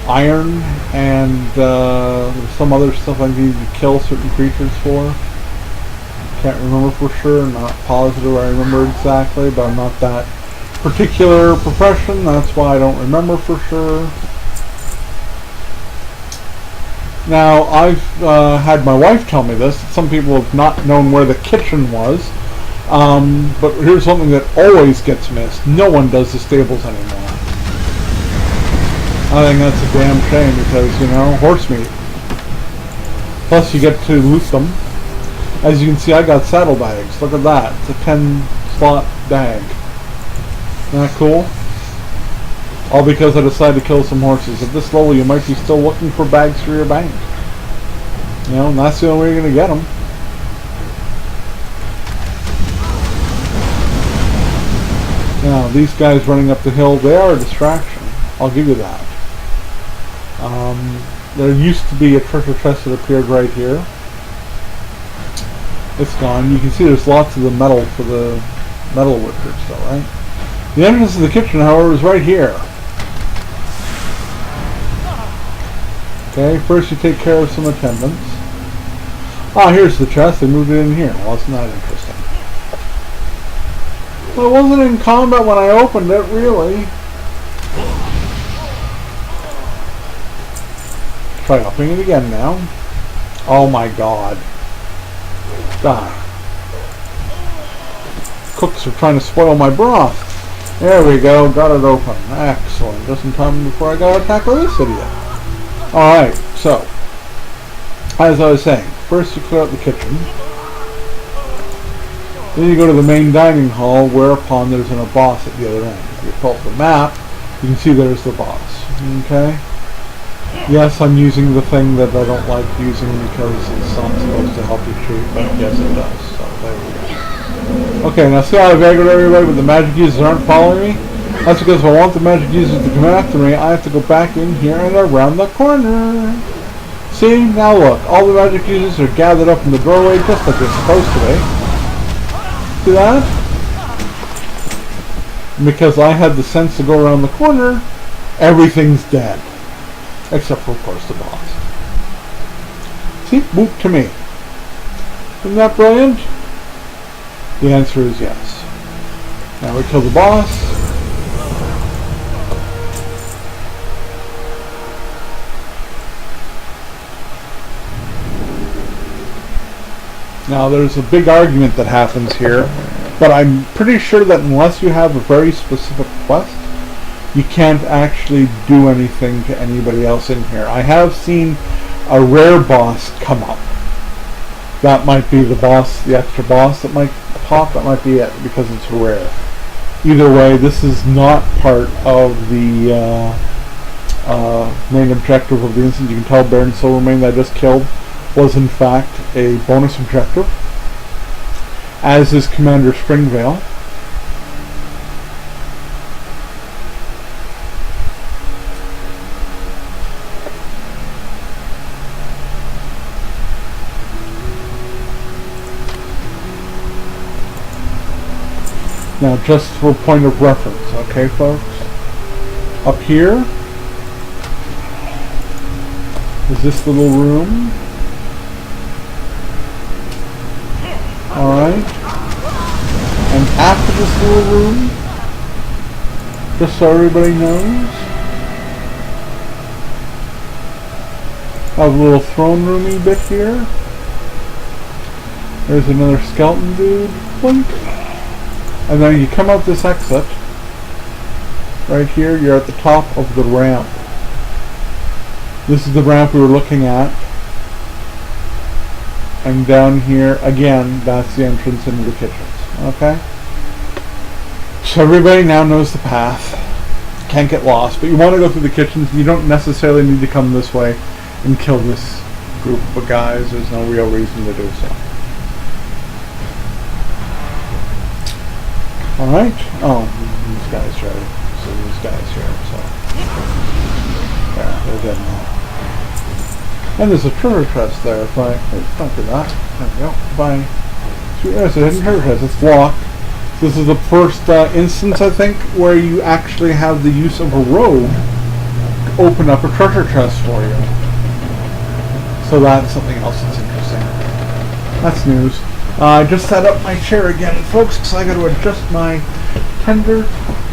iron, and some other stuff I need to kill certain creatures for. Can't remember for sure, not positive I remember exactly, but I'm not that particular profession, that's why I don't remember for sure. Now, I've had my wife tell me this. Some people have not known where the kitchen was. But here's something that always gets missed. No one does the stables anymore. I think that's a damn shame because, you know, horse meat. Plus you get to loot them. As you can see, I got saddlebags. Look at that. It's a 10-slot bag. Isn't that cool? All because I decided to kill some horses. At this level, you might be still looking for bags for your bank. You know, and that's the only way you're going to get them. Now, these guys running up the hill, they are a distraction. I'll give you that. There used to be a treasure chest that appeared right here. It's gone. You can see there's lots of the metal for the metal workers still, right? The entrance to the kitchen, however, is right here. Okay, first you take care of some attendants. Ah, here's the chest. They moved it in here. Well, isn't that interesting? Well, it wasn't in combat when I opened it, really. Try opening it again now. Oh my god. Die. Cooks are trying to spoil my broth. There we go, got it open. Excellent. Just in time before I gotta tackle this idiot. Alright, so, as I was saying, first you clear out the kitchen. Then you go to the main dining hall, whereupon there's a boss at the other end. If you pull up the map, you can see there's the boss. Okay? Yes, I'm using the thing that I don't like using because it's not supposed to help you shoot, but yes it does. So there we go. Okay, now see how I've aggroed everybody, but the magic users aren't following me? That's because if I want the magic users to come after me, I have to go back in here and around the corner. See, now look, all the magic users are gathered up in the doorway just like they're supposed to be. See that? And because I had the sense to go around the corner, everything's dead. Except for, of course, the boss. See? Boop to me. Isn't that brilliant? The answer is yes. Now we kill the boss. Now there's a big argument that happens here, but I'm pretty sure that unless you have a very specific quest, you can't actually do anything to anybody else in here. I have seen a rare boss come up. That might be the boss, the extra boss that might pop. That might be it, because it's rare. Either way, this is not part of the main objective of the instance. You can tell Baron Silvermane that I just killed was in fact a bonus objective, as is Commander Springvale. Now, just for point of reference, okay, folks? Up here is this little room. Alright. And after this little room, just so everybody knows, I have a little throne roomy bit here. There's another skeleton dude. Blink. And then you come out this exit. Right here, you're at the top of the ramp. This is the ramp we were looking at. And down here, again, that's the entrance into the kitchens. Okay? So everybody now knows the path. Can't get lost. But you want to go through the kitchens. You don't necessarily need to come this way and kill this group of guys. There's no real reason to do so. Alright. Oh, these guys are of these guys here, so. Yeah, they're dead now. And there's a treasure chest there. If I don't do that. There we go. There's a hidden treasure chest. It's locked. This is the first instance, I think, where you actually have the use of a rogue open up a treasure chest for you. So that's something else that's interesting. That's news. I just set up my chair again, folks, because I got to adjust my tender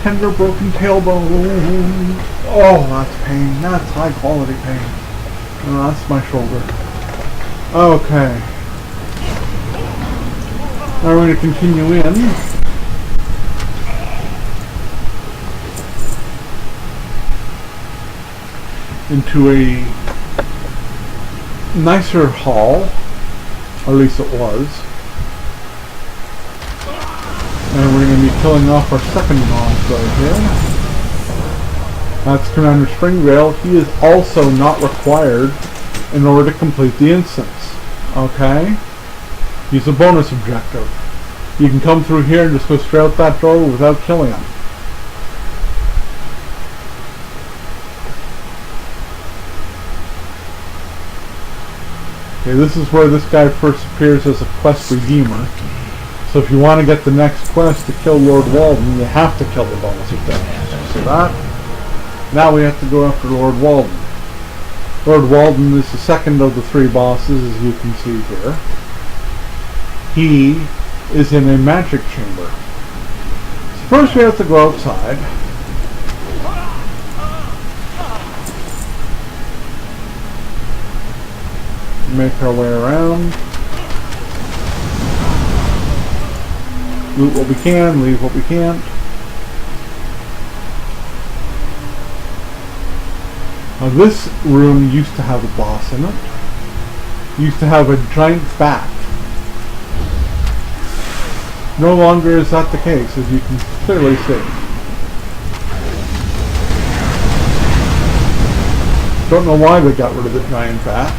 broken tailbone. Oh, that's pain. That's high quality pain. Oh, that's my shoulder. Okay. Now we're going to continue in. Into a nicer hall, or at least it was. And we're going to be killing off our second boss right here. That's Commander Springvale. He is also not required in order to complete the instance. Okay? He's a bonus objective. You can come through here and just go straight out that door without killing him. Okay, this is where this guy first appears as a quest redeemer. So if you want to get the next quest to kill Lord Walden, you have to kill the bonus objective. See that? Now we have to go after Lord Walden. Lord Walden is the second of the three bosses, as you can see here. He is in a magic chamber. So first we have to go outside. Make our way around. Loot what we can, leave what we can't. Now this room used to have a boss in it. Used to have a giant bat. No longer is that the case, as you can clearly see. Don't know why they got rid of the giant bat.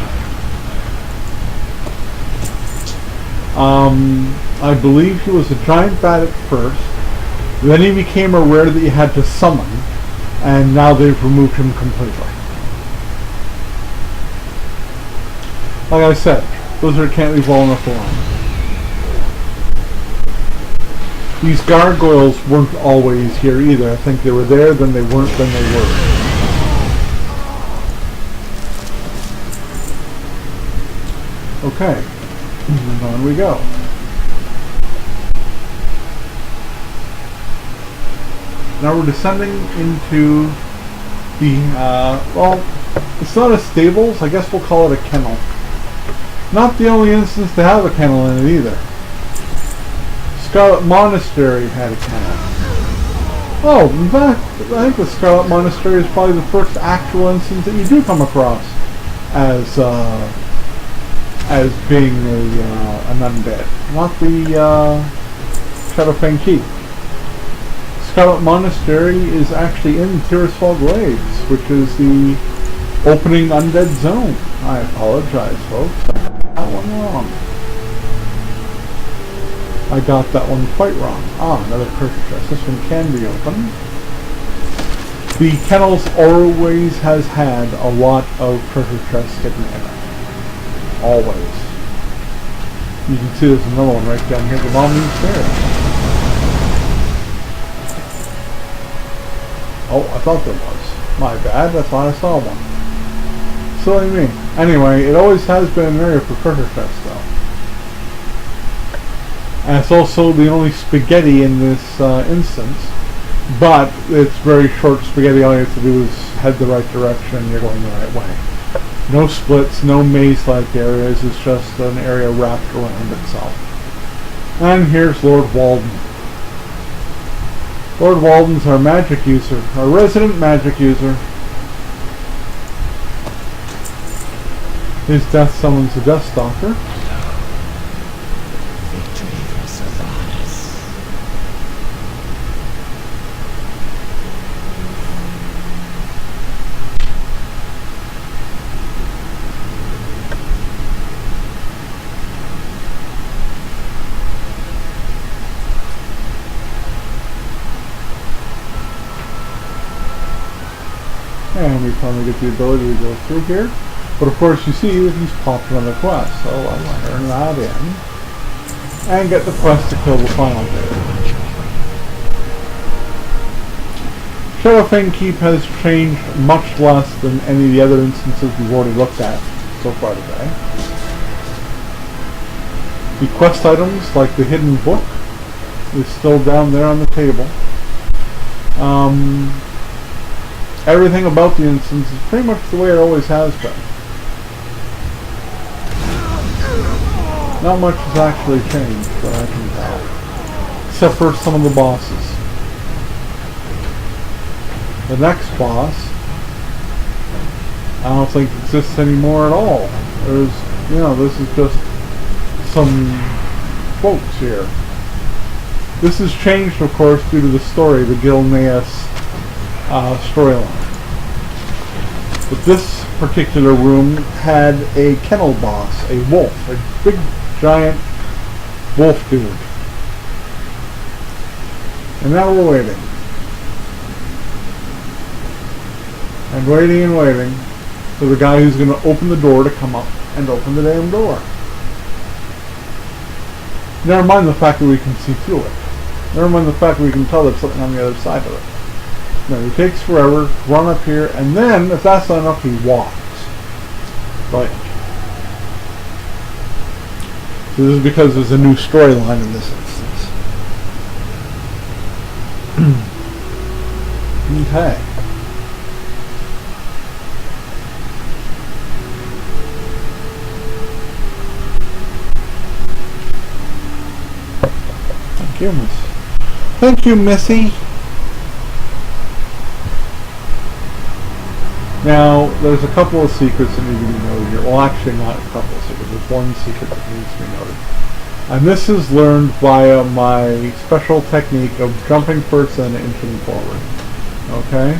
I believe he was a giant bat at first. Then he became a rare that you had to summon, and now they've removed him completely. Like I said, Blizzard can't leave well enough alone. These gargoyles weren't always here either. I think they were there, then they weren't, then they were. Okay, and on we go. Now we're descending into the, well, it's not a stables, I guess we'll call it a kennel. Not the only instance to have a kennel in it either. Scarlet Monastery had a kennel. Oh, in fact, I think the Scarlet Monastery is probably the first actual instance that you do come across as being an undead. Not the Shadowfang Keep. Scarlet Monastery is actually in Tirisfal Glades, which is the opening undead zone. I apologize, folks. I got that one wrong. I got that one quite wrong. Ah, another treasure chest. This one can be opened. The kennels always has had a lot of treasure chests hidden in it. Always. You can see there's another one right down here, the Mommy's Stairs. Oh, I thought there was. My bad, I thought I saw one. Silly me. Anyway, it always has been an area for treasure chests, though. And it's also the only spaghetti in this instance. But it's very short spaghetti. All you have to do is head the right direction and you're going the right way. No splits, no maze-like areas. It's just an area wrapped around itself. And here's Lord Walden. Lord Walden's our magic user, our resident magic user. His death summons the Death Stalker. And we finally get the ability to go through here. But of course you see that he's popped another quest, so I'm going to turn that in. And get the quest to kill the final dude. Shadowfang Keep has changed much less than any of the other instances we've already looked at so far today. The quest items, like the hidden book, is still down there on the table. Everything about the instance is pretty much the way it always has been. Not much has actually changed, that I can tell. Except for some of the bosses. The next boss, I don't think exists anymore at all. There's, you know, this is just some quotes here. This has changed, of course, due to the story, the Gilneas storyline. But this particular room had a kennel boss, a wolf, a big, giant wolf dude. And now we're waiting. And waiting and waiting for the guy who's going to open the door to come up and open the damn door. Never mind the fact that we can see through it. Never mind the fact that we can tell there's something on the other side of it. No, he takes forever to run up here, and then, if that's not enough, he walks. Right. So this is because there's a new storyline in this instance. Okay. Thank you, Miss. Thank you, Missy. Now, there's a couple of secrets that need to be noted here. Well, actually, not a couple of secrets. There's one secret that needs to be noted. And this is learned via my special technique of jumping first and inching forward. Okay?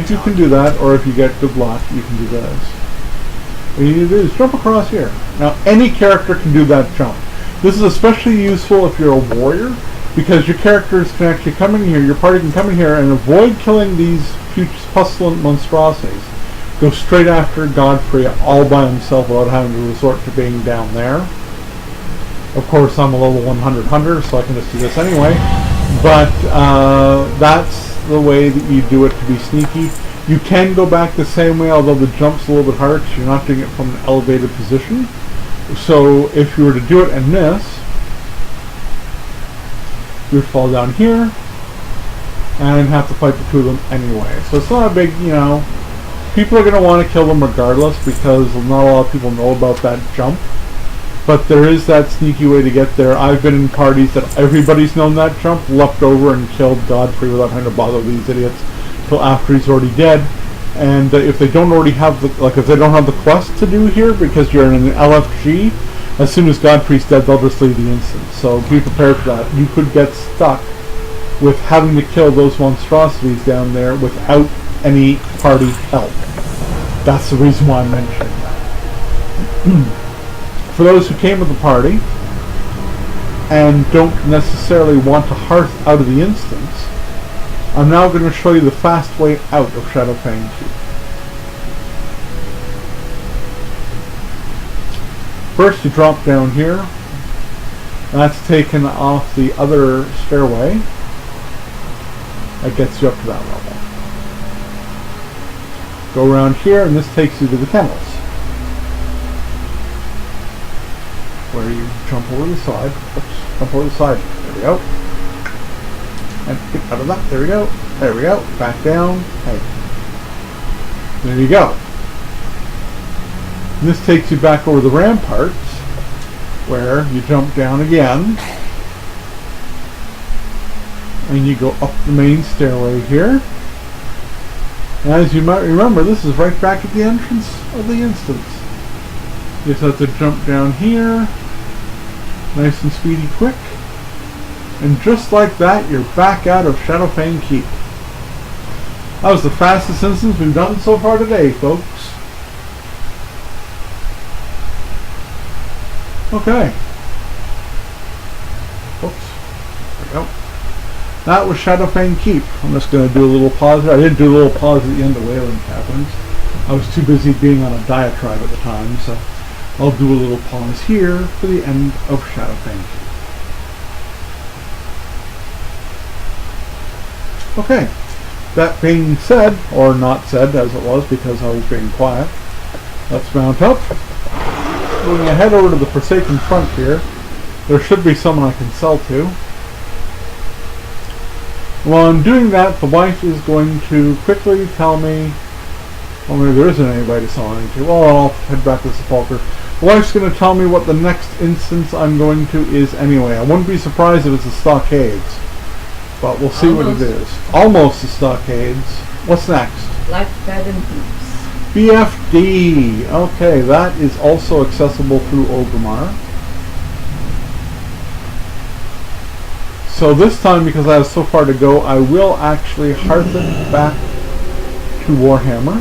If you can do that, or if you get good luck, you can do this. What you need to do is jump across here. Now, any character can do that jump. This is especially useful if you're a warrior, because your characters can actually come in here, your party can come in here and avoid killing these pestilent monstrosities. Go straight after Godfrey all by himself without having to resort to being down there. Of course, I'm a level 100 hunter, so I can just do this anyway. But that's the way that you do it to be sneaky. You can go back the same way, although the jump's a little bit harder because you're not doing it from an elevated position. So if you were to do it and miss, you would fall down here and have to fight the two of them anyway. So it's not a big, you know, people are going to want to kill them regardless because not a lot of people know about that jump. But there is that sneaky way to get there. I've been in parties that everybody's known that jump, leapt over and killed Godfrey without having to bother these idiots until after he's already dead. And if they don't already have the, like if they don't have the quest to do here because you're in an LFG, as soon as Godfrey's dead, they'll just leave the instance. So be prepared for that. You could get stuck with having to kill those monstrosities down there without any party help. That's the reason why I'm mentioning that. For those who came with the party and don't necessarily want to hearth out of the instance, I'm now going to show you the fast way out of Shadowfang Keep. First you drop down here. That's taken off the other stairway. That gets you up to that level. Go around here and this takes you to the kennels, where you jump over the side. Oops, jump over the side. There we go. And get out of that. There we go. There we go. Back down. Hey. There you go. And this takes you back over the ramparts, where you jump down again. And you go up the main stairway here. And as you might remember, this is right back at the entrance of the instance. You just have to jump down here. Nice and speedy quick. And just like that, you're back out of Shadowfang Keep. That was the fastest instance we've done so far today, folks. Okay. Oops. There we go. That was Shadowfang Keep. I'm just going to do a little pause here. I didn't do a little pause at the end of Wayland Caverns. I was too busy being on a diatribe at the time, so I'll do a little pause here for the end of Shadowfang Keep. Okay, that being said, or not said as it was because I was being quiet, let's mount up. Moving ahead over to the Forsaken Frontier. There should be someone I can sell to. While I'm doing that, the wife is going to quickly tell me, well, maybe there isn't anybody to sell anything to. Well, I'll head back to the sepulcher. The wife's going to tell me what the next instance I'm going to is anyway. I wouldn't be surprised if it's the Stockades, but we'll see what it is. Almost the Stockades. What's next? Black Bed and Boots. BFD. Okay, that is also accessible through Orgrimmar. So this time, because I have so far to go, I will actually harken back to Warhammer.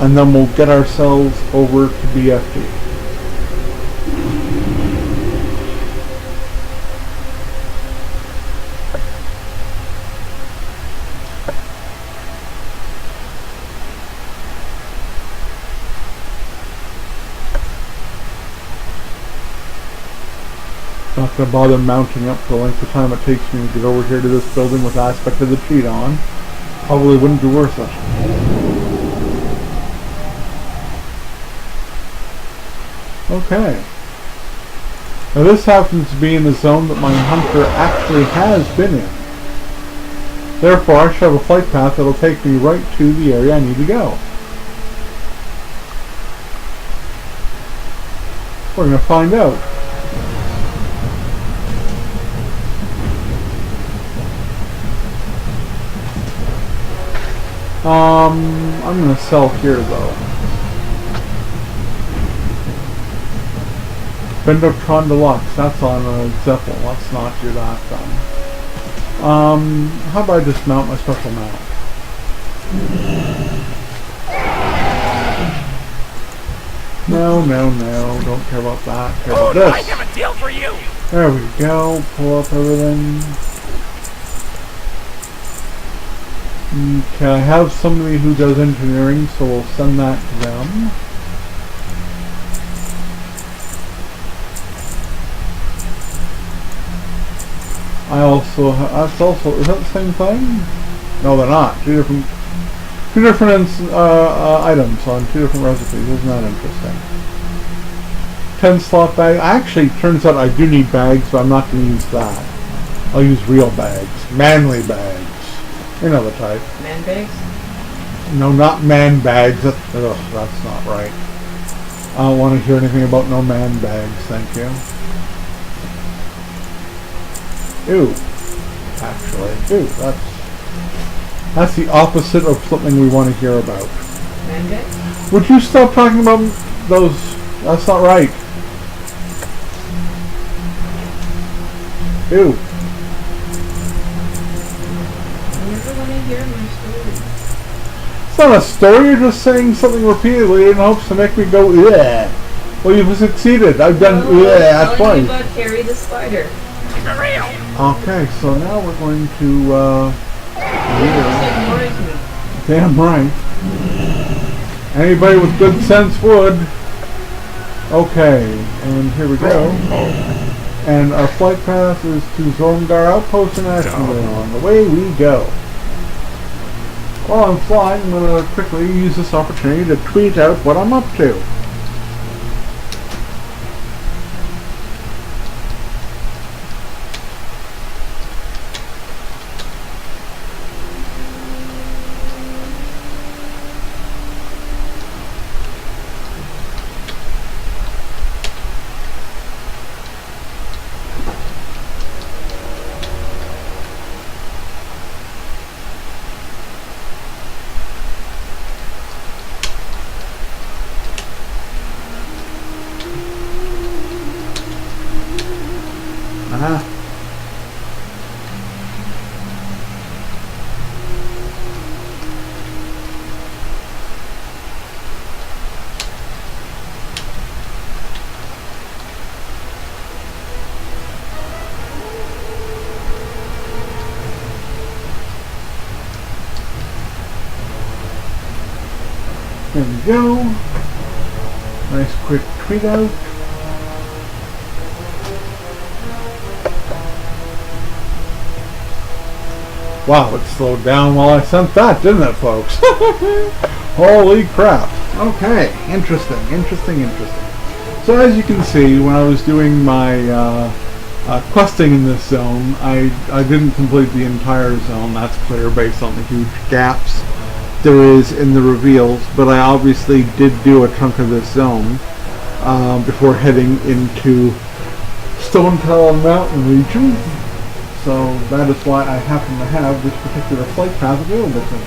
And then we'll get ourselves over to BFD. Not going to bother mounting up for the length of time it takes me to get over here to this building with Aspect of the Cheat on. Probably wouldn't be worth it. Okay. Now this happens to be in the zone that my hunter actually has been in. Therefore, I should have a flight path that will take me right to the area I need to go. We're going to find out. I'm going to sell here though. Vendotron Deluxe, that's on a Zeppel. Let's not do that then. How about I just mount my special mount? No, don't care about that. Care about this. I have a deal for you. There we go. Pull up everything. Okay, I have somebody who does engineering, so we'll send that to them. I also that's also, is that the same thing? No, they're not. Two different items on two different recipes. Isn't that interesting? 10 slot bag. Actually, turns out I do need bags, but I'm not going to use that. I'll use real bags, manly bags. You know the type. Man bags? No, not man bags. That's not right. I don't want to hear anything about no man bags. Thank you. Ew. Actually. Ew. That's the opposite of something we want to hear about. Man bags? Would you stop talking about those? That's not right. Ew. Hear my story. It's not a story, you're just saying something repeatedly in hopes to make me go, yeah. Well, you've succeeded. I've done, yeah, twice. twice. About Harry the Spider. Okay, so now we're going to, Yeah. damn right. Anybody with good sense would. Okay, and here we go. And our flight path is to Zormgar Outpost in Ashlandale. On the way we go. While I'm flying, I'm going to quickly use this opportunity to tweet out what I'm up to. There we go. Nice quick tweet out. Wow, it slowed down while I sent that, didn't it, folks? Holy crap. Okay, interesting. So as you can see, when I was doing my questing in this zone, I didn't complete the entire zone. That's clear based on the huge gaps there is in the reveals, but I obviously did do a chunk of this zone before heading into Stone Talon Mountain region. So that is why I happen to have this particular flight path available to me.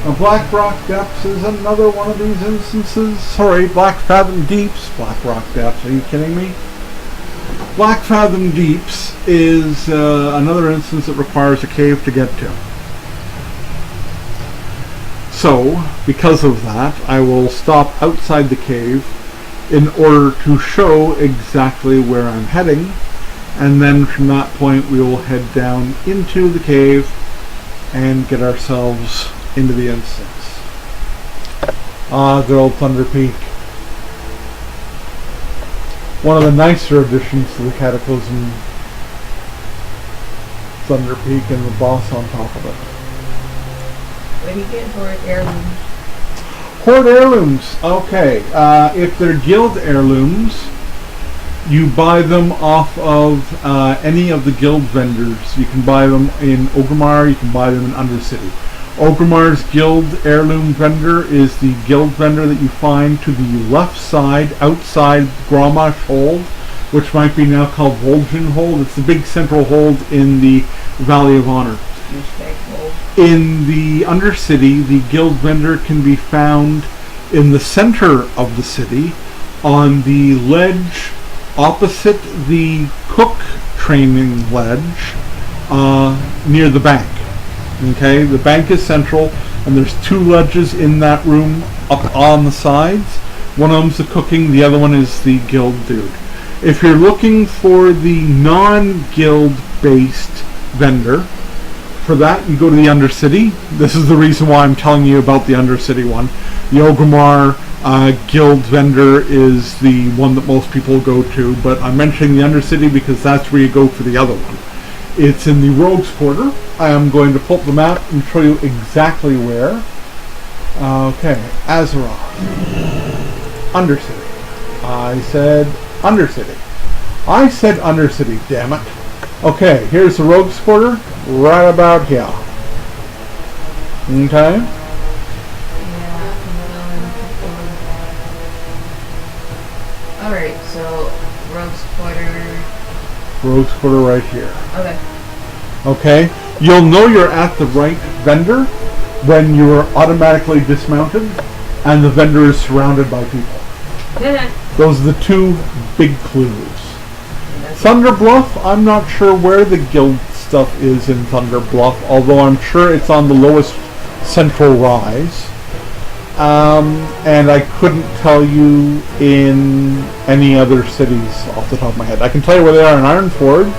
Now, Black Rock Depths is another one of these instances. Sorry, Black Fathom Deeps. Black Rock Depths, are you kidding me? Black Fathom Deeps is another instance that requires a cave to get to. So, because of that, I will stop outside the cave in order to show exactly where I'm heading, and then from that point we will head down into the cave and get ourselves into the instance. Ah, good old Thunder Peak. One of the nicer additions to the Cataclysm. Thunder Peak and the boss on top of it. What do you get for heirlooms? Horde heirlooms. Okay. If they're guild heirlooms, you buy them off of any of the guild vendors. You can buy them in Orgrimmar, you can buy them in Undercity. Orgrimmar's guild heirloom vendor is the guild vendor that you find to the left side outside Grommash Hold, which might be now called Vol'jin Hold. It's the big central hold in the Valley of Honor. In the Undercity, the guild vendor can be found in the center of the city on the ledge opposite the cook training ledge near the bank. Okay, the bank is central, and there's two ledges in that room up on the sides. One of them's the cooking, the other one is the guild dude. If you're looking for the non-guild based vendor, for that you go to the Undercity. This is the reason why I'm telling you about the Undercity one. The Orgrimmar guild vendor is the one that most people go to, but I'm mentioning the Undercity because that's where you go for the other one. It's in the Rogues Quarter. I am going to pull up the map and show you exactly where. Okay, Azeroth. Undercity. I said Undercity. I said Undercity, damn it. Okay, here's the Rogues Quarter, right about here. Okay? Alright, so Rogues Quarter. Rogues Quarter right here. Okay. Okay? You'll know you're at the right vendor when you're automatically dismounted and the vendor is surrounded by people. Those are the two big clues. Thunder Bluff, I'm not sure where the guild stuff is in Thunder Bluff, although I'm sure it's on the lowest central rise. And I couldn't tell you in any other cities off the top of my head. I can tell you where they are in Ironforge.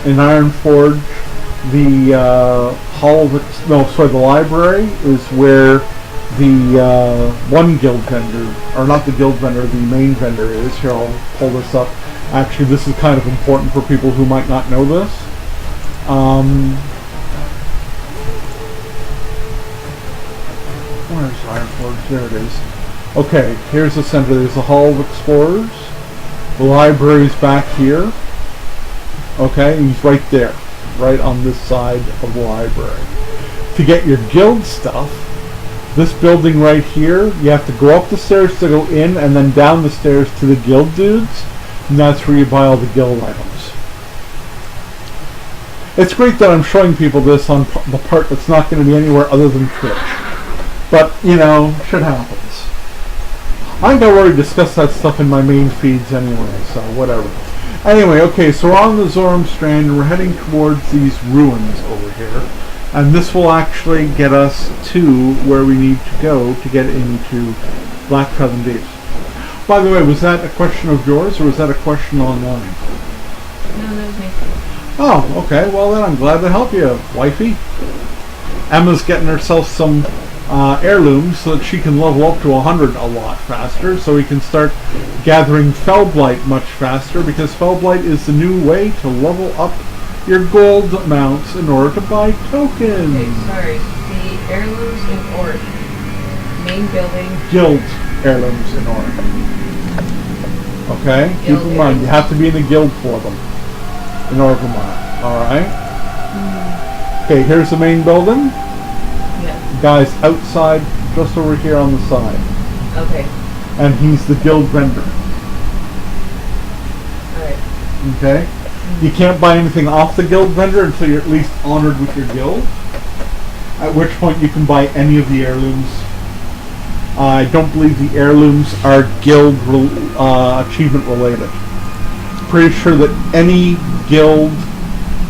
In Ironforge, the the library is where the one guild vendor, or not the guild vendor, the main vendor is. Here, I'll pull this up. Actually, this is kind of important for people who might not know this. Where's Ironforge? There it is. Okay, here's the center. There's the Hall of Explorers. The library's back here. Okay, he's right there. Right on this side of the library. To get your guild stuff, this building right here, you have to go up the stairs to go in, and then down the stairs to the guild dudes. And that's where you buy all the guild items. It's great that I'm showing people this on the part that's not going to be anywhere other than Twitch. But, you know, shit happens. I think I already discussed that stuff in my main feeds anyway, so whatever. Anyway, okay, so we're on the Zoram Strand, and we're heading towards these ruins over here. And this will actually get us to where we need to go to get into Black Fathom Deeps. By the way, was that a question of yours, or was that a question online? No, that was me. Oh, okay. Well, then I'm glad to help you, wifey. Emma's getting herself some heirlooms so that she can level up to 100 a lot faster, so we can start gathering Fellblight much faster, because Fellblight is the new way to level up your gold amounts in order to buy tokens. Okay, sorry. The heirlooms in Orc. Main building. Guild heirlooms in order. Okay? Guild Keep in mind, you have to be in a guild for them in order to mine. Alright? Okay, here's the main building. Yeah. Guy's outside, just over here on the side. Okay. And he's the guild vendor. Alright. Okay? You can't buy anything off the guild vendor until you're at least honored with your guild. At which point you can buy any of the heirlooms. I don't believe the heirlooms are guild achievement related. Pretty sure that any guild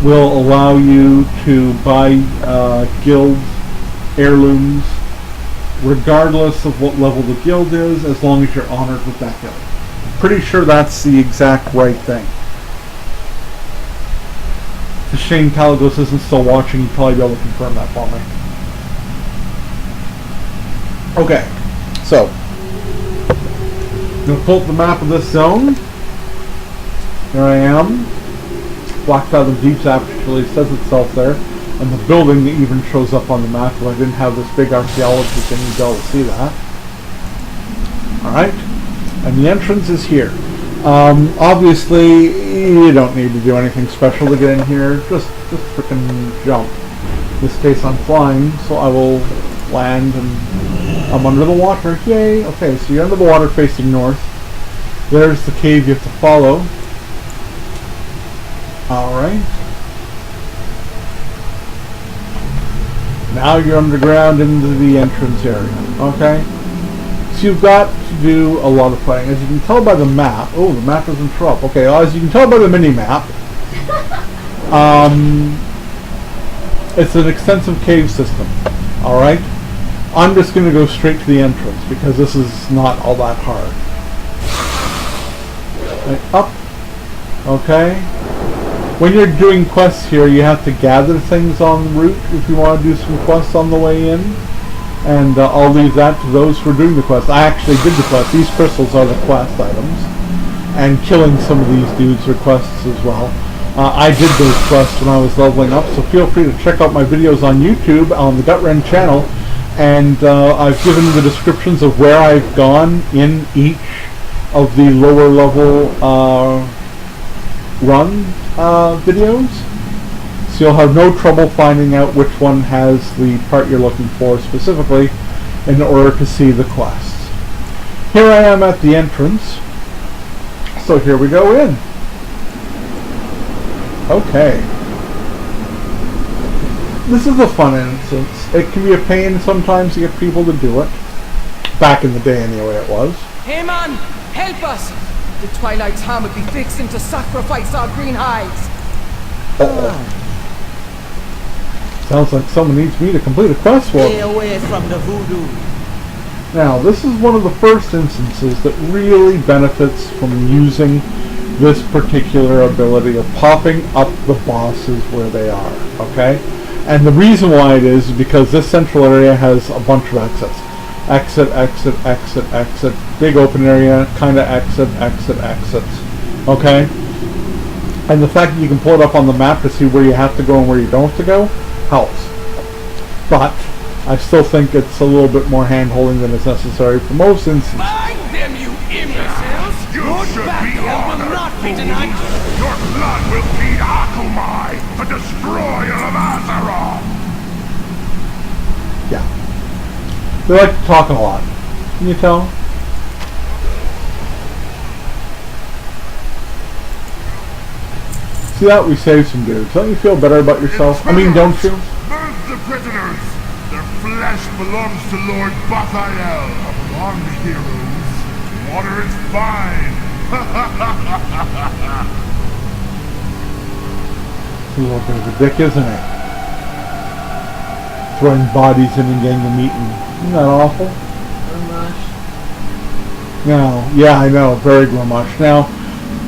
will allow you to buy guild heirlooms regardless of what level the guild is, as long as you're honored with that guild. Pretty sure that's the exact right thing. It's a shame Caligos isn't still watching. He'd probably be able to confirm that for me. Okay, so I'm going to pull up the map of this zone. Here I am. Black Fathom Deeps actually says itself there, and the building even shows up on the map. If I didn't have this big archaeology thing, you'd be able to see that. Alright, and the entrance is here. Obviously, you don't need to do anything special to get in here. Just frickin' jump. In this case, I'm flying, so I will land, and I'm under the water. Yay! Okay, so you're under the water facing north. There's the cave you have to follow. Alright. Now you're underground into the entrance area. Okay? So you've got to do a lot of playing. As you can tell by the map... Oh, the map doesn't show up. Okay, well, as you can tell by the mini-map, it's an extensive cave system. Alright? I'm just going to go straight to the entrance, because this is not all that hard. Right, up. Okay? When you're doing quests here, you have to gather things en route if you want to do some quests on the way in. And I'll leave that to those who are doing the quest. I actually did the quest. These crystals are the quest items. And killing some of these dudes are quests as well. I did those quests when I was leveling up, so feel free to check out my videos on YouTube on the Gutren channel. And I've given the descriptions of where I've gone in each of the lower level run videos, so you'll have no trouble finding out which one has the part you're looking for specifically in order to see the quests. Here I am at the entrance, so here we go in. Okay. This is a fun instance. It can be a pain sometimes to get people to do it. Back in the day anyway it was. Hey man, help us! The Twilight's Ham would be fixing to sacrifice our green hides. Sounds like someone needs me to complete a quest for Stay them. away from the voodoo. Now, this is one of the first instances that really benefits from using this particular ability of popping up the bosses where they are, okay? And the reason why it is because this central area has a bunch of exits. Exit, exit, exit, exit. Big open area, kind of exit, exit, exits. Okay? And the fact that you can pull it up on the map to see where you have to go and where you don't have to go helps. But I still think it's a little bit more hand-holding than is necessary for most instances. Find them, you imbeciles! You Your should back be will honored, not be fool. denied. Your blood will feed Akumai, the destroyer of Azeroth. Yeah. They like to talk a lot. Can you tell? See that? We saved some dudes. Don't you feel better about yourself? I mean, don't you? Move the prisoners. Their flesh belongs to Lord Bathael. Come on, heroes. Water is fine. He's a little bit of a dick, isn't he? Throwing bodies in and getting them eaten. Isn't that awful? No, yeah, I know, very Gramash. Now,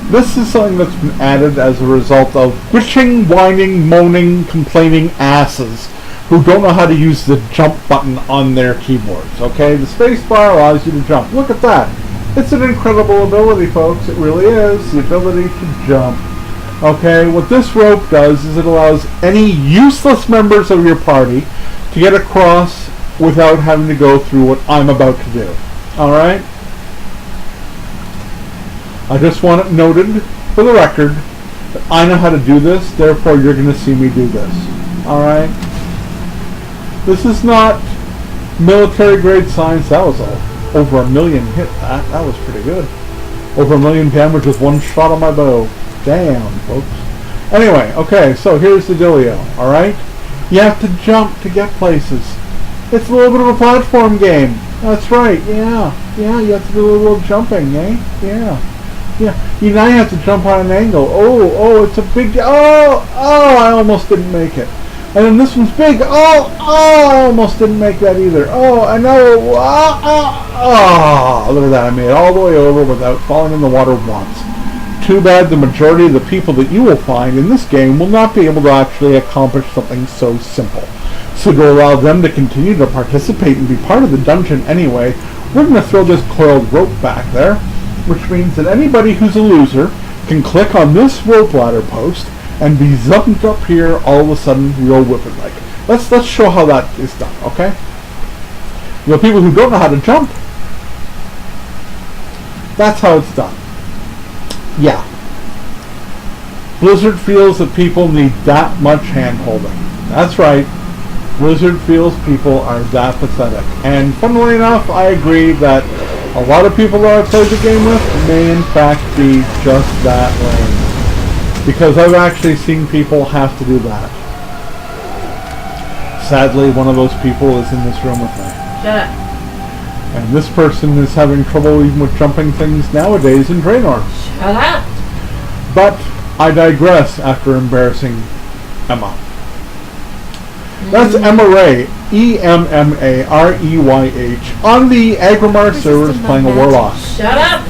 this is something that's been added as a result of bitching, whining, moaning, complaining asses who don't know how to use the jump button on their keyboards. Okay, the space bar allows you to jump. Look at that. It's an incredible ability, folks. It really is. The ability to jump. Okay, what this rope does is it allows any useless members of your party to get across without having to go through what I'm about to do. Alright? I just want it noted for the record that I know how to do this, therefore you're going to see me do this. Alright? This is not military grade science. That was over 1 million hit. That was pretty good. Over 1 million damage with one shot on my bow. Damn, folks. Anyway, okay, so here's the dealio, alright? You have to jump to get places. It's a little bit of a platform game. That's right, yeah, you have to do a little jumping, eh? Yeah. You now you have to jump on an angle. Oh, it's a big, I almost didn't make it. And then this one's big. I almost didn't make that either. I know. Look at that. I made it all the way over without falling in the water once. Too bad the majority of the people that you will find in this game will not be able to actually accomplish something so simple. So to allow them to continue to participate and be part of the dungeon anyway, we're going to throw this coiled rope back there, which means that anybody who's a loser can click on this rope ladder post and be zumped up here all of a sudden real whippet like. Let's show how that is done, okay? The people who don't know how to jump, that's how it's done. Yeah. Blizzard feels that people need that much hand-holding. That's right. Blizzard feels people are that pathetic. And funnily enough, I agree that a lot of people that I've played the game with may in fact be just that lame. Because I've actually seen people have to do that. Sadly, one of those people is in this room with me. Shut up. And this person is having trouble even with jumping things nowadays in Draenor. Shut up. But I digress after embarrassing Emma. That's Emma Ray, E-M-M-A-R-E-Y-H, on the Agrimar servers playing a warlock. Shut up.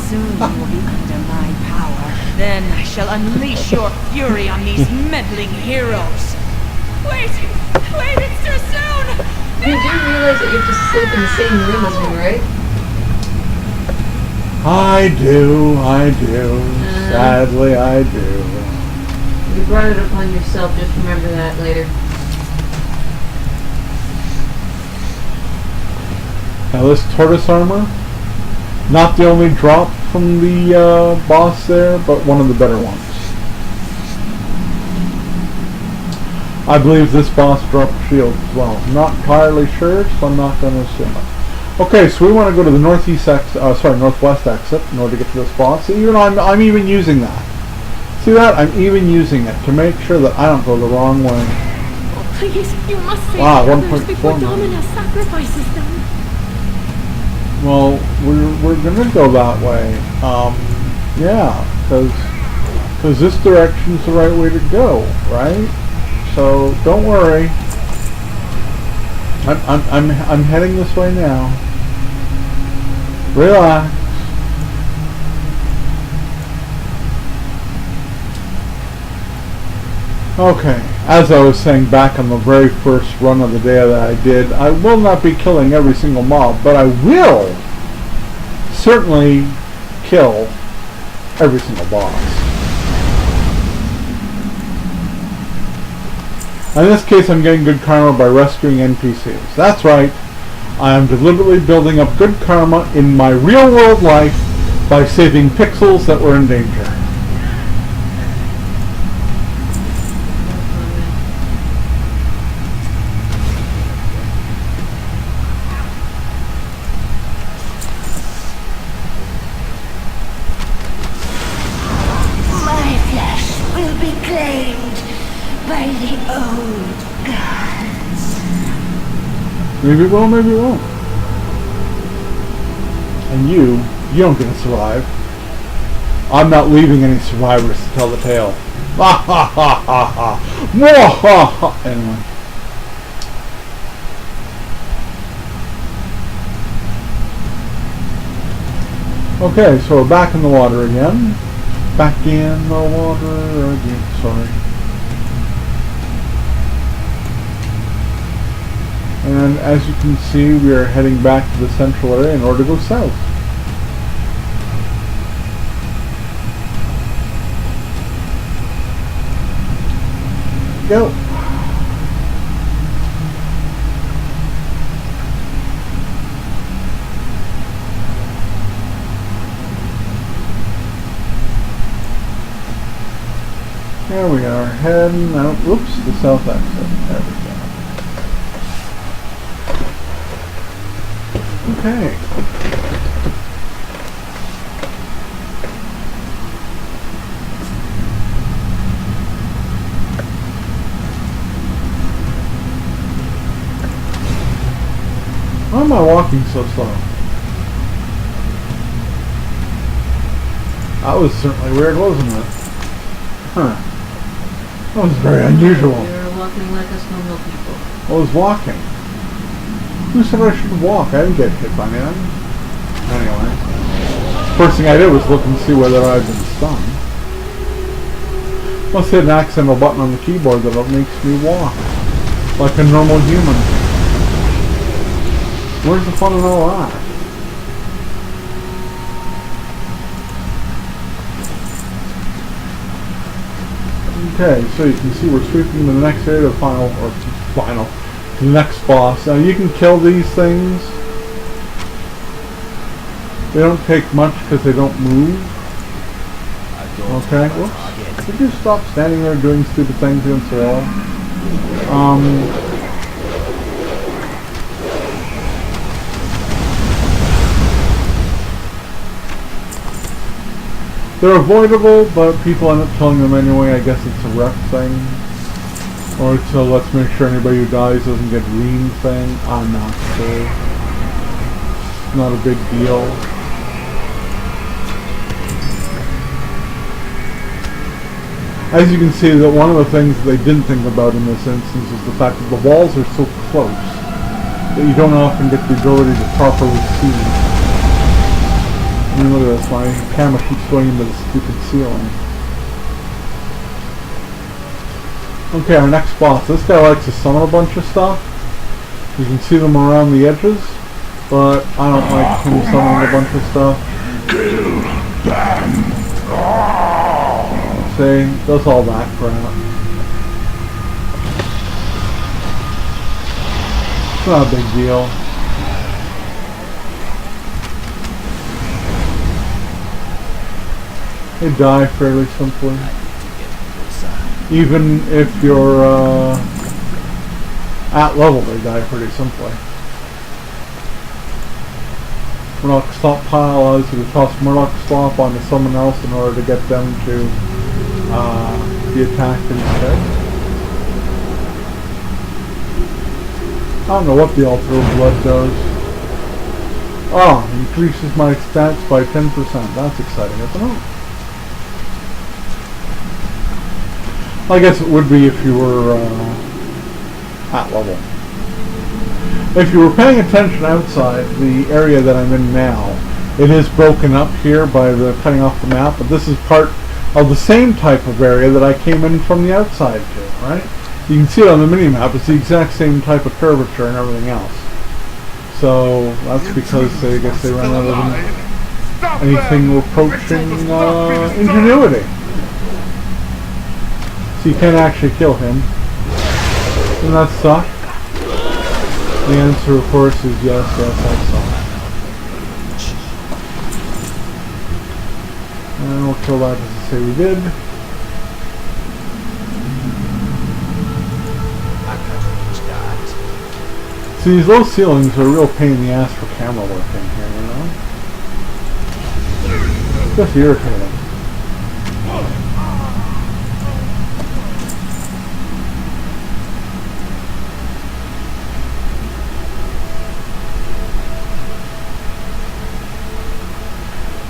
Soon you will be under my power. Then I shall unleash your fury on these meddling heroes. Wait, it's too soon! You do realize that you have to sleep in the same room as me, right? I do. Sadly, I do. You brought it upon yourself, just remember that later. Now this tortoise armor, not the only drop from the boss there, but one of the better ones. I believe this boss dropped shield as well. Not entirely sure, so I'm not going to assume it. Okay, so we want to go to the northwest exit in order to get to this boss. See, even I'm even using that. See that? I'm even using it to make sure that I don't go the wrong way. Oh, please, you must save Wow, the others before 1.4 Dominus sacrifices them. Well, we're gonna go that way. Yeah, because this direction's the right way to go, right? So don't worry. I'm heading this way now. Relax. Okay, as I was saying back on the very first run of the day that I did, I will not be killing every single mob, but I will certainly kill every single boss. In this case, I'm getting good karma by rescuing NPCs. That's right, I am deliberately building up good karma in my real world life by saving pixels that were in danger. Maybe it will, maybe it won't. And you don't get to survive. I'm not leaving any survivors to tell the tale. Ha ha ha ha ha. Anyway. Okay, so we're back in the water again. Back in the water again. Sorry. as you can see, we are heading back to the central area in order to go south. Go. There we are, heading out, whoops, the south exit. There we go. Okay. Why am I walking so slow? That was certainly weird, wasn't it? Huh. That was very unusual. You're walking like us normal people. I was walking. Who said I should walk? I didn't get hit by anything. Anyway. First thing I did was look and see whether I'd been stunned. Must hit an accidental button on the keyboard that makes me walk. Like a normal human. Where's the fun in all that? Okay, so you can see we're sweeping to the next area, to the next boss. Now you can kill these things. They don't take much because they don't move. Okay, whoops. Could you stop standing there doing stupid things against the wall? They're avoidable, but people end up killing them anyway. I guess it's a rep thing. Or it's a let's make sure anybody who dies doesn't get lean thing. I'm not sure. Not a big deal. As you can see, that one of the things that they didn't think about in this instance is the fact that the walls are so close that you don't often get the ability to properly see. I mean, look at this, my camera keeps going into the stupid ceiling. Okay, our next boss. This guy likes to summon a bunch of stuff. You can see them around the edges, but I don't like him summoning a bunch of stuff. Kill them. See, does all that crap. It's not a big deal. They die fairly simply. Even if you're at level, they die pretty simply. Murloc Stockpile allows you to toss Murloc Slop onto someone else in order to get them to be attacked instead. I don't know what the Altar of Blood does. Oh, increases my stats by 10%. That's exciting, isn't it? I guess it would be if you were at level. If you were paying attention outside the area that I'm in now, it is broken up here by the cutting off the map, but this is part of the same type of area that I came in from the outside to, right? You can see it on the mini-map, it's the exact same type of curvature and everything else. So that's because I guess they ran out of anything approaching ingenuity. So you can't actually kill him. Doesn't that suck? The answer, of course, is yes, that sucks. And we'll kill that as I say we did. See, these low ceilings are a real pain in the ass for camera work in here, you know? It's just irritating.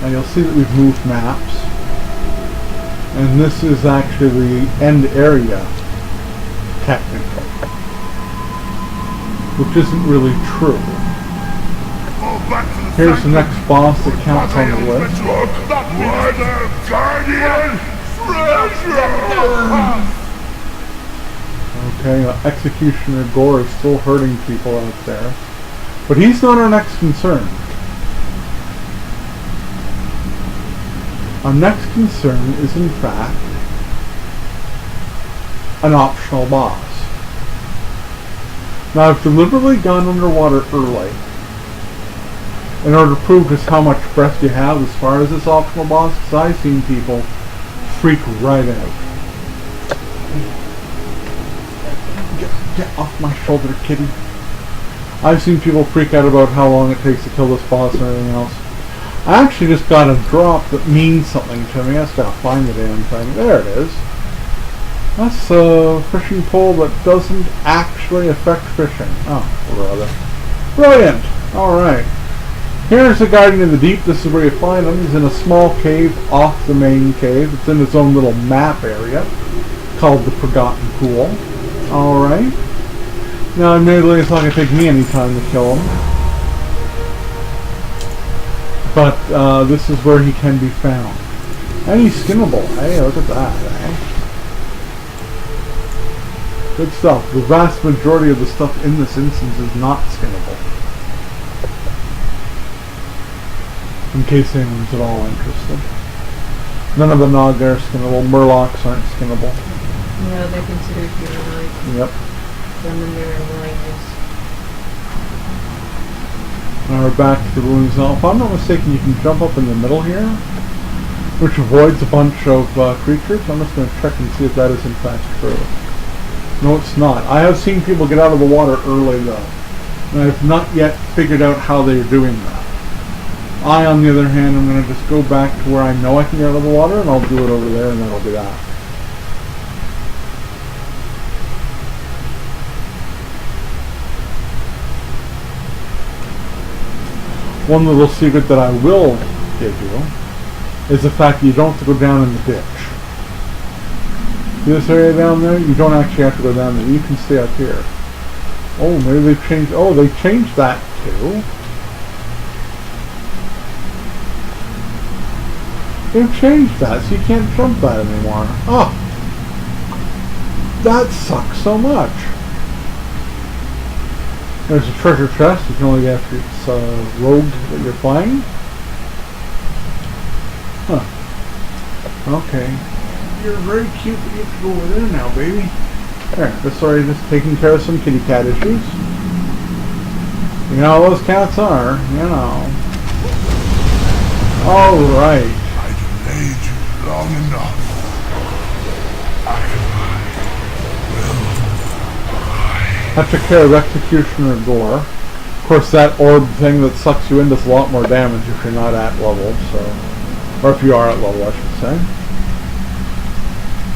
And you'll see that we've moved maps. And this is actually the end area, technically. Which isn't really true. Here's the next boss that counts on the list. Okay, Executioner Gore is still hurting people out there. But he's not our next concern. Our next concern is in fact an optional boss. Now I've deliberately gone underwater early in order to prove just how much breath you have as far as this optional boss, because I've seen people freak right out. Get off my shoulder, kitty. I've seen people freak out about how long it takes to kill this boss and everything else. I actually just got a drop that means something to me. I just gotta find the damn thing. There it is. That's a fishing pole that doesn't actually affect fishing. Oh, rather. Brilliant! Alright. Here's the Guardian of the Deep. This is where you find him. He's in a small cave off the main cave. It's in its own little map area called the Forgotten Pool. Alright. Now, admittedly, it's not going to take me any time to kill him. But this is where he can be found. And he's skinnable. Hey, look at that, eh? Good stuff. The vast majority of the stuff in this instance is not skinnable. In case anyone's at all interested. None of the Nog are skinnable. Murlocs aren't skinnable. No, they're considered humanoid. Yep. From the mirror language. Now we're back to the ruins now. If I'm not mistaken, you can jump up in the middle here, which avoids a bunch of creatures. I'm just going to check and see if that is in fact true. No, it's not. I have seen people get out of the water early though, and I've not yet figured out how they're doing that. I, on the other hand, am going to just go back to where I know I can get out of the water, and I'll do it over there, and that'll be that. One little secret that I will give you is the fact that you don't have to go down in the ditch. See this area down there? You don't actually have to go down there. You can stay up here. Oh, maybe they've changed. Oh, they changed that too. They've changed that, so you can't jump that anymore. Oh, that sucks so much. There's a treasure chest. You can only get if it's rogue that you're playing. Huh. Okay. You're very cute, but you have to go over there now, baby. There. This already just taking care of some kitty cat issues. You know how those cats are, you know. Alright. I delayed you long enough. That took care of Executioner Gore. Of course, that orb thing that sucks you in does a lot more damage if you're not at level, so... Or if you are at level, I should say.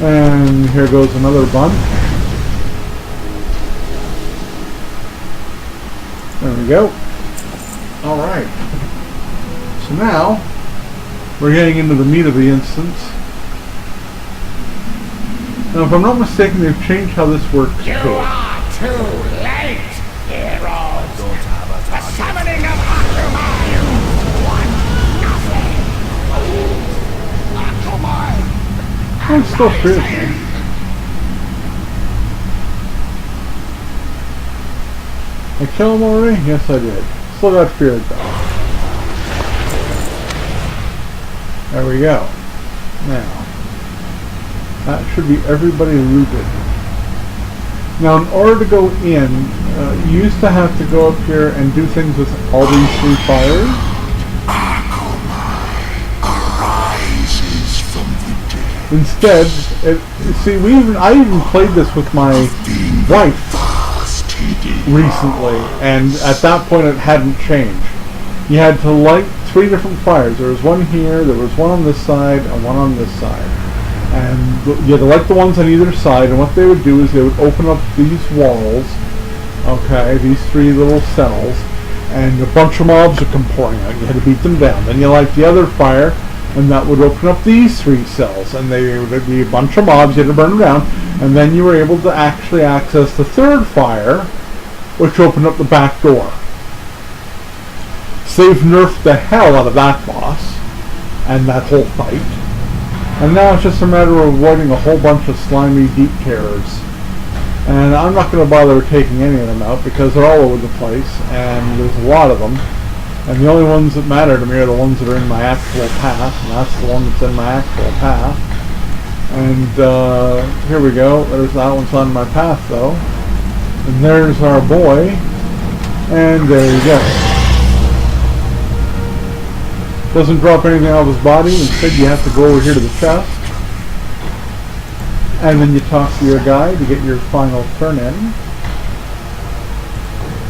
And here goes another bunch. There we go. Alright. So now, we're getting into the meat of the instance. Now, if I'm not mistaken, they've changed how this works too. Too late, heroes! The summoning of Akumai! Nothing! Akumai! I'm still feared me. I kill him already? Yes, I did. Still got feared though. There we go. Now, that should be everybody looted. Now, in order to go in, you used to have to go up here and do things with all these three fires. Arises from the dead. Instead, see, I even played this with my wife recently, and at that point it hadn't changed. You had to light three different fires. There was one here, there was one on this side, and one on this side. And you had to light the ones on either side, and what they would do is they would open up these walls, okay, these three little cells, and a bunch of mobs would come pouring out. You had to beat them down. Then you light the other fire, and that would open up these three cells, and they would be a bunch of mobs. You had to burn them down, and then you were able to actually access the third fire, which opened up the back door. So they've nerfed the hell out of that boss, and that whole fight. And now it's just a matter of avoiding a whole bunch of slimy deep terrors. And I'm not going to bother taking any of them out because they're all over the place and there's a lot of them. And the only ones that matter to me are the ones that are in my actual path, and that's the one that's in my actual path. And here we go. There's that one's on my path though. And there's our boy. And there you go. Doesn't drop anything out of his body. Instead you have to go over here to the chest. And then you talk to your guy to get your final turn in.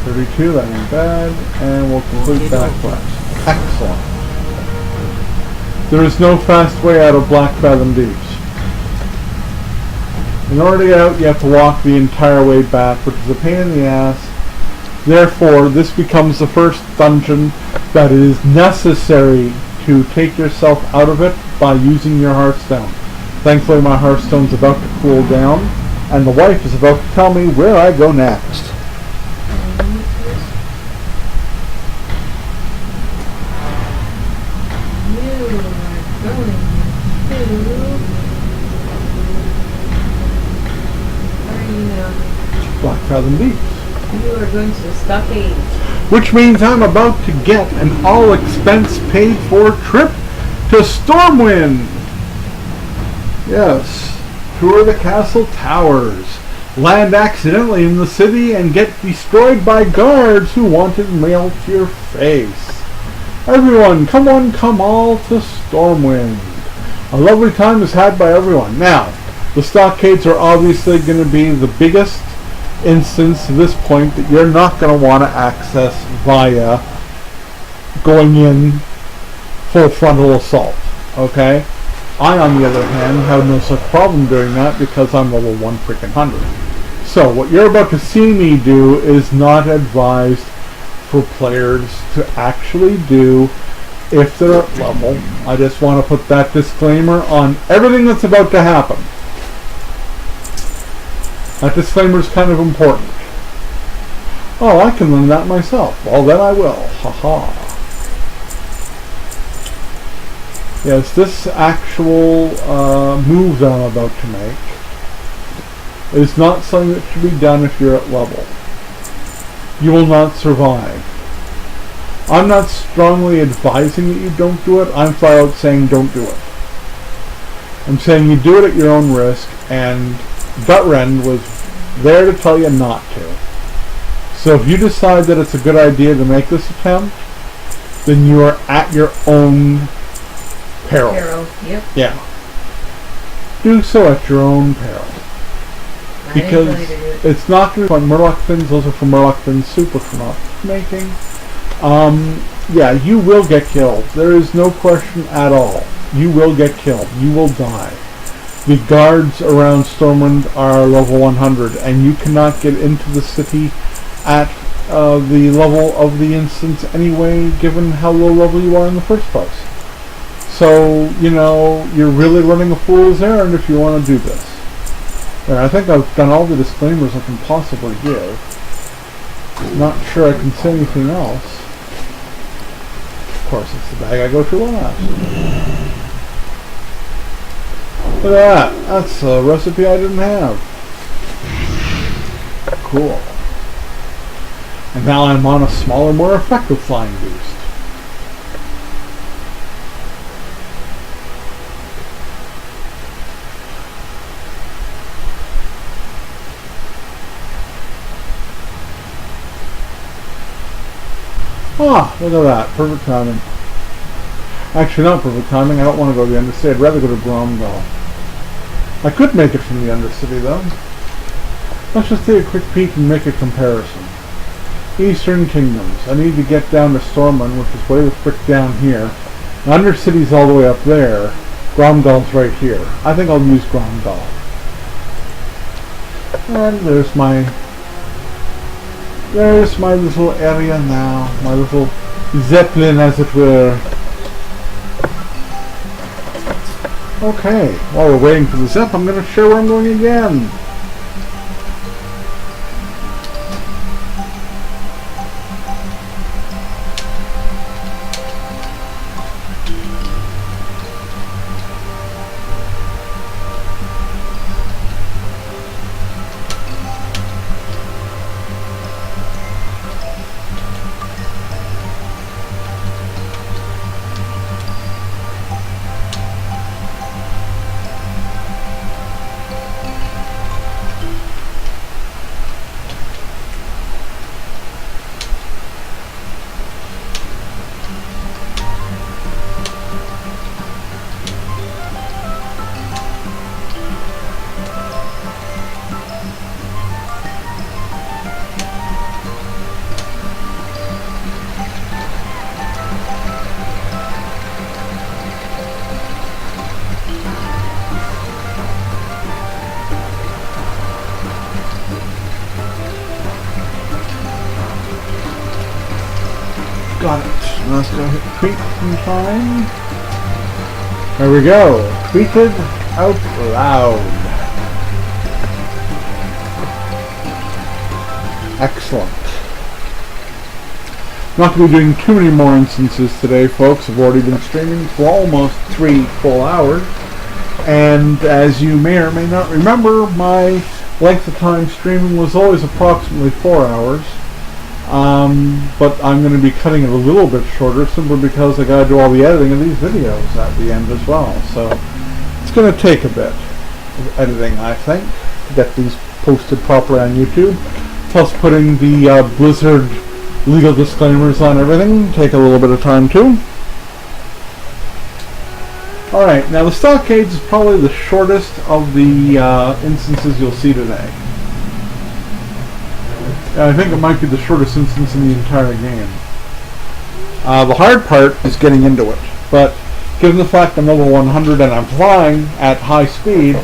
32, that ain't bad. And we'll complete that quest. Excellent. There is no fast way out of Black Fathom Deeps. In order to get out, you have to walk the entire way back, which is a pain in the ass. Therefore, this becomes the first dungeon that it is necessary to take yourself out of it by using your Hearthstone. Thankfully, my Hearthstone's about to cool down, and the wife is about to tell me where I go next. Black Fathom Deeps. You are going to the stockade. Which means I'm about to get an all-expense paid-for trip to Stormwind. Yes. Tour the castle towers. Land accidentally in the city and get destroyed by guards who wanted mail to your face. Everyone, come on, come all to Stormwind. A lovely time is had by everyone. Now, the stockades are obviously going to be the biggest instance to this point that you're not going to want to access via going in full frontal assault. Okay? I, on the other hand, have no such problem doing that because I'm level 1 freaking 100. So, what you're about to see me do is not advised for players to actually do if they're at level. I just want to put that disclaimer on everything that's about to happen. That disclaimer is kind of important. Oh, I can learn that myself. Well, then I will. Haha. Yes, this actual move that I'm about to make is not something that should be done if you're at level. You will not survive. I'm not strongly advising that you don't do it. I'm flat out saying don't do it. I'm saying you do it at your own risk, and Gutrend was there to tell you not to. So if you decide that it's a good idea to make this attempt, then you are at your own peril. Yep. Yeah. Do so at your own peril. Because it's not going to be fun. Murloc fins, those are for Murloc fins soup, which we're not making. Yeah, you will get killed. There is no question at all. You will get killed. You will die. The guards around Stormwind are level 100, and you cannot get into the city at the level of the instance anyway, given how low level you are in the first place. So, you know, you're really running a fool's errand if you want to do this. There, I think I've done all the disclaimers I can possibly give. Not sure I can say anything else. Of course, it's the bag I go to last. Look at that. That's a recipe I didn't have. Cool. And now I'm on a smaller, more effective flying boost. Ah, look at that. Perfect timing. Actually, not perfect timing. I don't want to go to the Undercity. I'd rather go to Gromgal. I could make it from the Undercity, though. Let's just take a quick peek and make a comparison. Eastern Kingdoms. I need to get down to Stormwind, which is way the frick down here. Undercity's all the way up there. Gromgal's right here. I think I'll use Gromgal. And there's my little area now. My little Zeppelin, as it were. Okay, while we're waiting for the Zepp, I'm going to share where I'm going again. Got it. Let's go hit tweet sometime. There we go. Tweeted out loud. Excellent. I'm not going to be doing too many more instances today, folks. I've already been streaming for almost 3 full hours. And as you may or may not remember, my length of time streaming was always approximately 4 hours. But I'm going to be cutting it a little bit shorter simply because I got to do all the editing of these videos at the end as well. So it's going to take a bit of editing, I think, to get these posted properly on YouTube. Plus putting the Blizzard legal disclaimers on everything take a little bit of time too. Alright, now the Stockades is probably the shortest of the instances you'll see today. I think it might be the shortest instance in the entire game. The hard part is getting into it, but given the fact I'm level 100 and I'm flying at high speed,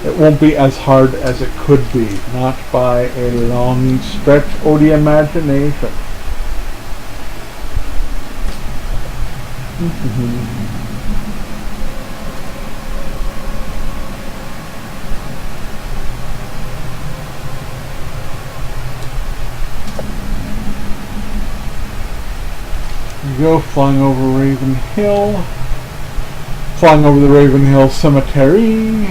it won't be as hard as it could be. Not by a long stretch of the imagination. There you go, flying over Raven Hill. Flying over the Raven Hill Cemetery.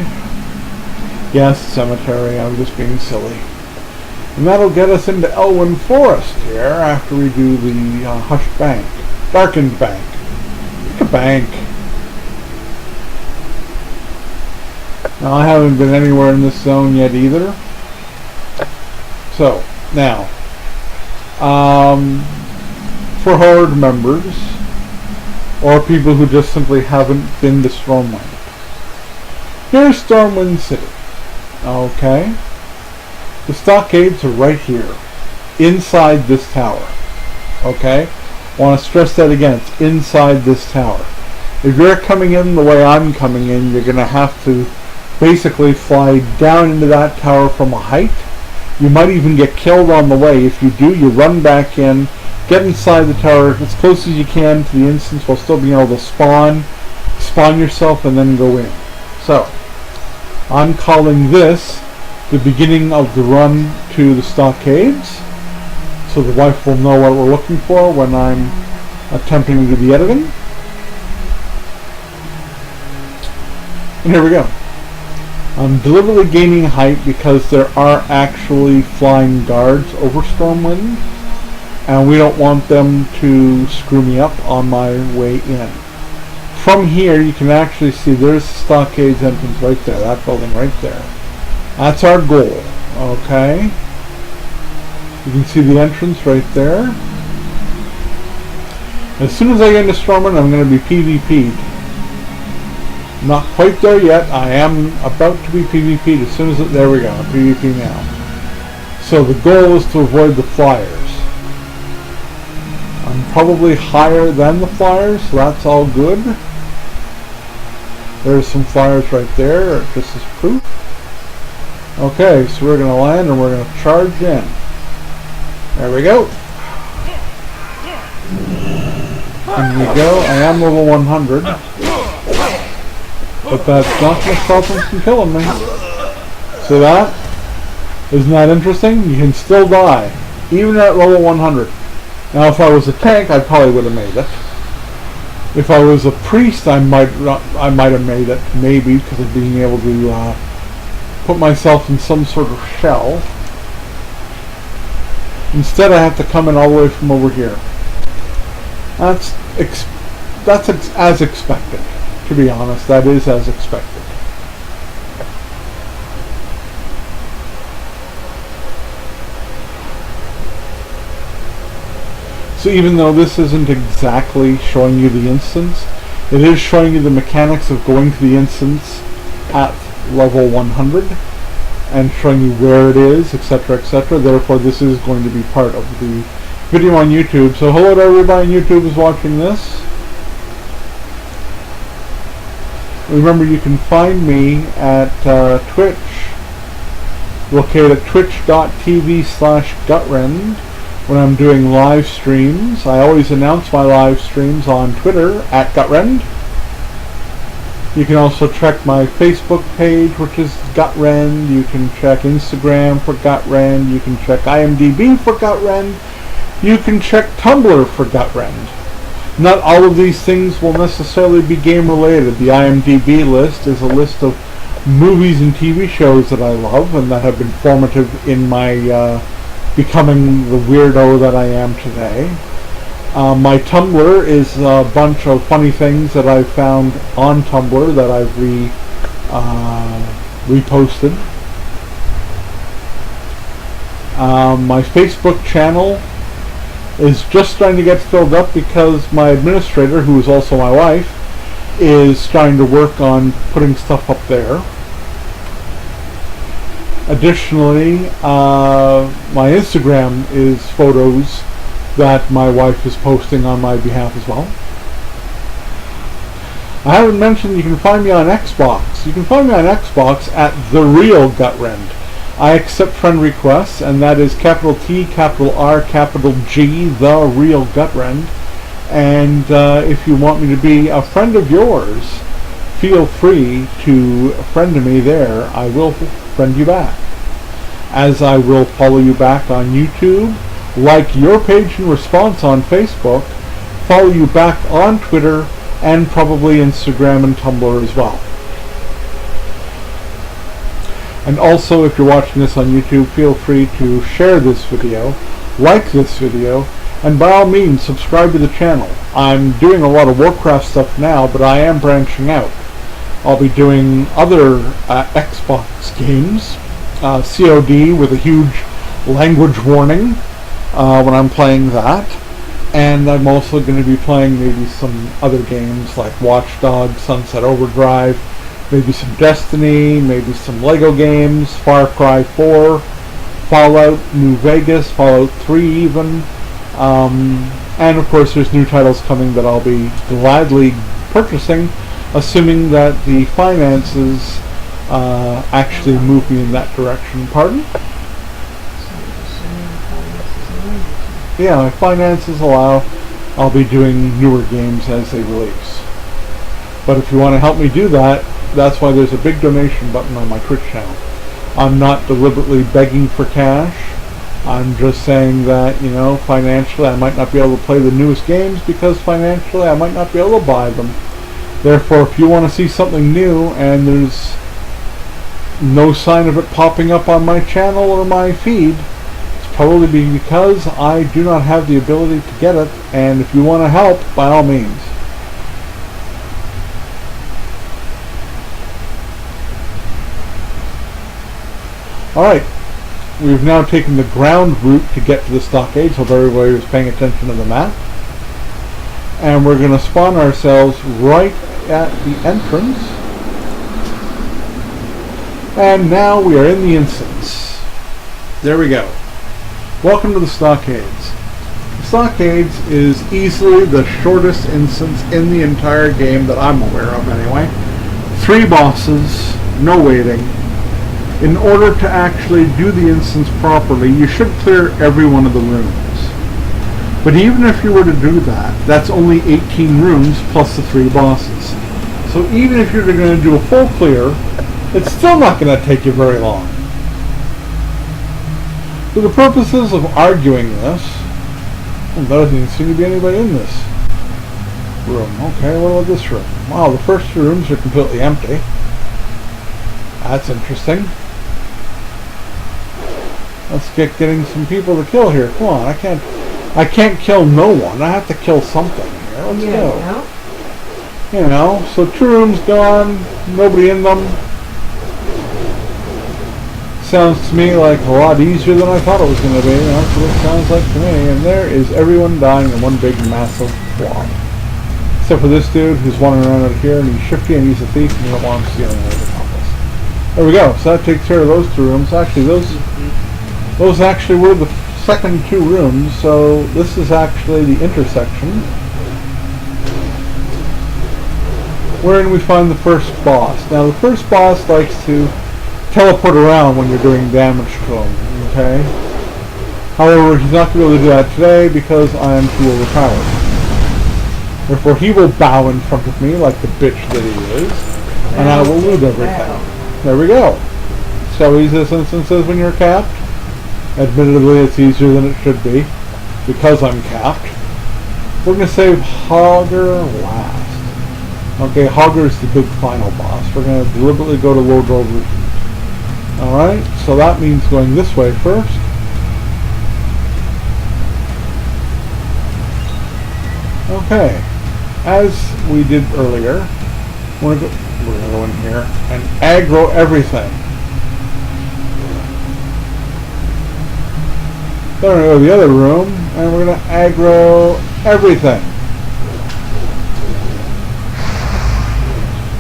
Yes, cemetery, I'm just being silly. And that'll get us into Elwyn Forest here after we do the Hushed Bank. Darkened Bank. Pick a bank. Now, I haven't been anywhere in this zone yet either. So, now, for Horde members, or people who just simply haven't been to Stormwind. Here's Stormwind City. Okay. The Stockades are right here. Inside this tower. Okay? I want to stress that again. It's inside this tower. If you're coming in the way I'm coming in, you're going to have to basically fly down into that tower from a height. You might even get killed on the way. If you do, you run back in, get inside the tower as close as you can to the instance while still being able to spawn yourself, and then go in. So, I'm calling this the beginning of the run to the Stockades, so the wife will know what we're looking for when I'm attempting to do the editing. And here we go. I'm deliberately gaining height because there are actually flying guards over Stormwind, and we don't want them to screw me up on my way in. From here, you can actually see there's the Stockades entrance right there, that building right there. That's our goal, okay? You can see the entrance right there. As soon as I get into Stormwind, I'm going to be PvP'd. Not quite there yet. I am about to be PvP'd as soon as there we go, PvP now. So the goal is to avoid the flyers. I'm probably higher than the flyers, so that's all good. There's some flyers right there, just as proof. Okay, so we're going to land and we're going to charge in. There we go. And we go. I am level 100. But that's not going to stop them from killing me. So that? Isn't that interesting? You can still die, even at level 100. Now if I was a tank, I probably would have made it. If I was a priest, I might have made it, maybe, because of being able to put myself in some sort of shell. Instead, I have to come in all the way from over here. That's as expected. To be honest, that is as expected. So even though this isn't exactly showing you the instance, it is showing you the mechanics of going to the instance at level 100 and showing you where it is, etc., etc. Therefore, this is going to be part of the video on YouTube. So hello to everybody on YouTube who's watching this. Remember, you can find me at Twitch, located at twitch.tv/gutrend, when I'm doing live streams. I always announce my live streams on Twitter at Gutrend. You can also check my Facebook page, which is Gutrend. You can check Instagram for Gutrend. You can check IMDb for Gutrend. You can check Tumblr for Gutrend. Not all of these things will necessarily be game related. The IMDb list is a list of movies and TV shows that I love and that have been formative in my becoming the weirdo that I am today. My Tumblr is a bunch of funny things that I've found on Tumblr that I've reposted. My Facebook channel is just starting to get filled up because my administrator, who is also my wife, is starting to work on putting stuff up there. Additionally, my Instagram is photos that my wife is posting on my behalf as well. I haven't mentioned you can find me on Xbox. You can find me on Xbox at The Real Gutrend. I accept friend requests, and that is capital T, capital R, capital G, The Real Gutrend. And if you want me to be a friend of yours, feel free to friend me there. I will friend you back. As I will follow you back on YouTube, like your page and response on Facebook, follow you back on Twitter, and probably Instagram and Tumblr as well. And also, if you're watching this on YouTube, feel free to share this video, like this video, and by all means subscribe to the channel. I'm doing a lot of Warcraft stuff now, but I am branching out. I'll be doing other Xbox games, COD with a huge language warning when I'm playing that, and I'm also going to be playing maybe some other games like Watch Dogs, Sunset Overdrive, maybe some Destiny, maybe some Lego games, Far Cry 4, Fallout New Vegas, Fallout 3 even, and of course there's new titles coming that I'll be gladly purchasing, assuming that the finances actually move me in that direction. Pardon? Yeah, my finances allow. I'll be doing newer games as they release. But if you want to help me do that, that's why there's a big donation button on my Twitch channel. I'm not deliberately begging for cash. I'm just saying that, you know, financially I might not be able to play the newest games because financially I might not be able to buy them. Therefore, if you want to see something new and there's no sign of it popping up on my channel or my feed, probably because I do not have the ability to get it, and if you want to help, by all means. Alright, we've now taken the ground route to get to the stockade, so everybody was paying attention to the map. And we're going to spawn ourselves right at the entrance. And now we are in the instance. There we go. Welcome to the Stockades. The Stockades is easily the shortest instance in the entire game that I'm aware of anyway. 3 bosses, no waiting. In order to actually do the instance properly, you should clear every one of the rooms. But even if you were to do that, that's only 18 rooms plus the 3 bosses. So even if you're going to do a full clear, it's still not going to take you very long. For the purposes of arguing this, well, there doesn't even seem to be anybody in this room. Okay, what about this room? Wow, the first 2 rooms are completely empty. That's interesting. Let's get getting some people to kill here. Come on, I can't kill no one. I have to kill something here. Let's go. You know, so 2 rooms gone, nobody in them. Sounds to me like a lot easier than I thought it was going to be. That's what it sounds like to me. And there is everyone dying in one big massive blob. Except for this dude who's wandering around out here, and he's shifty and he's a thief and you don't want him stealing any of the compass. There we go. So that takes care of those 2 rooms. Actually, those actually were the second 2 rooms. So this is actually the intersection wherein we find the first boss. Now the first boss likes to teleport around when you're doing damage to them, okay? However, he's not going to be able to do that today because I am too overpowered. Therefore, he will bow in front of me like the bitch that he is, and I will loot everything. There we go. See how easy this instance is when you're capped? Admittedly, it's easier than it should be, because I'm capped. We're going to save Hogger last. Okay, Hogger is the big final boss. We're going to deliberately go to World of Warcraft. Alright, so that means going this way first. Okay, as we did earlier, we're going to go in here and aggro everything. Then we're going to go to the other room and we're going to aggro everything.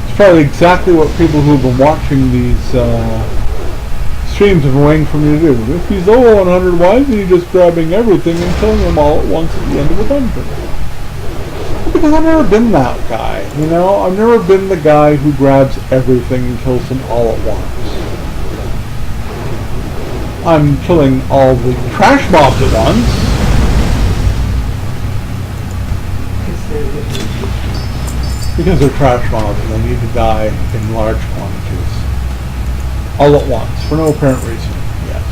It's probably exactly what people who've been watching these streams have been waiting for me to do. If he's over 100, why isn't he just grabbing everything and killing them all at once at the end of the dungeon? Because I've never been that guy, you know? I've never been the guy who grabs everything and kills them all at once. I'm killing all the trash mobs at once. Because they're trash mobs and they need to die in large quantities. All at once, for no apparent reason, yes.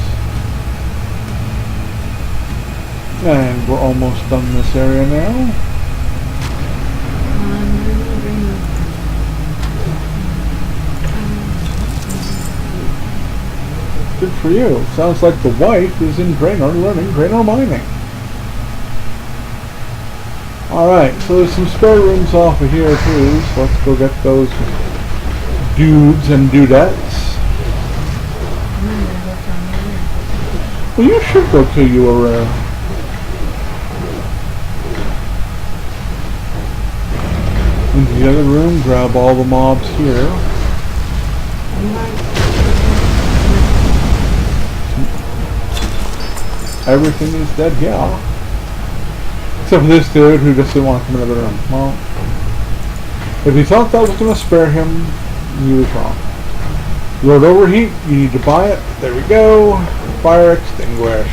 And we're almost done this area now. Good for you. Sounds like the wife is in Draenor learning Draenor mining. Alright, so there's some spare rooms off of here too, so let's go get those dudes and dudettes. Well, you should go till you are rare. Into the other room, grab all the mobs here. Everything is dead, yeah. Except for this dude who just didn't want to come into the room. Well, if he thought that was going to spare him, he was wrong. Lord Overheat, you need to buy it. There we go. Fire extinguish.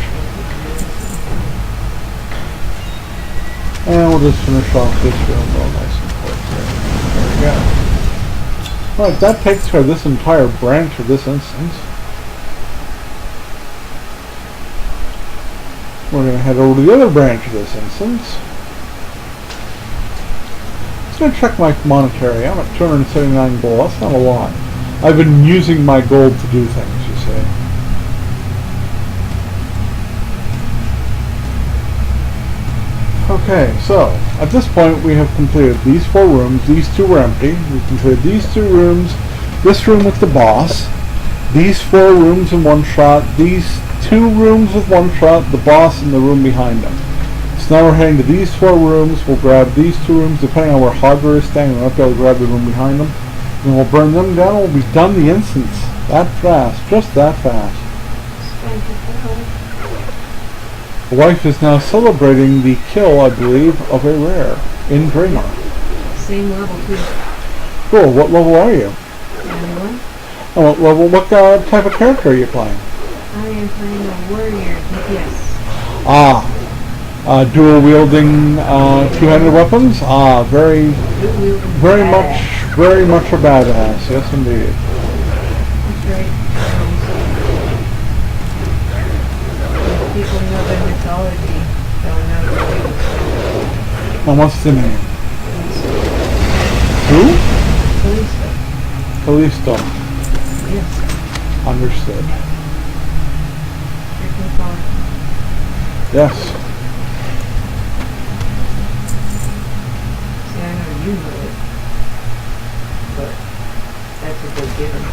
And we'll just finish off this room real nice and quick here. There we go. Alright, that takes care of this entire branch of this instance. We're going to head over to the other branch of this instance. Just going to check my monetary. I'm at 279 gold. That's not a lot. I've been using my gold to do things, you see. Okay, so at this point we have completed these 4 rooms. These 2 were empty. We've completed these 2 rooms. This room with the boss. These 4 rooms in one shot. These 2 rooms with one shot, the boss and the room behind him. So now we're heading to these 4 rooms. We'll grab these 2 rooms, depending on where Hogger is staying. We'll have to be able to grab the room behind them. And we'll burn them down. We'll be done the instance. That fast. Just that fast. The wife is now celebrating the kill, I believe, of a rare in Draenor. Same level too. Cool. What level are you? Anyone? Oh, what level? What type of character are you playing? I am playing a warrior DPS. Dual wielding 2-handed weapons. Very much a badass. Yes, indeed. That's right. If people know their mythology, they'll know the way. And what's the name? Who? Callisto. Callisto. Yes. Understood. Freaking fun. Yes. See, I know you know it. But that's a big given.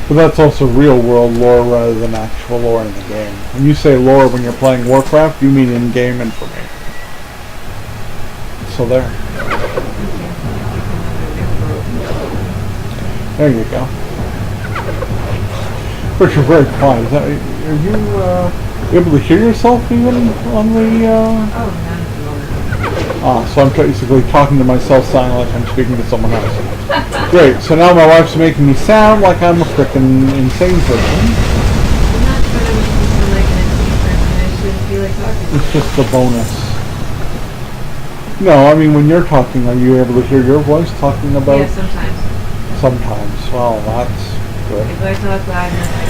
But that's also real world lore rather than actual lore in the game. When you say lore when you're playing Warcraft, you mean in-game information. So there. There you go. But you're very quiet. Is that, are you able to hear yourself even on the... Oh, not at the moment. So I'm basically talking to myself sounding like I'm speaking to someone else. Great, so now my wife's making me sound like I'm a frickin' insane person. I'm not trying to make you sound like an insane person. I just feel just the bonus. No, I mean when you're talking, are you able to hear your voice talking about? Yeah, sometimes. Sometimes. Well, that's good. If I talk loud enough, I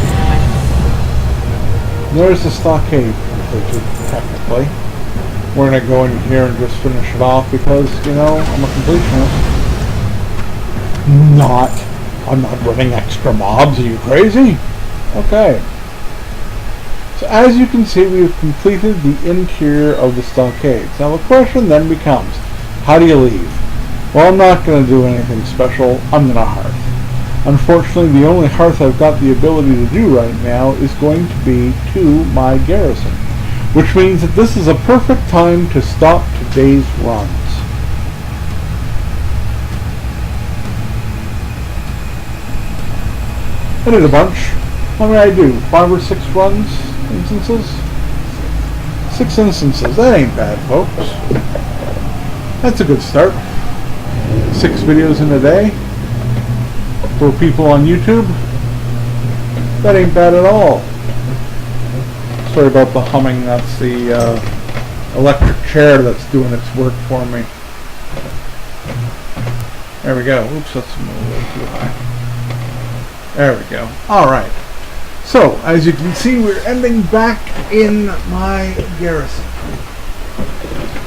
There's the stockade completed, technically. We're going to go in here and just finish it off because, you know, I'm a completionist. I'm not running extra mobs. Are you crazy? Okay. So as you can see, we've completed the interior of the stockades. Now the question then becomes, how do you leave? Well, I'm not going to do anything special. I'm going to hearth. Unfortunately, the only hearth I've got the ability to do right now is going to be to my garrison, which means that this is a perfect time to stop today's runs. I did a bunch. How many did I do? 5 or 6 runs? Instances? 6 instances. That ain't bad, folks. That's a good start. 6 videos in a day. For people on YouTube. That ain't bad at all. Sorry about the humming. That's the electric chair that's doing its work for me. There we go. Oops, that's a little way too high. There we go. Alright. So, as you can see, we're ending back in my garrison.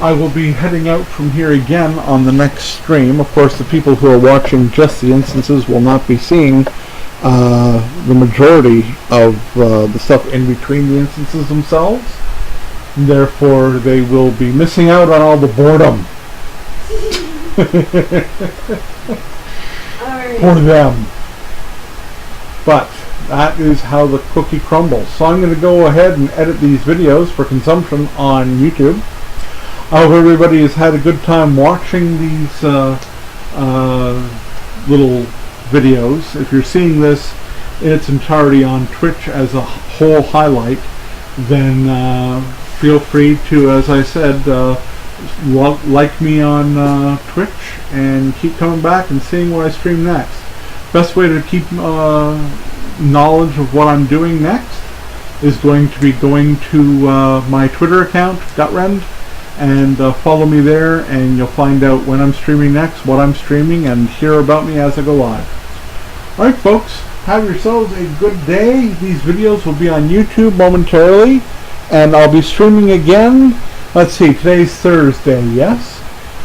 I will be heading out from here again on the next stream. Of course, the people who are watching just the instances will not be seeing the majority of the stuff in between the instances themselves. Therefore, they will be missing out on all the boredom. For them. But that is how the cookie crumbles. So I'm going to go ahead and edit these videos for consumption on YouTube. I hope everybody has had a good time watching these little videos. If you're seeing this in its entirety on Twitch as a whole highlight, then feel free to, as I said, like me on Twitch and keep coming back and seeing what I stream next. Best way to keep knowledge of what I'm doing next is going to be going to my Twitter account, Gutrend, and follow me there, and you'll find out when I'm streaming next, what I'm streaming, and hear about me as I go live. Alright folks, have yourselves a good day. These videos will be on YouTube momentarily, and I'll be streaming again. Let's see, today's Thursday, yes?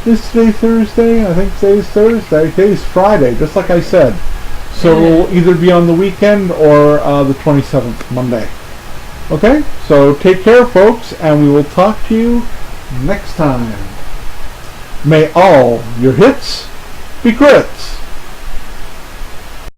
Is today Thursday? I think today's Thursday. Today's Friday, just like I said. So it'll either be on the weekend or the 27th, Monday. Okay, so take care folks, and we will talk to you next time. May all your hits be crits.